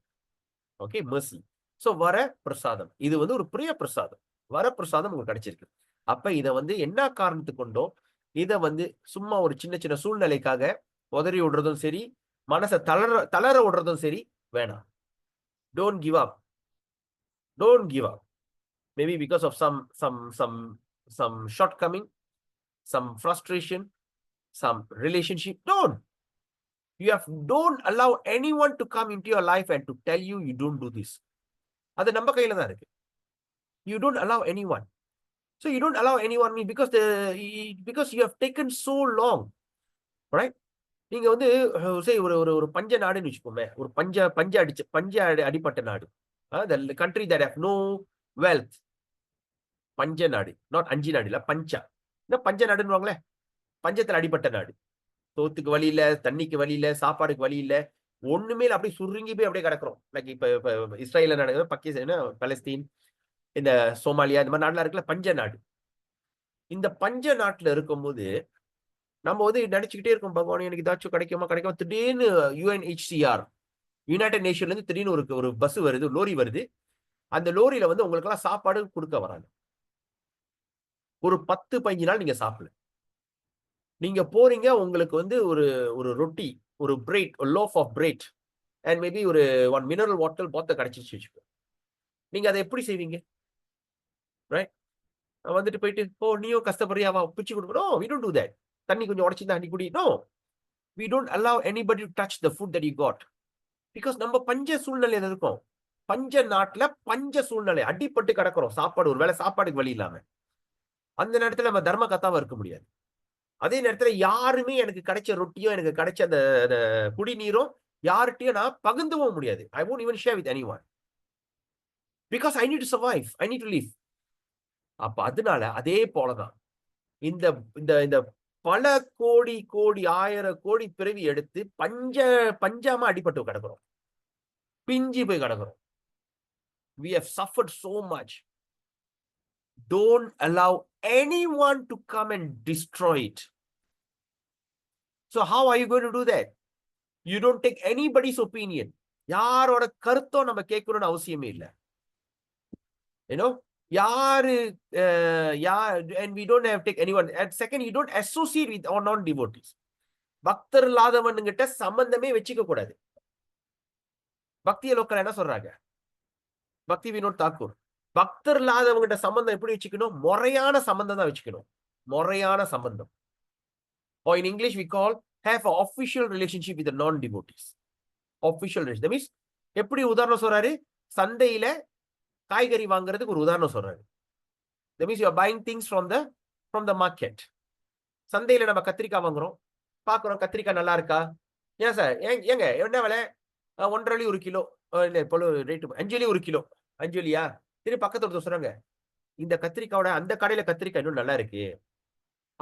Okay, Mercy. சோ வர பிரசாதம். இது வந்து ஒரு பெரிய பிரசாதம். வர பிரசாதம் உங்களுக்கு கிடைச்சிருக்கு. அப்ப இத வந்து என்ன காரணத்துக்கு கொண்டோ இத வந்து சும்மா ஒரு சின்ன சின்ன சூழ்நிலைக்காக உதறி விடுறதும் சரி, மனசை தளர விடுறதும் சரி வேணாம். Don't give up. Don't give up. Maybe because of some shortcoming, some frustration, some relationship. Don't allow anyone to come into your life and to tell you you don't do this. அது நம்ம கையில தான் இருக்கு. You don't allow anyone. So you don't allow anyone because you have taken so long, right? நீங்க வந்து ஒரு பஞ்ச நாடுன்னு வச்சுக்கோமே, ஒரு பஞ்ச அடிப்பட்ட நாடு. The country that have no wealth. பஞ்ச நாடு, நாட் அஞ்சு நாடு இல்ல, பஞ்ச நாடுன்னு பஞ்சத்துல அடிப்பட்ட நாடு. சோத்துக்கு வழி இல்ல, தண்ணிக்கு வழி இல்ல, சாப்பாடுக்கு வழி இல்ல, ஒண்ணுமே அப்படியே சுருங்கி போய் அப்படியே கிடக்குறோம். லைக் இப்ப இஸ்ரேல நடக்குது, பாகிஸ்தான், பலஸ்தீன், இந்த சோமாலியா இந்த மாதிரி நாடுலாம் இருக்குல்ல, பஞ்ச நாடு. இந்த பஞ்ச நாட்டுல இருக்கும்போது நம்ம வந்து நினைச்சுக்கிட்டே இருக்கோம், பகவான் எனக்கு ஏதாச்சும் கிடைக்குமா. திடீர்னு UNHCR, யுனைடெட் நேஷன்ல இருந்து திடீர்னு ஒரு பஸ் வருது, லோரி வருது. அந்த லோரியில வந்து உங்களுக்கு எல்லாம் சாப்பாடு கொடுக்க வராங்க. ஒரு 10-15 நாள் நீங்க சாப்பிடல. நீங்க போறீங்க, உங்களுக்கு வந்து ஒரு ரொட்டி, ஒரு பிரெட், ஒரு loaf of bread and maybe ஒரு 1 மினரல் வாட்டர் பாட்டில் கிடைச்சிச்சு வச்சுக்கோ. நீங்க அதை எப்படி செய்வீங்க? ரைட்? வந்துட்டு போயிட்டு நீயும் கஷ்டப்படுறியாவா பிச்சு கொடுக்கணும். we don't do that. தண்ணி கொஞ்சம் உடைச்சிருந்தா தண்ணி குடி. No, we don't allow anybody to touch the food that you got. Because நம்ம பஞ்ச சூழ்நிலையில இருக்கோம். பஞ்ச நாட்டுல பஞ்ச சூழ்நிலை, அடிப்பட்டு கிடக்கிறோம். சாப்பாடு, ஒரு வேளை சாப்பாடுக்கு வழி இல்லாம. அந்த நேரத்துல நம்ம தர்ம கத்தாவா இருக்க முடியாது. அதே நேரத்துல யாருமே எனக்கு கிடைச்ச ரொட்டியோ, எனக்கு கிடைச்ச அந்த குடிநீரோ யார்கிட்டயும் நான் பகிர்ந்துவும் முடியாது. I won't even share with anyone. Because I need to survive. I need to live. அப்ப அதனால அதே போலதான் இந்த இந்த பல கோடி கோடி 1000 கோடி பிறவி எடுத்து பஞ்சாம அடிபட்டு கிடக்கிறோம். பிஞ்சி போய் கிடக்கிறோம். We have suffered so much. Don't allow anyone to come and destroy it. So how are you going to do that? You don't take anybody's opinion. யாரோட கருத்தோ நம்ம கேட்கணும்னு அவசியமே இல்லை. You know, and we don't have to take anyone. And second, you don't associate with or non-devotees. பக்தர் இல்லாதவன்கிட்ட சம்பந்தமே வச்சுக்க கூடாது. பக்திய local என்ன சொல்றாங்க? பக்தி வினோத் தாக்கூர், பக்தர் இல்லாதவங்கிட்ட சம்பந்தம் எப்படி வச்சுக்கணும்? முறையான சம்பந்தம் தான் வச்சுக்கணும். முறையான சம்பந்தம். Or in English we call have an official relationship with the non-devotees. Official relationship. That means எப்படி உதாரணம் சொல்றாரு? சந்தையில காய்கறி வாங்குறதுக்கு ஒரு உதாரணம் சொல்றாரு. That means you are buying things from the market. சந்தையில நம்ம கத்திரிக்காய் வாங்குறோம், பாக்குறோம் கத்திரிக்காய் நல்லா இருக்கா? ஏன் சார், ஏங்க என்ன விலை? 1.5 ஒரு கிலோ. ரேட்டு 5 ஒரு கிலோ. 5 திரும்பி பக்கத்துல சொல்றாங்க, இந்த கத்திரிக்காயோட அந்த கடையில கத்திரிக்காய் இன்னும் நல்லா இருக்கு.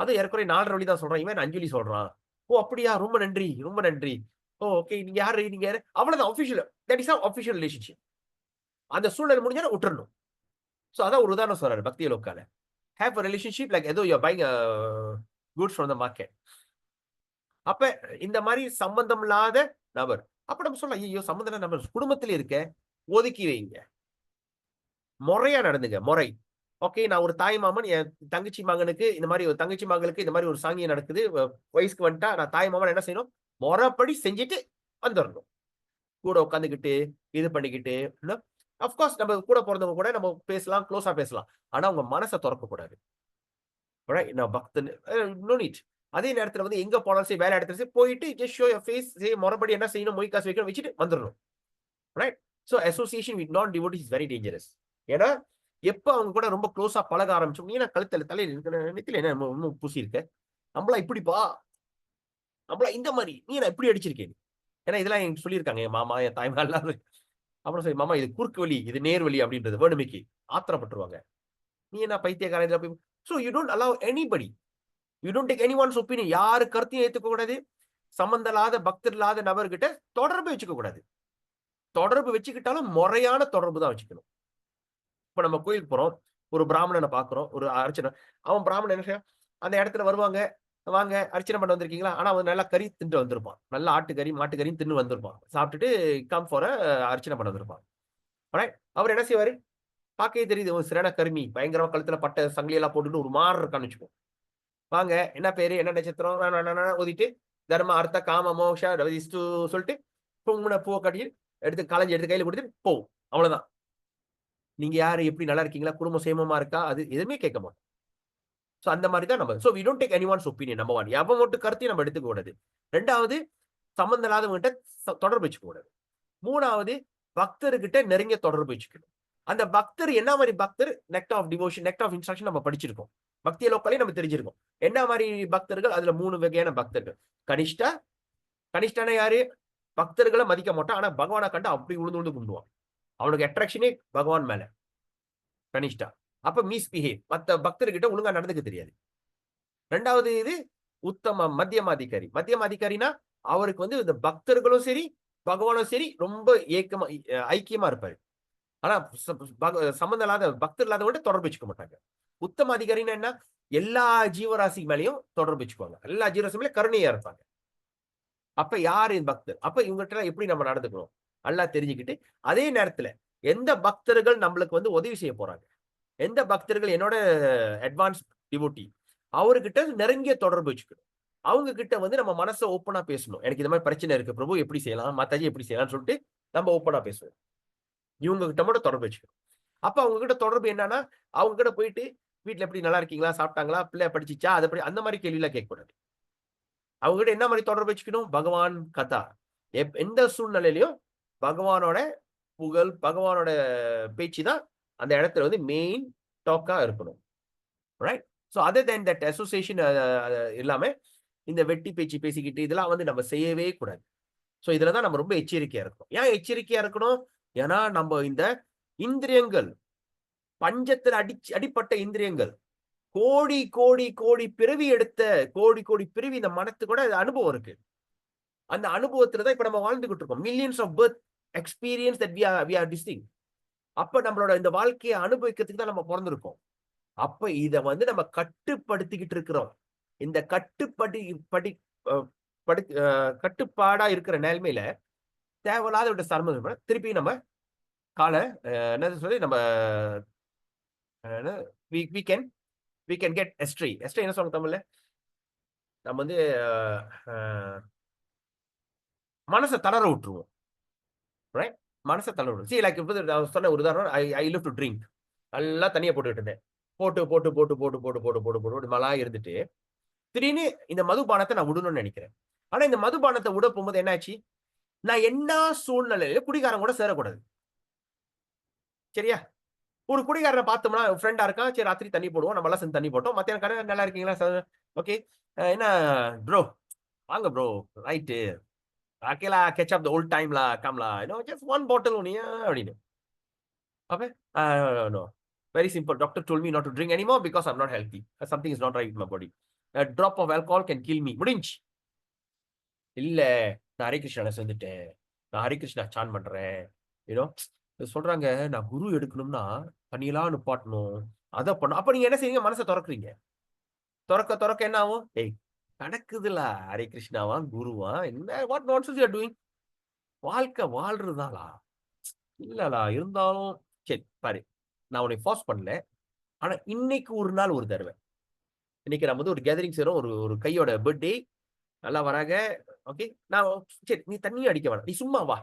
அது ஏற்கனவே 4.5 தான் சொல்றான், இவன் 5 சொல்றான். ஓ அப்படியா, ரொம்ப நன்றி, ரொம்ப நன்றி. ஓகே, நீங்க யாரு? நீங்க யாரு? அவ்வளவுதான் official. That is how official relationship. அந்த சூழ்நிலை முடிஞ்சா விட்டுறணும். சோ அதான் ஒரு உதாரணம் சொல்றாரு பக்திய லோக்கால. have a relationship like ஏதோ you're buying a goods from the market. அப்ப இந்த மாதிரி சம்பந்தம் இல்லாத நபர். அப்ப நம்ம சொல்லலாம், ஐயோ சம்பந்தம் இல்லாத நபர் குடும்பத்திலே இருக்க, ஒதுக்கி வைங்க. முறையா நடந்துங்க, முறை. ஓகே, நான் ஒரு தாய் மாமன் என் தங்கச்சி மகனுக்கு இந்த மாதிரி ஒரு தங்கச்சி மகளுக்கு இந்த மாதிரி ஒரு சாங்கியம் நடக்குது, வயசுக்கு வந்துட்டா நான் தாய் மாமன் என்ன செய்யணும்? முறைப்படி செஞ்சுட்டு வந்துடணும். கூட உட்காந்துக்கிட்டு இது பண்ணிக்கிட்டு, அப்கோர்ஸ் நம்ம கூட பிறந்தவங்க கூட நம்ம பேசலாம், க்ளோஸா பேசலாம். ஆனா உங்க மனசை திறக்க கூடாது. நான் பக்தன், நோ நீட். அதே நேரத்துல வந்து எங்க போனாலும் சரி, வேலை இடத்துல சரி போயிட்டு ஜஸ்ட் ஷோ யுவர் ஃபேஸ், முறைப்படி என்ன செய்யணும், மொய் காசு வைக்கணும், வச்சுட்டு வந்துடணும். ரைட்? ஸோ அசோசியேஷன் வித் நான் டிவோட்டிஸ் இஸ் வெரி டேஞ்சரஸ். ஏன்னா எப்ப அவங்க கூட ரொம்ப க்ளோஸா பழக ஆரம்பிச்சோம், நீ என்ன கழுத்துல தலையில நெத்தில என்ன இன்னும் பூசி இருக்க, நம்மளா இப்படிப்பா, நம்மளா இந்த மாதிரி, நீ நான் இப்படி அடிச்சிருக்கேன். ஏன்னா இதெல்லாம் எனக்கு சொல்லியிருக்காங்க என் மாமா, என் தாய்மா எல்லாரும். அப்புறம் சரி மாமா இது குறுக்கு வழி, இது நேர் வழி அப்படின்றது வேணுமைக்கு ஆத்திரப்பட்டுருவாங்க. நீ என்ன பைத்தியக்காரன் இதுல போய். So you don't allow anybody, you don't take anyone's opinion. யாரு கருத்தையும் ஏத்துக்க கூடாது. சம்பந்தம் இல்லாத பக்தர் இல்லாத நபர்கிட்ட தொடர்பு வச்சுக்க கூடாது. தொடர்பு வச்சுக்கிட்டாலும் முறையான தொடர்பு தான் வச்சுக்கணும். இப்ப நம்ம கோயிலுக்கு போறோம், ஒரு பிராமணனை பாக்குறோம், ஒரு அர்ச்சனை, அவன் பிராமணன் என்ன செய்ய, அந்த இடத்துல வருவாங்க, வாங்க அர்ச்சனை பண்ண வந்திருக்கீங்களா, ஆனா அவன் நல்லா கறி தின்று வந்திருப்பான், நல்லா ஆட்டுக்கறி மாட்டுக்கறியும் தின்னு வந்திருப்பான், சாப்பிட்டுட்டு கம் ஃபார் அர்ச்சனை பண்ண வந்திருப்பான். அவர் என்ன செய்வாரு, பார்க்கவே தெரியுது ஒரு சரியான கருமி, பயங்கரமா கழுத்துல பட்ட சங்கிலி எல்லாம் போட்டுட்டு ஒரு மாறு இருக்கான்னு வச்சுக்கோ. வாங்க என்ன பேரு, என்ன நட்சத்திரம் ஓதிட்டு தர்ம அர்த்த காம மோஷ சொல்லிட்டு பூவை கட்டி எடுத்து களைஞ்சி எடுத்து கையில கொடுத்துட்டு போவும். அவ்வளவுதான். நீங்க யாரு, எப்படி நல்லா இருக்கீங்களா, குடும்பம் சேமமா இருக்கா, அது எதுவுமே கேட்க மாட்டோம். சோ அந்த மாதிரி தான் நம்ம. So we don't take anyone's opinion. Number 1, எவன் மட்டும் கருத்தையும் நம்ம எடுத்துக்க கூடாது. 2வது, சம்பந்தம் இல்லாதவங்கிட்ட தொடர்பு வச்சுக்க கூடாது. 3வது, பக்தர்கிட்ட நெருங்கிய தொடர்பு வச்சுக்கணும். அந்த பக்தர் என்ன மாதிரி பக்தர், நெக்ட் ஆஃப் டிவோஷன், நெக்ட் ஆஃப் இன்ஸ்ட்ரக்ஷன் நம்ம படிச்சிருக்கோம், பக்திய லோக்காலே நம்ம தெரிஞ்சிருக்கோம். என்ன மாதிரி பக்தர்கள், அதுல 3 வகையான பக்தர்கள். கனிஷ்டா, கனிஷ்டான யாரு, பக்தர்களை மதிக்க மாட்டான், ஆனா பகவானை கண்டு அப்படி உழுந்து உழுந்து கும்பிடுவான். அவனுக்கு அட்ராக்ஷனே பகவான் மேல, கனிஷ்டா. அப்ப மிஸ்பிஹேவ், மத்த பக்தர்கிட்ட ஒழுங்கா நடந்துக்க தெரியாது. 2வது இது உத்தம மத்தியமாதிகாரி. மத்தியமாதிகாரினா அவருக்கு வந்து இந்த பக்தர்களும் சரி பகவானும் சரி ரொம்ப ஐக்கியமா இருப்பாரு. ஆனா சம்பந்தம் இல்லாத பக்தர் இல்லாதவங்க தொடர்பு வச்சுக்க மாட்டாங்க. உத்தம அதிகாரின்னா என்ன, எல்லா ஜீவராசி மேலையும் தொடர்பு வச்சுக்குவாங்க, எல்லா ஜீவராசி மேலே கருணையா இருப்பாங்க. அப்ப யாரு பக்தர், அப்ப இவங்ககிட்ட எப்படி நம்ம நடந்துக்கணும் நல்லா தெரிஞ்சுக்கிட்டு, அதே நேரத்துல எந்த பக்தர்கள் நம்மளுக்கு வந்து உதவி செய்ய போறாங்க, எந்த பக்தர்கள் என்னோட அட்வான்ஸ் டிவோட்டி, அவர்கிட்ட நெருங்கிய தொடர்பு வச்சுக்கணும். அவங்க கிட்ட வந்து நம்ம மனசை ஓப்பனா பேசணும். எனக்கு இந்த மாதிரி பிரச்சனை இருக்கு பிரபு, எப்படி செய்யலாம், மாதாஜி எப்படி செய்யலாம்னு சொல்லிட்டு நம்ம ஓப்பனா பேசுவோம். இவங்க கிட்ட மட்டும் தொடர்பு வச்சுக்கணும். அப்ப அவங்க கிட்ட தொடர்பு என்னன்னா, அவங்க கிட்ட போயிட்டு வீட்டுல எப்படி நல்லா இருக்கீங்களா, சாப்பிட்டாங்களா, பிள்ளை படிச்சிச்சா, அதை அந்த மாதிரி கேள்வி எல்லாம் கேட்கக்கூடாது. அவங்க கிட்ட என்ன மாதிரி தொடர்பு வச்சுக்கணும், பகவான் கதா, எந்த சூழ்நிலையிலையும் பகவானோட புகழ், பகவானோட பேச்சு தான் அந்த இடத்துல வந்து மெயின் டாக்கா இருக்கணும். Right? So other than that association இல்லாம இந்த வெட்டி பேச்சு பேசிக்கிட்டு இதெல்லாம் வந்து நம்ம செய்யவே கூடாது. ஸோ இதுல தான் நம்ம ரொம்ப எச்சரிக்கையா இருக்கணும். ஏன் எச்சரிக்கையா இருக்கணும்? ஏன்னா நம்ம இந்த இந்திரியங்கள், பஞ்சத்தில் அடிப்பட்ட இந்திரியங்கள், கோடி கோடி கோடி பிறவி எடுத்த கோடி கோடி பிறவி இந்த மனத்துக்கு கூட அனுபவம் இருக்கு. அந்த அனுபவத்துல தான் இப்ப நம்ம வாழ்ந்துகிட்டு இருக்கோம். Millions of birth experience that we are distinct. அப்ப நம்மளோட இந்த வாழ்க்கையை அனுபவிக்கிறதுக்கு தான் நம்ம பிறந்திருக்கோம். அப்ப இத வந்து நம்ம கட்டுப்படுத்திக்கிட்டு இருக்கிறோம். இந்த கட்டுப்பாடா இருக்கிற நிலைமையில தேவையில்லாத விட்ட சர்மம் திருப்பி நம்ம கால என்ன சொல்லி நம்ம we can get astray. Astray என்ன சொல்லுங்க தமிழ்ல? நம்ம வந்து மனசை தளர விட்டுருவோம். ரைட்? மனசை தளர விட்டுரும். See, like நான் சொன்ன ஒரு உதாரணம், I love to drink. நல்லா தண்ணியை போட்டுக்கிட்டு இருந்தேன். போட்டு மலா இருந்துட்டு திடீர்னு இந்த மதுபானத்தை நான் விடணும்னு நினைக்கிறேன். ஆனா இந்த மதுபானத்தை விட போகும்போது என்ன ஆச்சு, நான் என்ன சூழ்நிலையில குடிகாரன் கூட சேரக்கூடாது. சரியா? ஒரு குடிகாரனை பார்த்தோம்னா ஃப்ரெண்டா இருக்கான், சரி ராத்திரி தண்ணி போடுவோம், நம்ம எல்லாம் சேர்ந்து தண்ணி போட்டோம், மத்தியானம் நல்லா இருக்கீங்களா சார், ஓகே என்ன ப்ரோ, வாங்க ப்ரோ, ரைட்டு, ஓகேலா, கேட்ச் அப் தி ஓல்ட் டைம்லா, கம்லா, ஜஸ்ட் ஒன் பாட்டில் ஒன்னியா அப்படின்னு. அப்ப no, very simple, doctor told me not to drink anymore because I'm not healthy, something is not right with my body, a drop of alcohol can kill me. முடிஞ்சு. இல்ல நான் ஹரே கிருஷ்ணனை சேர்ந்துட்டேன், நான் Hare Krishna San பண்றேன், சொல்றாங்க நான் குரு எடுக்கணும்னா தண்ணியெல்லாம் நிப்பாட்டணும், அதை பண்ணும். அப்ப நீங்க என்ன செய்வீங்க? மனசை திறக்குறீங்க. திறக்க என்ன ஆகும்? ஏய் நடக்குதுல, ஹரே கிருஷ்ணாவா, குருவா, என்ன what nonsense you are doing? வாழ்க்கை வாழ்றதாலா இல்லலா, இருந்தாலும் சரி பாரு, நான் உன்னை ஃபோர்ஸ் பண்ணல. ஆனா இன்னைக்கு ஒரு நாள் ஒரு தடவை, இன்னைக்கு நம்ம வந்து ஒரு கேதரிங் செய்றோம், ஒரு ஒரு கையோட பர்த்டே, நல்லா வராங்க. ஓகே, நான் சரி நீ தண்ணியும் அடிக்க வேணாம், நீ சும்மா வா.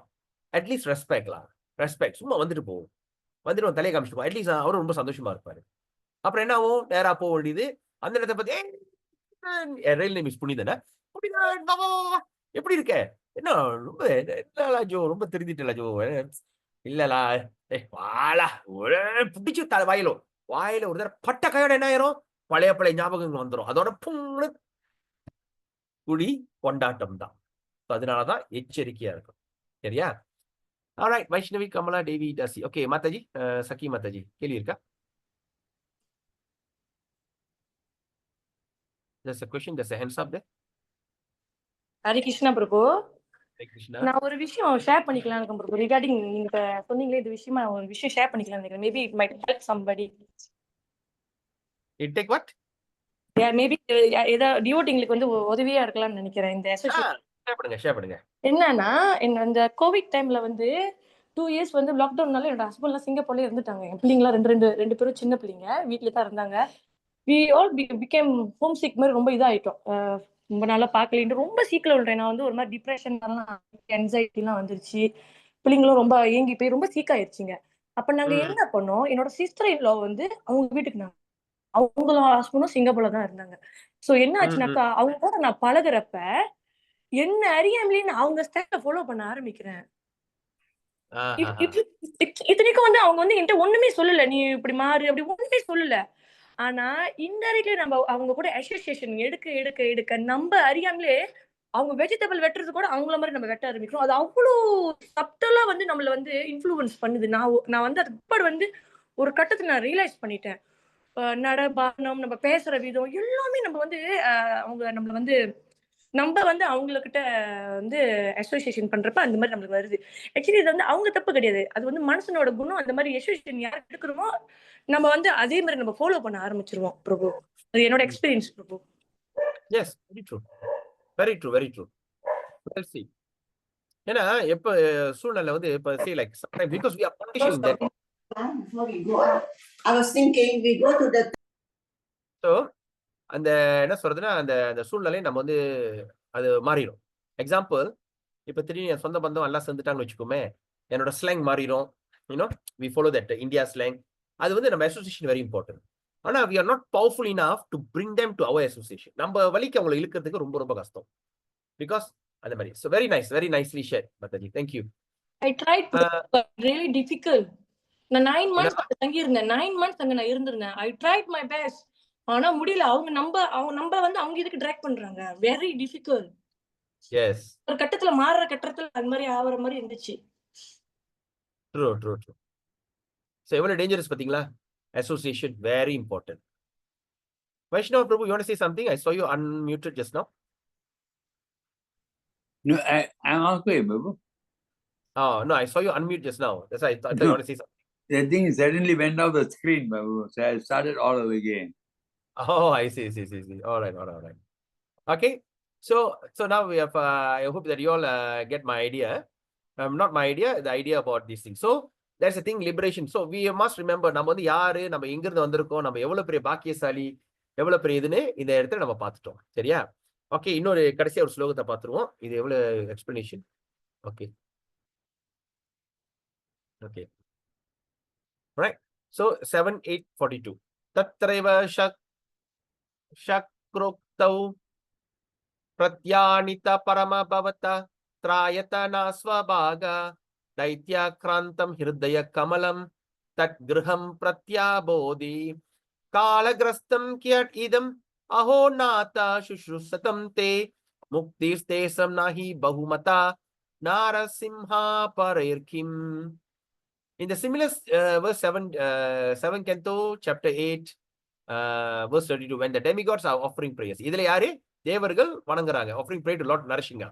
அட்லீஸ்ட் ரெஸ்பெக்ட்லாம், ரெஸ்பெக்ட், சும்மா வந்துட்டு போவோம். வந்துட்டு உன் தலையை காமிச்சிட்டு போ. அட்லீஸ்ட் அவரும் ரொம்ப சந்தோஷமா இருப்பாரு. அப்புறம் என்ன ஆகும்? நேரா போக வேண்டியது. அந்த இடத்தை பத்தி ரயில் நேம் இஸ் புனிதனா, புனிதன் வா வா வா வா. எப்படி இருக்க? என்ன ரொம்ப என்னலா ஜோ, ரொம்ப திருந்திட்டல ஜோ. இல்லலா, வாலா ஒரே பிடிச்சு வாயில வாயில ஒரு தடவை பட்ட கையோட என்ன ஆயிரும்? பழைய பழைய ஞாபகங்கள் வந்துரும். அதோட புண்ணு குடி கொண்டாட்டம் தான். அதனாலதான் எச்சரிக்கையா இருக்கும். சரியா? ஆல்ரைட், வைஷ்ணவி, கமலா, தேவி, தாசி. ஓகே மாதாஜி, சக்கி மாதாஜி, கேள்வி இருக்கா? There's a question, there's a hands up there. Hari Krishna Prabhu. Hare Krishna. நான் ஒரு விஷயம் ஷேர் பண்ணிக்கலாம் இருக்கேன் பிரபு. ரிகார்டிங் நீங்க சொன்னீங்களே இது விஷயமா நான் ஒரு விஷயம் ஷேர் பண்ணிக்கலாம் நினைக்கிறேன். Maybe it might help somebody. It take what? Maybe ஏதோ டிவோட்டிங்களுக்கு வந்து உதவியா இருக்கலாம்னு நினைக்கிறேன் இந்த அசோசியேஷன். ஷேர் பண்ணுங்க. என்னன்னா இந்த கோவிட் டைம்ல வந்து 2 இயர்ஸ் வந்து லாக்டவுன்னால என்னோட ஹஸ்பண்ட்லாம் சிங்கப்பூர்ல இருந்துட்டாங்க. என் பிள்ளைங்களாம் ரெண்டு பேரும் சின்ன பிள்ளைங்க வீட்டுல தான் இருந்தாங்க. We all became home sick மாதிரி ரொம்ப இதாயிட்டோம். ரொம்ப நாளா பார்க்கலின்னு ரொம்ப சீக்கிரம் விழுறேன். நான் வந்து ஒரு மாதிரி டிப்ரெஷன், என்சைட்டி எல்லாம் வந்துருச்சு. பிள்ளைங்களும் ரொம்ப ஏங்கி போய் ரொம்ப சீக் ஆயிடுச்சுங்க. அப்ப நாங்க என்ன பண்ணோம், என்னோட சிஸ்டர் இன் லா வந்து அவங்க வீட்டுக்கு நாங்க, அவங்களும் ஹஸ்பண்டும் சிங்கப்பூர்ல தான் இருந்தாங்க. சோ என்ன ஆச்சுனாக்கா, அவங்க கூட நான் பழகுறப்ப என்ன அறியாமலே நான் அவங்க ஸ்டைல ஃபாலோ பண்ண ஆரம்பிக்கிறேன். இத்தனைக்கும் வந்து அவங்க வந்து என்கிட்ட ஒண்ணுமே சொல்லல, நீ இப்படி மாறு அப்படி ஒண்ணுமே சொல்லல. ஆனா இன்டைரக்ட்லி நம்ம அவங்க கூட அசோசியேஷன் எடுக்க நம்ம அறியாமலே அவங்க வெஜிடபிள் வெட்டுறது கூட அவங்கள மாதிரி நம்ம வெட்ட ஆரம்பிக்கிறோம். அது அவ்வளோ சப்டலா வந்து நம்மள வந்து இன்ஃப்ளூயன்ஸ் பண்ணுது. நான் வந்து அதுக்கு வந்து ஒரு கட்டத்துல நான் ரியலைஸ் பண்ணிட்டேன். நடபானம், நம்ம பேசுற விதம் எல்லாமே நம்ம வந்து அவங்க நம்மள வந்து நம்ம வந்து அவங்ககிட்ட வந்து அசோசியேஷன் பண்றப்ப அந்த மாதிரி நம்மளுக்கு வருது. ஆக்சுவலி இது வந்து அவங்க தப்பு கிடையாது. அது வந்து மனுஷனோட குணம். அந்த மாதிரி அசோசியேஷன் யார் எடுக்கிறோமோ நம்ம வந்து அதே மாதிரி நம்ம ஃபாலோ பண்ண ஆரம்பிச்சிருவோம் பிரபு. அது என்னோட எக்ஸ்பீரியன்ஸ் பிரபு. Yes, very true. Very true, very true. Well, see. ஏன்னா எப்ப சூழ்நிலை வந்து இப்ப see like sometimes because we are conditioned that. Before we go out, I was thinking we go to the. So அந்த என்ன சொல்றதுன்னா அந்த அந்த சூழ்நிலை நம்ம வந்து அது மாறிடும். எக்ஸாம்பிள், இப்ப திடீர்னு என் சொந்த பந்தம் எல்லாம் சேர்ந்துட்டாங்கன்னு வச்சுக்கோமே, என்னோட ஸ்லாங் மாறிடும். You know we follow that India slang. அது வந்து நம்ம அசோசியேஷன் வெரி இம்பார்ட்டன்ட். ஆனா we are not powerful enough to bring them to our association. நம்ம வழிக்கு அவங்களை இழுக்கிறதுக்கு ரொம்ப ரொம்ப கஷ்டம். பிகாஸ் அந்த மாதிரி. So very nice, very nicely shared, Mataji. Thank you. I tried, but really difficult. நான் 9 months தங்கி இருந்தேன். 9 months அங்க நான் இருந்திருந்தேன். I tried my best. ஆனா முடியல. அவங்க நம்ம வந்து அவங்க இதுக்கு ட்ராக் பண்றாங்க. Very difficult. எஸ், ஒரு கட்டத்துல மாறுற கட்டத்துல அந்த மாதிரி ஆவற மாதிரி இருந்துச்சு. True true true. சோ எவ்வளவு டேஞ்சரஸ் பாத்தீங்களா? Association very important. Vaishnav Prabhu, you want to say something? I saw you unmuted just now. No, I'm okay, Babu. Oh, no, I saw you unmute just now. That's why I thought you want to say something. The thing suddenly went off the screen, Babu. So I started all over again. Oh, I see. All right. Okay. So now we have, I hope that you all get my idea. Not my idea, the idea about these things. So that's the thing, liberation. So we must remember, நம்ம வந்து யாரு, நம்ம எங்க இருந்து வந்திருக்கோம், நம்ம எவ்வளவு பெரிய பாக்கியசாலி, எவ்வளவு பெரிய இதுன்னு இந்த இடத்துல நம்ம பார்த்துட்டோம். சரியா? ஓகே, இன்னொரு கடைசியா ஒரு ஸ்லோகத்தை பார்த்துருவோம். இது எவ்வளவு explanation. Okay. Right. So 7:8:42. Tatraiva shakroktau pratyanita parama bhavata trayatana swabhaga daitya-krantam hirdaya kamalam tat griham pratyabodhi kalagrastam kyat idam aho nata shushrusatam te muktistesam nahi bahumata narasimha parairkim. In the similar verse 7 Canto, chapter 8, verse 32, when the demigods are offering prayers. இதுல யாரு? தேவர்கள் வணங்குறாங்க. Offering prayer to Lord Narasingha.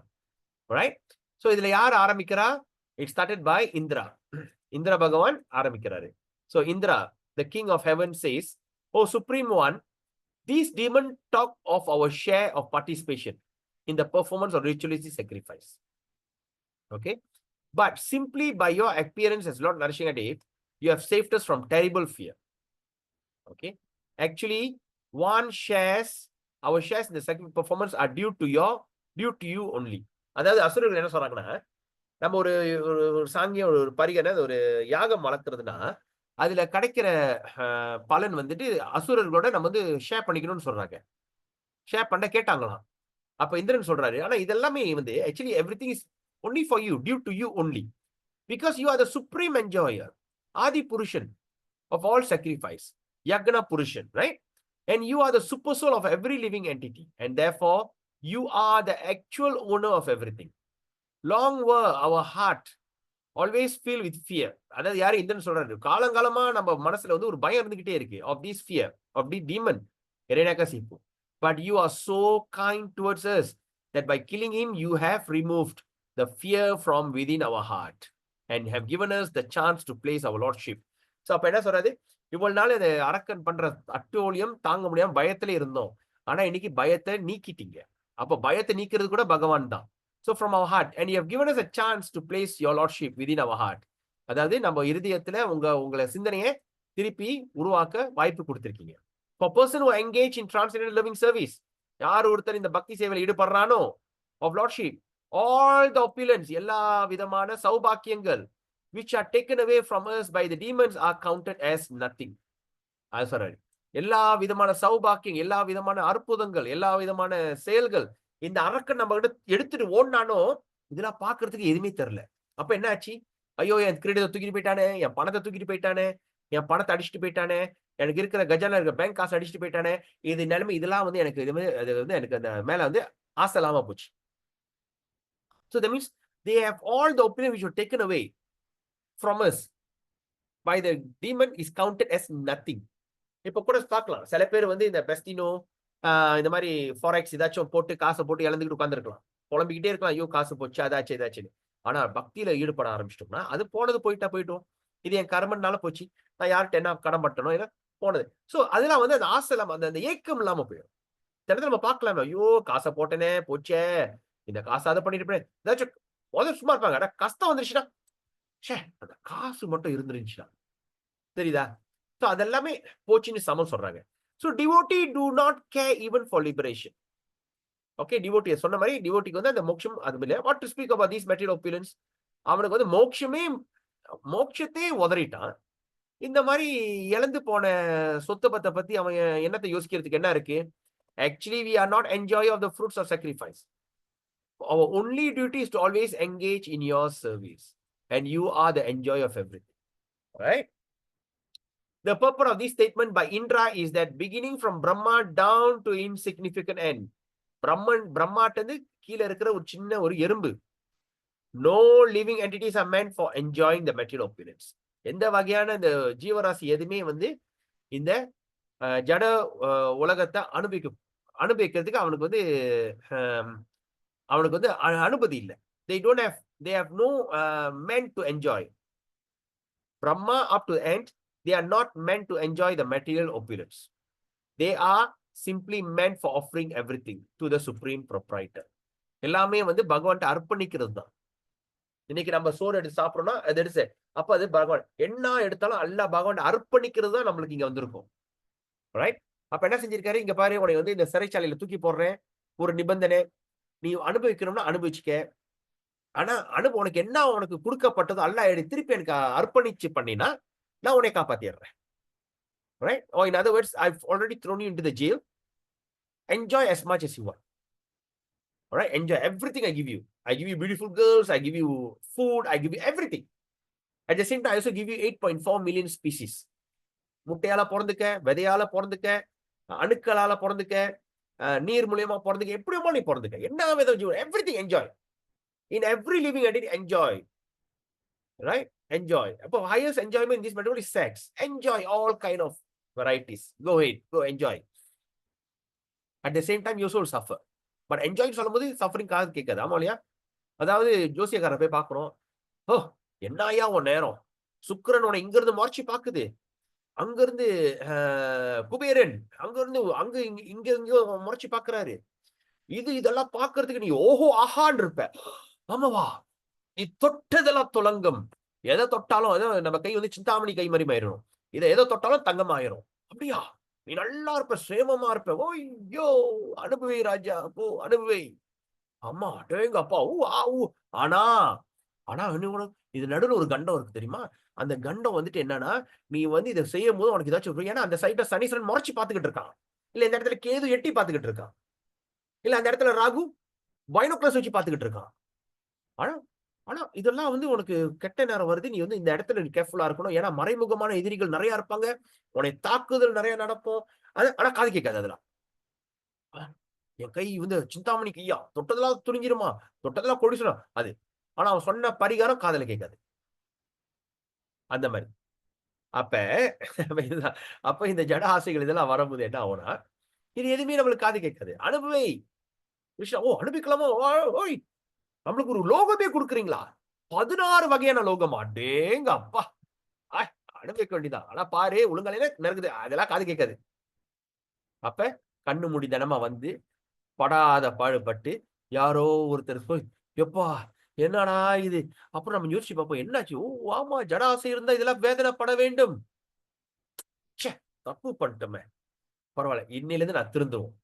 Right? So இதுல யார் ஆரம்பிக்கிறா? It started by Indra. இந்திர பகவான் ஆரம்பிக்கிறாரு. So Indra, the king of heaven, says, Oh, Supreme One, these demons talk of our share of participation in the performance of ritualistic sacrifice. Okay? But simply by your appearance as Lord nourishing a day, you have saved us from terrible fear. Okay? Actually, our shares in the second performance are due to you only. அதாவது அசுரர்கள் என்ன சொல்றாங்கன்னா, நம்ம ஒரு சாங்கியம் ஒரு பரிகனை ஒரு யாகம் வளர்க்கறதுன்னா அதுல கிடைக்கிற பலன் வந்துட்டு அசுரர்களோட நம்ம வந்து ஷேர் பண்ணிக்கணும்னு சொல்றாங்க. ஷேர் பண்ண கேட்டாங்களாம். அப்ப இந்திரன் சொல்றாரு, ஆனா இதெல்லாமே வந்து actually everything is only for you, due to you only, because you are the supreme enjoyer, Adi Purushan of all sacrifice, Yagna Purushan, right? And you are the super soul of every living entity, and therefore you are the actual owner of everything. Long were our heart always filled with fear. அதாவது யாரு இந்திரன் சொல்றாரு, காலங்காலமா நம்ம மனசுல வந்து ஒரு பயம் இருந்துகிட்டே இருக்கு of this fear of the demon Hiranyakasipu. But you are so kind towards us that by killing him you have removed the fear from within our heart and have given us the chance to place our lordship. So அப்ப என்ன சொல்றாரு, இவ்வளவு நாள் இந்த அரக்கன் பண்ற அட்டூழியம் தாங்க முடியாம பயத்துல இருந்தோம், ஆனா இன்னைக்கு பயத்தை நீக்கிட்டீங்க. அப்ப பயத்தை நீக்கிறது கூட பகவான் தான். So from our heart, and you have given us a chance to place your lordship within our heart. அதாவது நம்ம இருதயத்துல உங்களை சிந்தனையை திருப்பி உருவாக்க வாய்ப்பு கொடுத்திருக்கீங்க. For person who engage in transcendental loving service, யார் ஒருத்தர் இந்த பக்தி சேவையில் ஈடுபடுறானோ of lordship, all the opulence, எல்லா விதமான சௌபாக்கியங்கள் which are taken away from us by the demons are counted as nothing. அது சொல்றாரு, எல்லா விதமான சௌபாக்கியம், எல்லா விதமான அற்புதங்கள், எல்லா விதமான செயல்கள் இந்த அரக்கன் நம்ம கிட்ட எடுத்துட்டு ஓடினானோ இதெல்லாம் பாக்குறதுக்கு எதுவுமே தெரியல. அப்ப என்ன ஆச்சு, ஐயோ என் கிரெடிட்டை தூக்கிட்டு போயிட்டானே, என் பணத்தை தூக்கிட்டு போயிட்டானே, என் பணத்தை அடிச்சுட்டு போயிட்டானே, எனக்கு இருக்கிற கஜானா இருக்கிற பேங்க் காசு அடிச்சுட்டு போயிட்டானே, இது நிலைமை இதெல்லாம் வந்து எனக்கு அது வந்து எனக்கு அந்த மேல வந்து ஆசை இல்லாம போச்சு. So that means they have all the opinion which were taken away from us by the demon is counted as nothing. இப்ப கூட பார்க்கலாம், சில பேர் வந்து இந்த பெஸ்டினோ இந்த மாதிரி ஃபாரெக்ஸ் ஏதாச்சும் போட்டு காசை போட்டு இழந்துக்கிட்டு உட்காந்துருக்கலாம், புலம்பிக்கிட்டே இருக்கலாம், ஐயோ காசு போச்சு அதாச்சு ஏதாச்சுன்னு. ஆனா பக்தியில ஈடுபட ஆரம்பிச்சிட்டோம்னா அது போனது போயிட்டோம், இது என் கர்மனால போச்சு, நான் யார்கிட்ட என்ன கடன் பட்டனோ இல்லை போனது. ஸோ அதெல்லாம் வந்து அந்த ஆசை இல்லாம அந்த ஏக்கம் இல்லாம போயிடும். தினத்துல நம்ம பார்க்கலாம், ஐயோ காசை போட்டேனே போச்சே, இந்த காசை அதை பண்ணிட்டு போனேன், ஏதாச்சும் முதல்ல சும்மா இருப்பாங்க, கஷ்டம் வந்துருச்சுன்னா அந்த காசு மட்டும் இருந்துருந்துச்சுன்னா தெரியுதா. ஸோ அதெல்லாமே போச்சுன்னு சமம் சொல்றாங்க. So devotee do not care even for liberation. Okay, devotee சொன்ன மாதிரி டிவோட்டிக்கு வந்து அந்த மோட்சம் அது இல்ல. What to speak about these material opulence? அவனுக்கு வந்து மோட்சத்தை உதறிட்டான். இந்த மாதிரி இழந்து போன சொத்து பத்தை பத்தி அவன் என்னத்தை யோசிக்கிறதுக்கு என்ன இருக்கு? Actually we are not enjoy of the fruits of sacrifice. Our only duty is to always engage in your service, and you are the enjoy of everything, right? The purport of this statement by Indra is that beginning from Brahma down to insignificant end, Brahma கீழே இருக்கிற ஒரு சின்ன ஒரு எறும்பு, no living entities are meant for enjoying the material opulence. எந்த வகையான இந்த ஜீவராசி எதுவுமே வந்து இந்த ஜட உலகத்தை அனுபவிக்கிறதுக்கு அவனுக்கு வந்து அனுமதி இல்லை. they have no meant to enjoy. Brahma up to the end, they are not meant to enjoy the material opulence. They are simply meant for offering everything to the supreme proprietor. எல்லாமே வந்து பகவான்கிட்ட அர்ப்பணிக்கிறது தான். இன்னைக்கு நம்ம சோறு எடுத்து சாப்பிடறோம்னா அது எடுத்து அப்ப அது பகவான் என்ன எடுத்தாலும் அல்ல பகவான் அர்ப்பணிக்கிறது தான் நம்மளுக்கு இங்க வந்திருக்கும், ரைட்? அப்ப என்ன செஞ்சிருக்காரு, இங்க பாரு உனக்கு வந்து இந்த சிறைச்சாலையில தூக்கி போடுறேன், ஒரு நிபந்தனை, நீ அனுபவிக்கணும்னா அனுபவிச்சுக்க, ஆனா உனக்கு என்ன உனக்கு கொடுக்கப்பட்டதோ அல்ல திருப்பி எனக்கு அர்ப்பணிச்சு பண்ணினா நான் உன்னை காப்பாத்திடுறேன், right? Or in other words, I've already thrown you into the jail. Enjoy as much as you want. All right? Enjoy everything I give you. I give you beautiful girls, I give you food, I give you everything. At the same time, I also give you 8.4 million species. முட்டையால பிறந்துக்க, விதையால பிறந்துக்க, அணுக்களால பிறந்துக்க, நீர் மூலியமா பிறந்துக்க, எப்படியுமா நீ பிறந்துக்க, என்ன விதம் everything enjoy. In every living entity, enjoy. Right? Enjoy. But highest enjoyment in this material is sex. Enjoy all kind of varieties. Go ahead, go enjoy. At the same time, you also suffer. But enjoy சொல்லும்போது suffering காது கேட்காது, ஆமா இல்லையா? அதாவது ஜோசியக்காரரை போய் பார்க்கிறோம், ஓ என்ன ஐயா உன் நேரம், சுக்கிரன் உன இங்க இருந்து மறைச்சு பாக்குது, அங்க இருந்து குபேரன் அங்க இருந்து அங்க இங்க இங்க முறைச்சு பாக்குறாரு. இதெல்லாம் பாக்குறதுக்கு நீ ஓஹோ ஆஹான்னு இருப்ப. ஆமாவா, நீ தொட்டதெல்லாம் துலங்கம். எதை தொட்டாலும் நம்ம கை வந்து சிந்தாமணி கை மாதிரி ஆயிரும். இதை எதை தொட்டாலும் தங்கம் ஆயிரும். அப்படியா, நீ நல்லா இருப்ப, சேமமா இருப்ப. ஓய்யோ, அனுபவி ராஜா, போ அனுபவி. அம்மா டேங்க அப்பா, ஊ ஆ ஊ. ஆனா ஆனா இது நடுவில் ஒரு கண்டம் இருக்கு தெரியுமா? அந்த கண்டம் வந்துட்டு என்னன்னா, நீ வந்து இதை செய்யும் போது உனக்கு ஏதாச்சும், ஏன்னா அந்த சைட்டை சனீஸ்வரன் முறைச்சு பாத்துக்கிட்டு இருக்கான். இல்ல இந்த இடத்துல கேது எட்டி பாத்துக்கிட்டு இருக்கான். இல்ல அந்த இடத்துல ராகு பைனோகுலர்ஸ் வச்சு பாத்துக்கிட்டு இருக்கான். ஆனா ஆனா இதெல்லாம் வந்து உனக்கு கெட்ட நேரம் வருது. நீ வந்து இந்த இடத்துல நீ கேர்ஃபுல்லா இருக்கணும். ஏன்னா மறைமுகமான எதிரிகள் நிறைய இருப்பாங்க. உன்னை தாக்குதல் நிறைய நடக்கும். ஆனா காது கேட்காது அதெல்லாம். என் கை வந்து சிந்தாமணி கையா, தொட்டதெல்லாம் துணிஞ்சிருமா, தொட்டதெல்லாம் கொடிசணும் அது. ஆனா அவன் சொன்ன பரிகாரம் காதுல கேட்காது. அந்த மாதிரி. அப்ப அப்ப இந்த ஜட ஆசைகள் இதெல்லாம் வரும்போது என்ன ஆகும்னா, இது எதுவுமே நம்மளுக்கு காது கேட்காது. அனுபவி கிருஷ்ணா, ஓ அனுபவிக்கலாமோ, ஓய் நம்மளுக்கு ஒரு லோகமே கொடுக்குறீங்களா? 16 வகையான லோகம். அடேங்க அப்பா, அனுபவிக்க வேண்டியதான். ஆனா பாரு ஒழுங்காலே நறுக்குது, அதெல்லாம் காது கேட்காது. அப்ப கண்ணு மூடி தினமா வந்து படாத பாடுபட்டு யாரோ ஒருத்தர் போய், எப்பா என்னடா இது, அப்புறம் நம்ம யோசிச்சு பார்ப்போம் என்னாச்சு. ஓ ஆமா, ஜட ஆசை இருந்தா இதெல்லாம் வேதனைப்பட வேண்டும். தப்பு பண்ணிட்டோமே, பரவாயில்ல, இன்னையில இருந்து நான் திருந்துவோம்.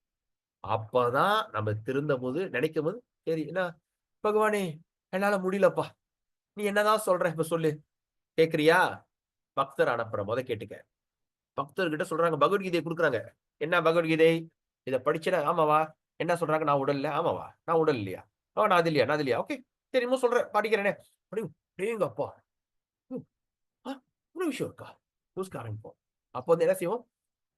அப்பதான் நம்ம திருந்த போது நினைக்கும் போது, சரி என்ன பகவானே என்னால முடியலப்பா, நீ என்னதான் சொல்ற இப்ப சொல்லு, கேக்குறியா? பக்தர் அனுப்புற முத கேட்டுக்க. பக்தர்கிட்ட சொல்றாங்க, பகவத்கீதையை கொடுக்குறாங்க. என்ன பகவத்கீதை? இதை படிச்சேன்னா ஆமாவா? என்ன சொல்றாங்க? நான் உடல் இல்ல. ஆமாவா? நான் உடல் இல்லையா? நான் அது இல்லையா? நான் அது இல்லையா? ஓகே, சரி இன்னும் சொல்றேன், படிக்கிறேனே. அப்படிங்க அப்பா, ஒரு விஷயம் இருக்கா? யோசிக்க ஆரம்பிப்போம். அப்போ வந்து என்ன செய்வோம்?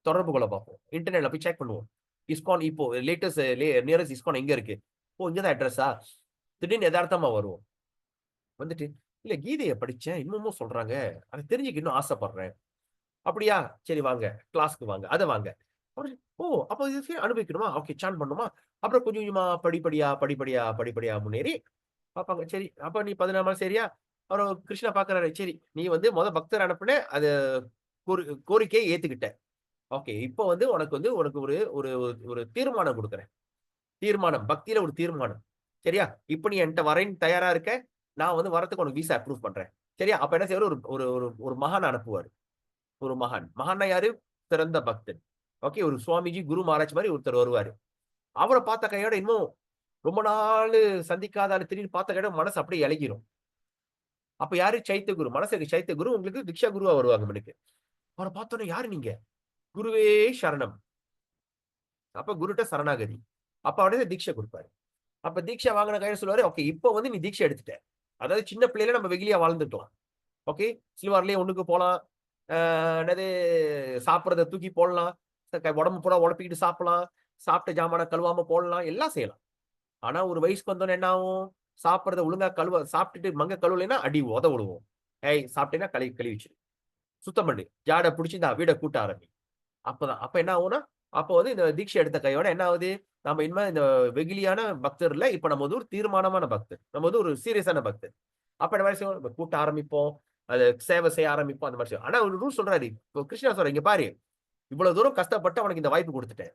தொடர்பு கொள்ள பார்ப்போம். இன்டர்நெட்ல போய் செக் பண்ணுவோம். இஸ்கான் இப்போ லேட்டஸ்ட் நியரஸ்ட் இஸ்கான் எங்க இருக்கு? ஓ இங்கதான் அட்ரஸா? திடீர்னு யதார்த்தமா வருவோம். வந்துட்டு இல்ல கீதையை படிச்சேன், இன்னமும் சொல்றாங்க, அதை தெரிஞ்சுக்க இன்னும் ஆசைப்படுறேன். அப்படியா, சரி வாங்க கிளாஸ்க்கு வாங்க, அதை வாங்க. ஓ அப்போ இது அனுபவிக்கணுமா? ஓகே, சான் பண்ணுமா? அப்புறம் கொஞ்சம் கொஞ்சமா படிப்படியா முன்னேறி பார்ப்பாங்க. சரி அப்ப நீ 14 சரியா? அப்புறம் கிருஷ்ணா பாக்குறாரு, சரி நீ வந்து பக்தர் அனுப்புன அது கோரிக்கையை ஏத்துக்கிட்ட. ஓகே, இப்போ வந்து உனக்கு ஒரு ஒரு ஒரு தீர்மானம் கொடுக்குறேன். தீர்மானம், பக்தியில ஒரு தீர்மானம். சரியா? இப்ப நீ என்கிட்ட வரேன்னு தயாரா இருக்க, நான் வந்து வரதுக்கு உனக்கு விசா அப்ரூவ் பண்றேன். சரியா? அப்ப என்ன செய்வாரு? ஒரு ஒரு ஒரு மகான் அனுப்புவாரு. ஒரு மகான்னா யாரு? சிறந்த பக்தன். ஓகே, ஒரு சுவாமிஜி குரு மகாராஜ் மாதிரி ஒருத்தர் வருவாரு. அவரை பார்த்த கையோட இன்னும் ரொம்ப நாள் சந்திக்காத ஆளு திடீர்னு பார்த்த கையோட மனசு அப்படியே இலகிரும். அப்ப யாரு? சைத்த குரு. மனசுக்கு சைத்த குரு உங்களுக்கு திக்ஷா குருவா வருவாங்க உங்களுக்கு. அவரை பார்த்தோன்னே யாரு நீங்க? குருவே சரணம். அப்ப குருட்ட சரணாகதி. அப்ப அவரே தீட்சை கொடுப்பாரு. அப்ப தீட்சை வாங்கின கையில சொல்லுவாரு, ஓகே இப்போ வந்து நீ தீட்சை எடுத்துட்ட. அதாவது சின்ன பிள்ளையில நம்ம வெகுளியா வாழ்ந்துட்டோம். ஓகே, சில்வார்லயே ஒண்ணுக்கு போலாம். என்னது சாப்பிடறத தூக்கி போடலாம். உடம்பு பூரா உழப்பிக்கிட்டு சாப்பிடலாம். சாப்பிட்ட ஜாமான கழுவாம போடலாம். எல்லாம் செய்யலாம். ஆனா ஒரு வயசுக்கு வந்தோன்னு என்ன ஆகும்? சாப்பிடறத ஒழுங்கா சாப்பிட்டுட்டு மங்க கழுவலைன்னா அடி உத விடுவோம். ஏய் சாப்பிட்டேன்னா கழுவி வச்சிரு. சுத்தம் பண்ணு. ஜாட பிடிச்சி இந்த வீட கூட்ட ஆரம்பி. அப்ப என்ன ஆகும்னா, அப்போ வந்து இந்த தீட்சை எடுத்த கையோட என்ன ஆகுது? நம்ம இனிமே இந்த வெகுளியான பக்தர் இல்ல. இப்ப நம்ம வந்து ஒரு தீர்மானமான பக்தர். நம்ம வந்து ஒரு சீரியஸான பக்தர். அப்ப இந்த மாதிரி செய்வோம், கூட்ட ஆரம்பிப்போம். அதை சேவை செய்ய ஆரம்பிப்போம். அந்த மாதிரி. ஆனா ஒரு ரூல் சொல்றாரு. இப்போ கிருஷ்ணா சொல்ற, இங்க பாரு, இவ்வளவு தூரம் கஷ்டப்பட்டு அவனுக்கு இந்த வாய்ப்பு கொடுத்துட்டேன்.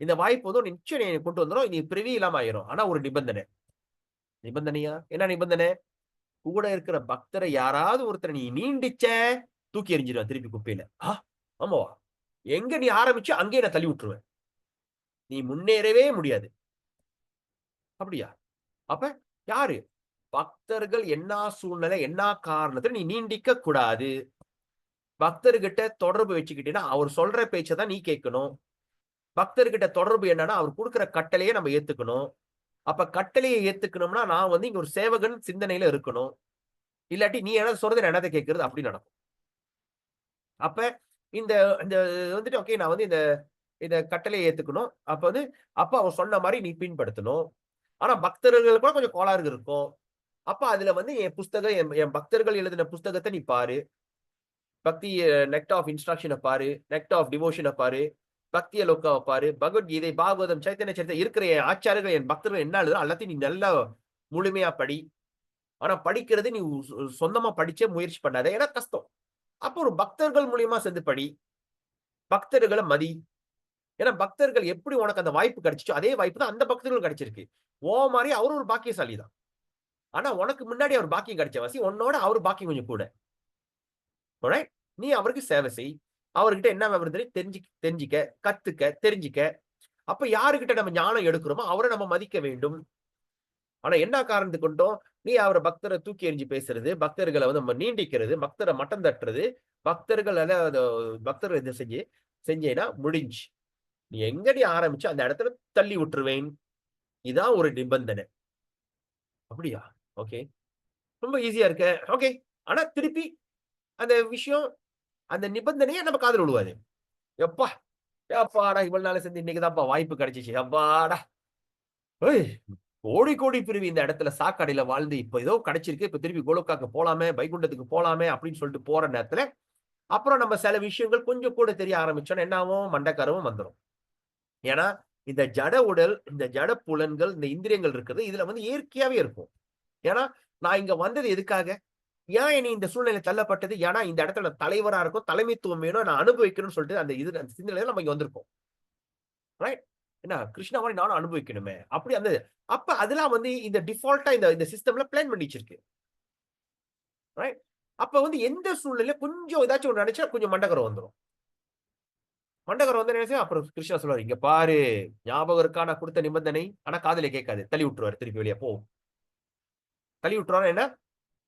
இந்த வாய்ப்பு வந்து நிச்சயம் நீ கொண்டு வந்துடும். நீ பிரிவி இல்லாம ஆயிரும். ஆனா ஒரு நிபந்தனை. நிபந்தனையா? என்ன நிபந்தனை? கூட இருக்கிற பக்தரை யாராவது ஒருத்தர் நீ நீண்டிச்ச தூக்கி எறிஞ்சிருவேன் திருப்பி குப்பையில. ஆமாவா? எங்க நீ ஆரம்பிச்சு அங்கேயே நான் தள்ளி விட்டுருவேன். நீ முன்னேறவே முடியாது. அப்படியா? அப்ப யாரு? பக்தர்கள் என்ன சூழ்நிலை, என்ன காரணத்துல நீ நீண்டிக்க கூடாது. பக்தர்கிட்ட தொடர்பு வச்சுக்கிட்டீங்கன்னா அவர் சொல்ற பேச்சை தான் நீ கேட்கணும். பக்தர்கிட்ட தொடர்பு என்னன்னா அவர் கொடுக்கிற கட்டளையே நம்ம ஏத்துக்கணும். அப்ப கட்டளையை ஏத்துக்கணும்னா நான் வந்து இங்க ஒரு சேவகன் சிந்தனையில இருக்கணும். இல்லாட்டி நீ என்ன சொல்றது என்னத்தை கேட்கறது அப்படி நடக்கும். அப்ப இந்த இந்த வந்துட்டு ஓகே, நான் வந்து இந்த கட்டளையை ஏத்துக்கணும். அப்ப அவர் சொன்ன மாதிரி நீ பின்படுத்தணும். ஆனா பக்தர்கள் கூட கொஞ்சம் கோளாறு இருக்கும். அப்ப அதுல வந்து என் புஸ்தகம், என் பக்தர்கள் எழுதின புஸ்தகத்தை நீ பாரு. பக்தி நெக்ட் ஆஃப் இன்ஸ்ட்ரக்ஷனை பாரு, நெக்ட் ஆஃப் டிவோஷனை பாரு, பக்திய லோக்காவை பாரு, பகவத்கீதை, பாகவதம், சைத்தன்ய சரித்திரம் இருக்கிற என் ஆச்சாரர்கள், என் பக்தர்கள் என்ன எழுதுறோம் எல்லாத்தையும் நீ நல்லா முழுமையா படி. ஆனா படிக்கிறது நீ சொந்தமா படிச்சே முயற்சி பண்ணாத. ஏன்னா கஷ்டம். அப்போ ஒரு பக்தர்கள் மூலியமா சேர்ந்து படி, பக்தர்களை மதி. ஏன்னா பக்தர்கள் எப்படி உனக்கு அந்த வாய்ப்பு கிடைச்சிச்சோ அதே வாய்ப்பு தான் அந்த பக்தர்கள் கிடைச்சிருக்கு. மாதிரி அவரு ஒரு பாக்கியசாலி தான். ஆனா உனக்கு முன்னாடி அவர் பாக்கியம் கிடைச்ச வாசி, உன்னோட அவரு பாக்கியம் கொஞ்சம் கூட. Alright? நீ அவருக்கு சேவை செய். அவர்கிட்ட என்ன வருது தெரிஞ்சிக்க, கத்துக்க, தெரிஞ்சிக்க. அப்ப யாருகிட்ட நம்ம ஞானம் எடுக்கிறோமோ அவரை நம்ம மதிக்க வேண்டும். ஆனா என்ன காரணத்துக்கு கொண்டோம், நீ அவரை பக்தரை தூக்கி எறிஞ்சு பேசுறது, பக்தர்களை வந்து நம்ம நீண்டிக்கிறது, பக்தரை மட்டம் தட்டுறது, பக்தர்கள் பக்தர்கள் இதை செஞ்சேன்னா முடிஞ்சு. நீ எங்கடி ஆரம்பிச்சு அந்த இடத்துல தள்ளி விட்டுருவேன். இதான் ஒரு நிபந்தனை. அப்படியா? ஓகே, ரொம்ப ஈஸியா இருக்க. ஓகே, ஆனா திருப்பி அந்த விஷயம், அந்த நிபந்தனையை நம்ம காதல் விழுவாது. எப்பா எப்பாடா இவ்வளவு நாள் சேர்ந்து இன்னைக்குதான்ப்பா வாய்ப்பு கிடைச்சிச்சு. அப்பாடா, கோடி கோடி பிரிவு இந்த இடத்துல சாக்கடையில வாழ்ந்து இப்ப ஏதோ கிடைச்சிருக்கு, இப்ப திருப்பி கோலோக்காக்கு போலாமே, வைகுண்டத்துக்கு போலாமே அப்படின்னு சொல்லிட்டு போற நேரத்துல அப்புறம் நம்ம சில விஷயங்கள் கொஞ்சம் கூட தெரிய ஆரம்பிச்சோன்னா என்ன ஆகும், மண்டக்கரவும் வந்துடும். ஏன்னா இந்த ஜட உடல், இந்த ஜட புலன்கள், இந்த இந்திரியங்கள் இருக்கிறது இதுல வந்து இயற்கையாவே இருக்கும். ஏன்னா நான் இங்க வந்தது எதுக்காக, ஏன் என்னை இந்த சூழ்நிலை தள்ளப்பட்டது, ஏன்னா இந்த இடத்துல தலைவரா இருக்கும், தலைமைத்துவம் வேணும், நான் அனுபவிக்கணும்னு சொல்லிட்டு அந்த சிந்தனையில நம்ம இங்க வந்திருக்கோம். ரைட்? என்ன கிருஷ்ணா மாதிரி நானும் அனுபவிக்கணுமே அப்படி அந்த அப்ப அதெல்லாம் வந்து இந்த டிஃபால்ட்டா இந்த சிஸ்டம்ல பிளான் பண்ணி வச்சிருக்கு. ரைட்? அப்ப வந்து எந்த சூழ்நிலையில கொஞ்சம் ஏதாச்சும் ஒன்று நினைச்சா கொஞ்சம் மண்டகரம் வந்துடும். மண்டகரம் வந்து நினைச்சா அப்புறம் கிருஷ்ணா சொல்லுவாரு, இங்க பாரு ஞாபகம் இருக்கா நான் கொடுத்த நிபந்தனை, ஆனா காதலே கேட்காது, தள்ளி விட்டுருவாரு, திருப்பி வெளியே போ. தள்ளி விட்டுருவாரு, என்ன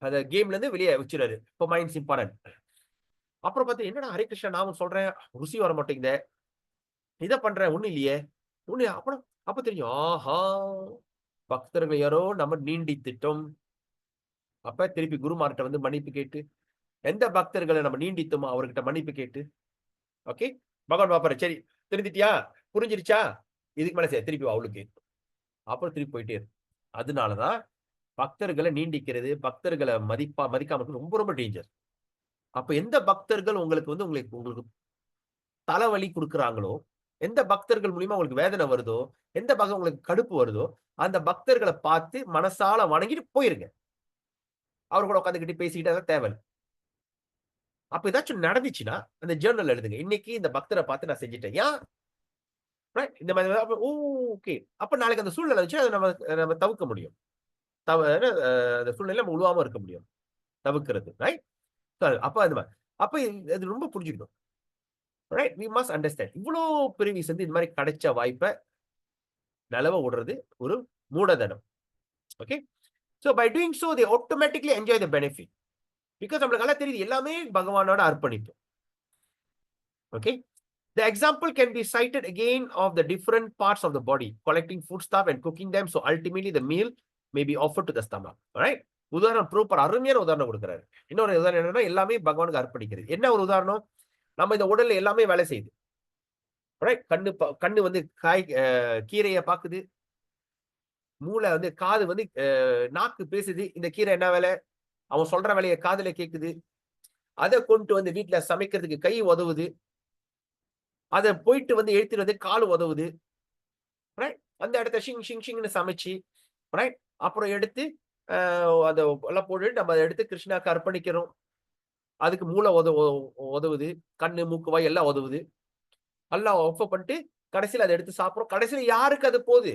அந்த கேம்ல இருந்து வெளியே வச்சிருவாரு. இப்போ மைண்ட்ஸ் இம்பார்ட்டன்ட். அப்புறம் பார்த்து என்னடா ஹரே கிருஷ்ணா நாமும் சொல்றேன், ருசி வர மாட்டேங்குதே, இதை பண்றேன் ஒண்ணு இல்லையே, ஒண்ணு. அப்புறம் அப்ப தெரியும், ஆஹா பக்தர்கள் யாரோ நம்ம நீண்டி திட்டம். அப்ப திருப்பி குருமார்கிட்ட வந்து மன்னிப்பு கேட்டு, எந்த பக்தர்களை நம்ம நீண்டித்தோமோ அவர்கிட்ட மன்னிப்பு கேட்டு, ஓகே பகவான் பாப்பாரு, சரி திருந்திட்டியா, புரிஞ்சிருச்சா, இதுக்கு மேல சரி திருப்பி அவளுக்கு, அப்புறம் திருப்பி போயிட்டே இருக்கு. அதனாலதான் பக்தர்களை நீண்டிக்கிறது, பக்தர்களை மதிக்காம ரொம்ப ரொம்ப டேஞ்சர். அப்ப எந்த பக்தர்கள் உங்களுக்கு வந்து உங்களுக்கு தலைவலி கொடுக்குறாங்களோ, எந்த பக்தர்கள் மூலியமா உங்களுக்கு வேதனை வருதோ, எந்த பக்கம் உங்களுக்கு கடுப்பு வருதோ, அந்த பக்தர்களை பார்த்து மனசால வணங்கிட்டு போயிருங்க. அவர் கூட உட்காந்துக்கிட்டு பேசிக்கிட்டு தேவை. அப்ப ஏதாச்சும் நடந்துச்சுன்னா அந்த ஜேர்னல் எழுதுங்க, இன்னைக்கு இந்த பக்தரை பார்த்து நான் செஞ்சுட்டேன், ஏன் இந்த மாதிரி. ஓகே, அப்ப நாளைக்கு அந்த சூழ்நிலை வச்சு அதை நம்ம தவிர்க்க முடியும். அந்த சூழ்நிலை நம்ம உழுவாம இருக்க முடியும், தவிர்க்கிறது. ரைட்? அப்ப அது மாதிரி அப்ப அது ரொம்ப புரிஞ்சுக்கணும். ரைட்? we must understand. இவ்வளோ பிரிவி சேர்ந்து இந்த மாதிரி கிடைச்ச வாய்ப்பை நிலவ விடுறது ஒரு மூடதனம். Okay, so by doing so they automatically enjoy the benefit, because நம்மளுக்கு நல்லா தெரியுது எல்லாமே பகவானோட அர்ப்பணிப்பு. Okay, the example can be cited again of the different parts of the body collecting food stuff and cooking them, so ultimately the meal may be offered to the stomach. Right? உதாரணம் ப்ரூப்பர் அருமையான உதாரணம் கொடுக்குறாரு. இன்னொரு உதாரணம் என்னன்னா எல்லாமே பகவானுக்கு அர்ப்பணிக்கிறது. என்ன ஒரு உதாரணம், நம்ம இந்த உடல்ல எல்லாமே வேலை செய்யுது. ரைட்? கண்ணு வந்து கீரையை பாக்குது, மூளை வந்து காது வந்து நாக்கு பேசுது, இந்த கீரை என்ன வேலை, அவன் சொல்ற வேலையை காதுல கேக்குது, அதை கொண்டு வந்து வீட்டுல சமைக்கிறதுக்கு கை உதவுது, அதை போயிட்டு வந்து எழுத்துட்டு வந்து கால் உதவுது. ரைட்? அந்த இடத்த ஷிங்னு சமைச்சு, ரைட், அப்புறம் எடுத்து அதை எல்லாம் போட்டு நம்ம அதை எடுத்து கிருஷ்ணாக்கு அர்ப்பணிக்கிறோம். அதுக்கு மூளை உதவுது, கண்ணு மூக்கு வாய் எல்லாம் உதவுது, எல்லாம் ஒப்ப பண்ணிட்டு கடைசியில் அதை எடுத்து சாப்பிடுறோம். கடைசியில யாருக்கு அது போகுது,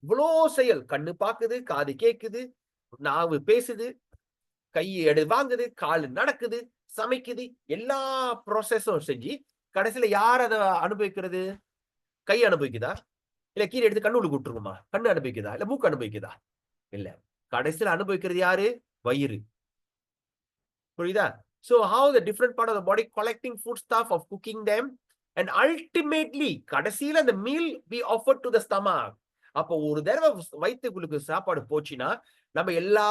இவ்வளோ செயல், கண்ணு பாக்குது, காது கேக்குது, நாவு பேசுது, கை வாங்குது, கால் நடக்குது, சமைக்குது, எல்லா ப்ராசஸும் செஞ்சு கடைசியில யார் அதை அனுபவிக்கிறது, கை அனுபவிக்குதா, இல்ல கீரை எடுத்து கண்ணு உள்ள விட்டுருக்குமா, கண்ணு அனுபவிக்குதா, இல்ல மூக்கு அனுபவிக்குதா, இல்ல கடைசியில் அனுபவிக்கிறது யாரு, வயிறு. புரியுதா? So how the different part of the body collecting food stuff of cooking them and ultimately கடைசியில the meal be offered to the stomach. அப்போ ஒரு தடவை வயிற்றுக்குள்ளுக்கு சாப்பாடு போச்சுன்னா நம்ம எல்லா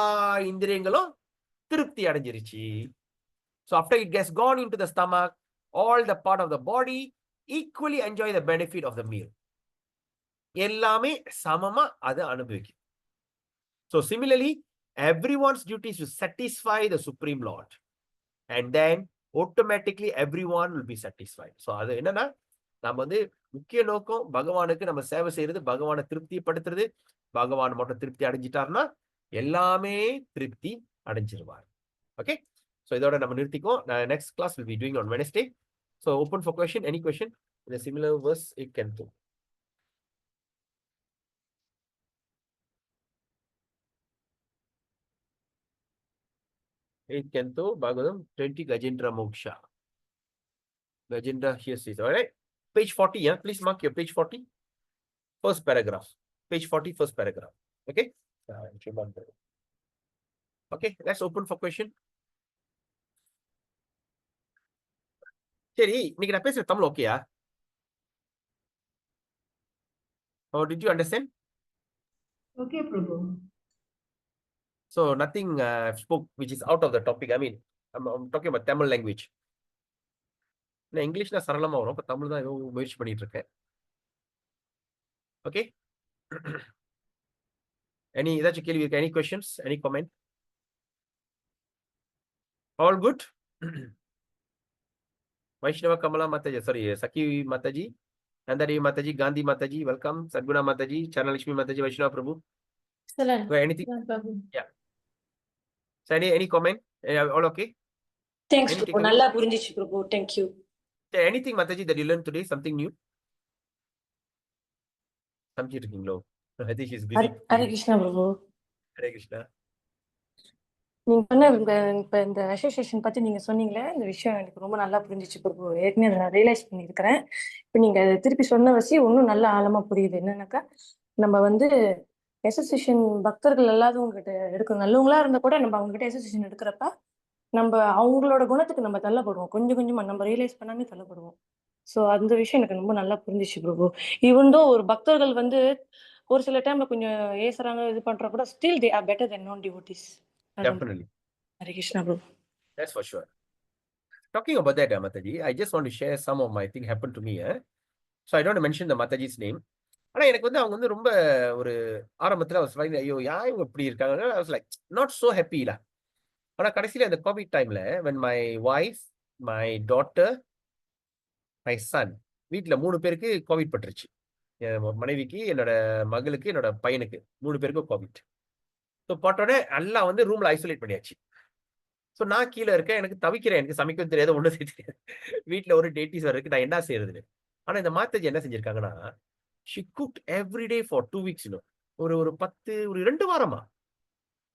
இந்திரியங்களும் திருப்தி அடைஞ்சிருச்சு. So after it gets gone into the stomach, all the part of the body equally enjoy the benefit of the meal. எல்லாமே சமமா அதை அனுபவிக்கும். So similarly, everyone's duty is to satisfy the Supreme Lord, and then automatically everyone will be satisfied. So அது என்னன்னா, நம்ம வந்து முக்கிய நோக்கம் பகவானுக்கு நம்ம சேவை செய்யறது, பகவானை திருப்திப்படுத்துறது. பகவான் மட்டும் திருப்தி அடைஞ்சிட்டாருன்னா எல்லாமே திருப்தி அடைஞ்சிருவார். ஓகே, So இதோட நம்ம நிறுத்திக்கோம். Next class will be doing on Wednesday. So open for question. Any question in a similar verse? It can do. It can do. Bhagavatam 20 Gajendra Moksha. Gajendra here says, all right. Page 40. Yeah, please mark your page 40. First paragraph. Page 40, first paragraph. Okay. Okay. Let's open for question. சரி, இன்னைக்கு நான் பேசுற தமிழ் ஓகேயா? Or did you understand? Okay, Prabhu. So nothing spoke which is out of the topic. I mean, I'm talking about Tamil language. நான் இங்கிலீஷ்ல சரளமா வரும். இப்ப தமிழ் தான் ஏதோ முயற்சி பண்ணிட்டு இருக்கேன். Okay. ஏதாச்சும் கேள்வி இருக்கா? Any questions? Any comment? All good? Vaishnava Kamala Mataji, sorry, Saki Mataji, Nandari Mataji, Gandhi Mataji, welcome. Sadguna Mataji, Chanalakshmi Mataji, Vaishnava Prabhu. Excellent. Anything? Yeah. So any comment? All okay? Thanks, Anything Prabhu. நல்லா புரிஞ்சிச்சு Prabhu. Thank you. Anything Mataji that you learned today? Something new? Something இருக்கீங்களோ? I think she's busy. Hare Krishna Prabhu. Hare Krishna. நீங்க சொன்ன இப்ப இந்த association பத்தி நீங்க சொன்னீங்களே, இந்த விஷயம் எனக்கு ரொம்ப நல்லா புரிஞ்சிச்சு Prabhu. ஏற்கனவே அதை நான் ரியலைஸ் பண்ணியிருக்கிறேன். இப்ப நீங்க திருப்பி சொன்ன விஷயம் இன்னும் நல்ல ஆழமா புரியுது. என்னன்னாக்கா நம்ம வந்து அசோசியேஷன் பக்தர்கள் எல்லாதவங்க கிட்ட எடுக்கணும். நல்லவங்களா இருந்தா கூட நம்ம அவங்க கிட்ட அசோசியேஷன் எடுக்கிறப்ப நம்ம அவங்களோட குணத்துக்கு நம்ம தள்ளப்படுவோம். கொஞ்சம் கொஞ்சமா நம்ம ரியலைஸ் பண்ணாமே தள்ளப்படுவோம். ஸோ அந்த விஷயம் எனக்கு ரொம்ப நல்லா புரிஞ்சிச்சு Prabhu. ஈவன் ஒரு பக்தர்கள் வந்து ஒரு சில டைம்ல கொஞ்சம் ஏசுறாங்க, இது பண்றா கூட ஸ்டில் தே ஆர் பெட்டர் தென் நான் devotees. Definitely. Hare Krishna Prabhu. That's for sure. Talking about that, Mataji, I just want to share some of my thing happened to me. So I don't want to mention the Mataji's name. ஆனா எனக்கு வந்து அவங்க வந்து ரொம்ப ஒரு ஆரம்பத்துல ஐயோ யா இவங்க இப்படி இருக்காங்க. I was like not so happy lah. ஆனா கடைசியில அந்த கோவிட் டைம்ல when my wife, my daughter, my son, வீட்டுல 3 பேருக்கு கோவிட் பட்டுருச்சு. என் மனைவிக்கு, என்னோட மகளுக்கு, என்னோட பையனுக்கு 3 பேருக்கும் கோவிட். ஸோ போட்டோட எல்லாம் வந்து ரூம்ல ஐசோலேட் பண்ணியாச்சு. ஸோ நான் கீழே இருக்கேன், எனக்கு தவிக்கிறேன், எனக்கு சமைக்கவும் தெரியாது, ஒன்றும் தெரியாது. வீட்டில் ஒரு டேட்டிஸ் இருக்கு, நான் என்ன செய்யறதுன்னு. ஆனா இந்த மாத்தாஜி என்ன செஞ்சிருக்காங்கன்னா, she cooked every day for 2 weeks. ஒரு 2 வாரமா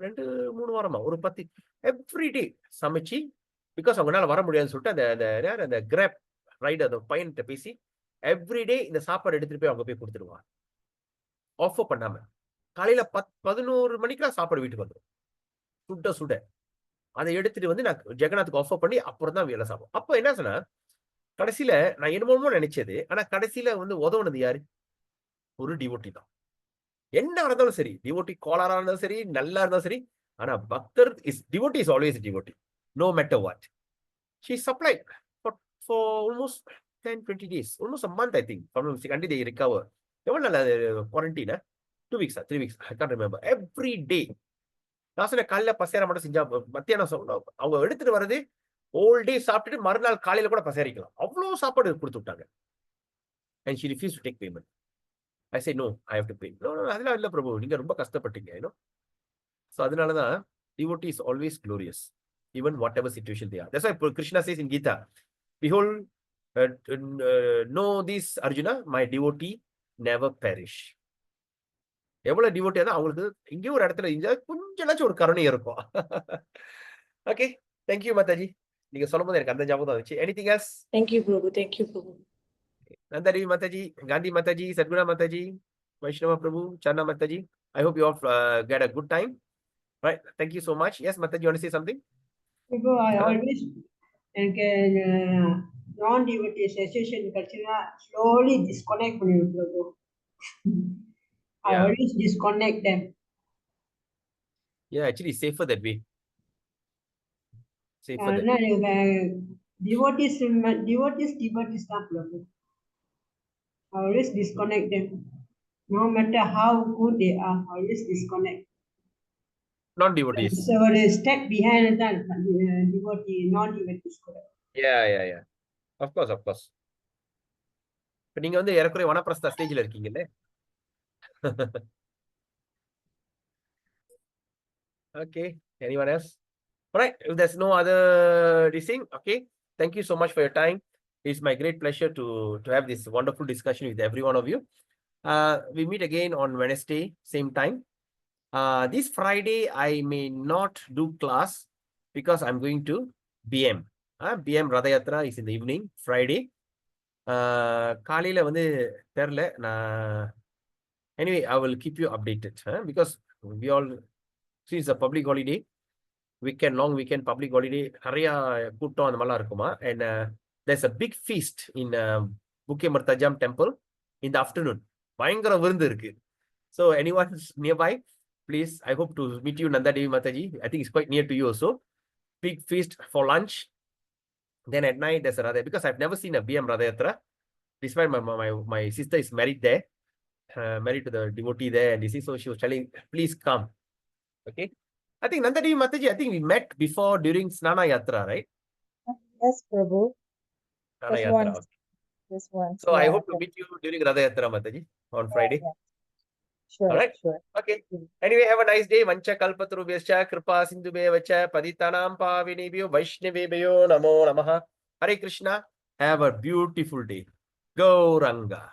2-3 வாரமா ஒரு 10 எவ்ரிடே சமைச்சு, பிகாஸ் அவங்களால வர முடியாதுன்னு சொல்லிட்டு அந்த கிராப் ரைடு அந்த பையன்கிட்ட பேசி எவ்ரிடே இந்த சாப்பாடு எடுத்துட்டு போய் அவங்க போய் கொடுத்துடுவாங்க. ஆஃபர் பண்ணாம காலையில 11 மணிக்கெல்லாம் சாப்பாடு வீட்டுக்கு வந்துடும், சுட சுட. அதை எடுத்துட்டு வந்து நான் ஜெகநாத்துக்கு ஆஃபர் பண்ணி அப்புறம் தான் வேலை சாப்பிடும். அப்போ என்ன சொன்னா, கடைசியில நான் என்னமோ நினைச்சது, ஆனா கடைசியில வந்து உதவுனது யாரு? ஒரு டிவோட்டி தான். என்ன இருந்தாலும் சரி, டிவோட்டி கோளாரா இருந்தாலும் சரி, நல்லா இருந்தாலும் சரி, ஆனா பக்தர் devotee is always devotee, no matter what. She supply for almost 10-20 days, almost a month, I think, from until they recover. எவ்வளவு நாள் quarantine? 2 weeks, 3 weeks, I can't remember. Every day நான் சொன்ன காலையில பசேர மட்டும் செஞ்சா, மத்தியானம் அவங்க எடுத்துட்டு வர்றது ஹோல் டே சாப்பிட்டுட்டு மறுநாள் காலையில கூட பசேரிக்கலாம், அவ்வளவு சாப்பாடு கொடுத்து விட்டாங்க. and she refused to take payment. I say no, I have to pay. No, அதெல்லாம் இல்ல பிரபு, நீங்க ரொம்ப கஷ்டப்பட்டீங்க. So அதனாலதான் devotee is always glorious, even whatever situation they are. That's why Krishna says in Gita, behold, know this Arjuna, my devotee never perish. எவ்வளவு டிவோட்டியா தான் அவங்களுக்கு இங்கேயும் ஒரு இடத்துல கொஞ்சம் ஒரு கருணை இருக்கும். Okay, thank you Mataji. நீங்க சொல்லும் போது எனக்கு அந்த ஞாபகம் தான் வந்துச்சு. Anything else? தேங்க்யூ பிரபு. தேங்க்யூ பிரபு. நந்தரி மாதாஜி, காந்தி மாதாஜி, சத்குணா மாதாஜி, வைஷ்ணவ பிரபு, சரணா Mataji. I hope you all get a good time. Right, thank you so much. Yes, Mataji, you want to say something? Prabhu, I always எனக்கு நான் டிவோட்டி அசோசியேஷன் கட்சினா slowly disconnect பண்ணிடுவேன் Prabhu. I always disconnect them. Yeah, actually safer that way. Safer that way. Devotees தான் Prabhu. I always disconnect them. No matter how good they are, I always disconnect. Non-devotees. So ஒரு step behind தான் devotee, non-devotees கூட. Yeah. Of course. இப்ப நீங்க வந்து ஏறக்குறைய வனப்பிரஸ்தா ஸ்டேஜ்ல இருக்கீங்கல்ல. Okay, anyone else? Right. If there's no other thing, okay. Thank you so much for your time. It's my great pleasure to have this wonderful discussion with every one of you. We meet again on Wednesday, same time. This Friday, I may not do class because I'm going to BM. BM Radayatra is in the evening, Friday. காலையில வந்து தெரியல நான் anyway I will keep you updated because we all see it's a public holiday weekend, long weekend, public holiday, நிறைய கூட்டம் அந்த மாதிரிலாம் இருக்குமா. And there's a big feast in Bukit Mertajam temple in the afternoon. பயங்கர விருந்து இருக்கு. So anyone nearby, please, I hope to meet you Nanda Devi Mataji. I think it's quite near to you also. Big feast for lunch. Then at night there's a Radha, because I've never seen a BM Radayatra. Despite my sister is married there, married to the devotee there, and this is, so she was telling, please come. Okay. I think Nanda Devi Mataji, I think we met before during Snana Yatra, right? Yes, Prabhu. Snana Just Yatra. once. Okay. Just once. So I yeah, hope to meet you during Radha Yatra, Mataji, on Friday. yeah. Sure, All right. sure. Okay. Anyway, have a nice day. Vancha kalpatarubhyascha kripa sindhubhyavacha paditanam pavinebhyo vaishnavebhyo namo namaha. Hare Krishna. Have a beautiful day. Gauranga.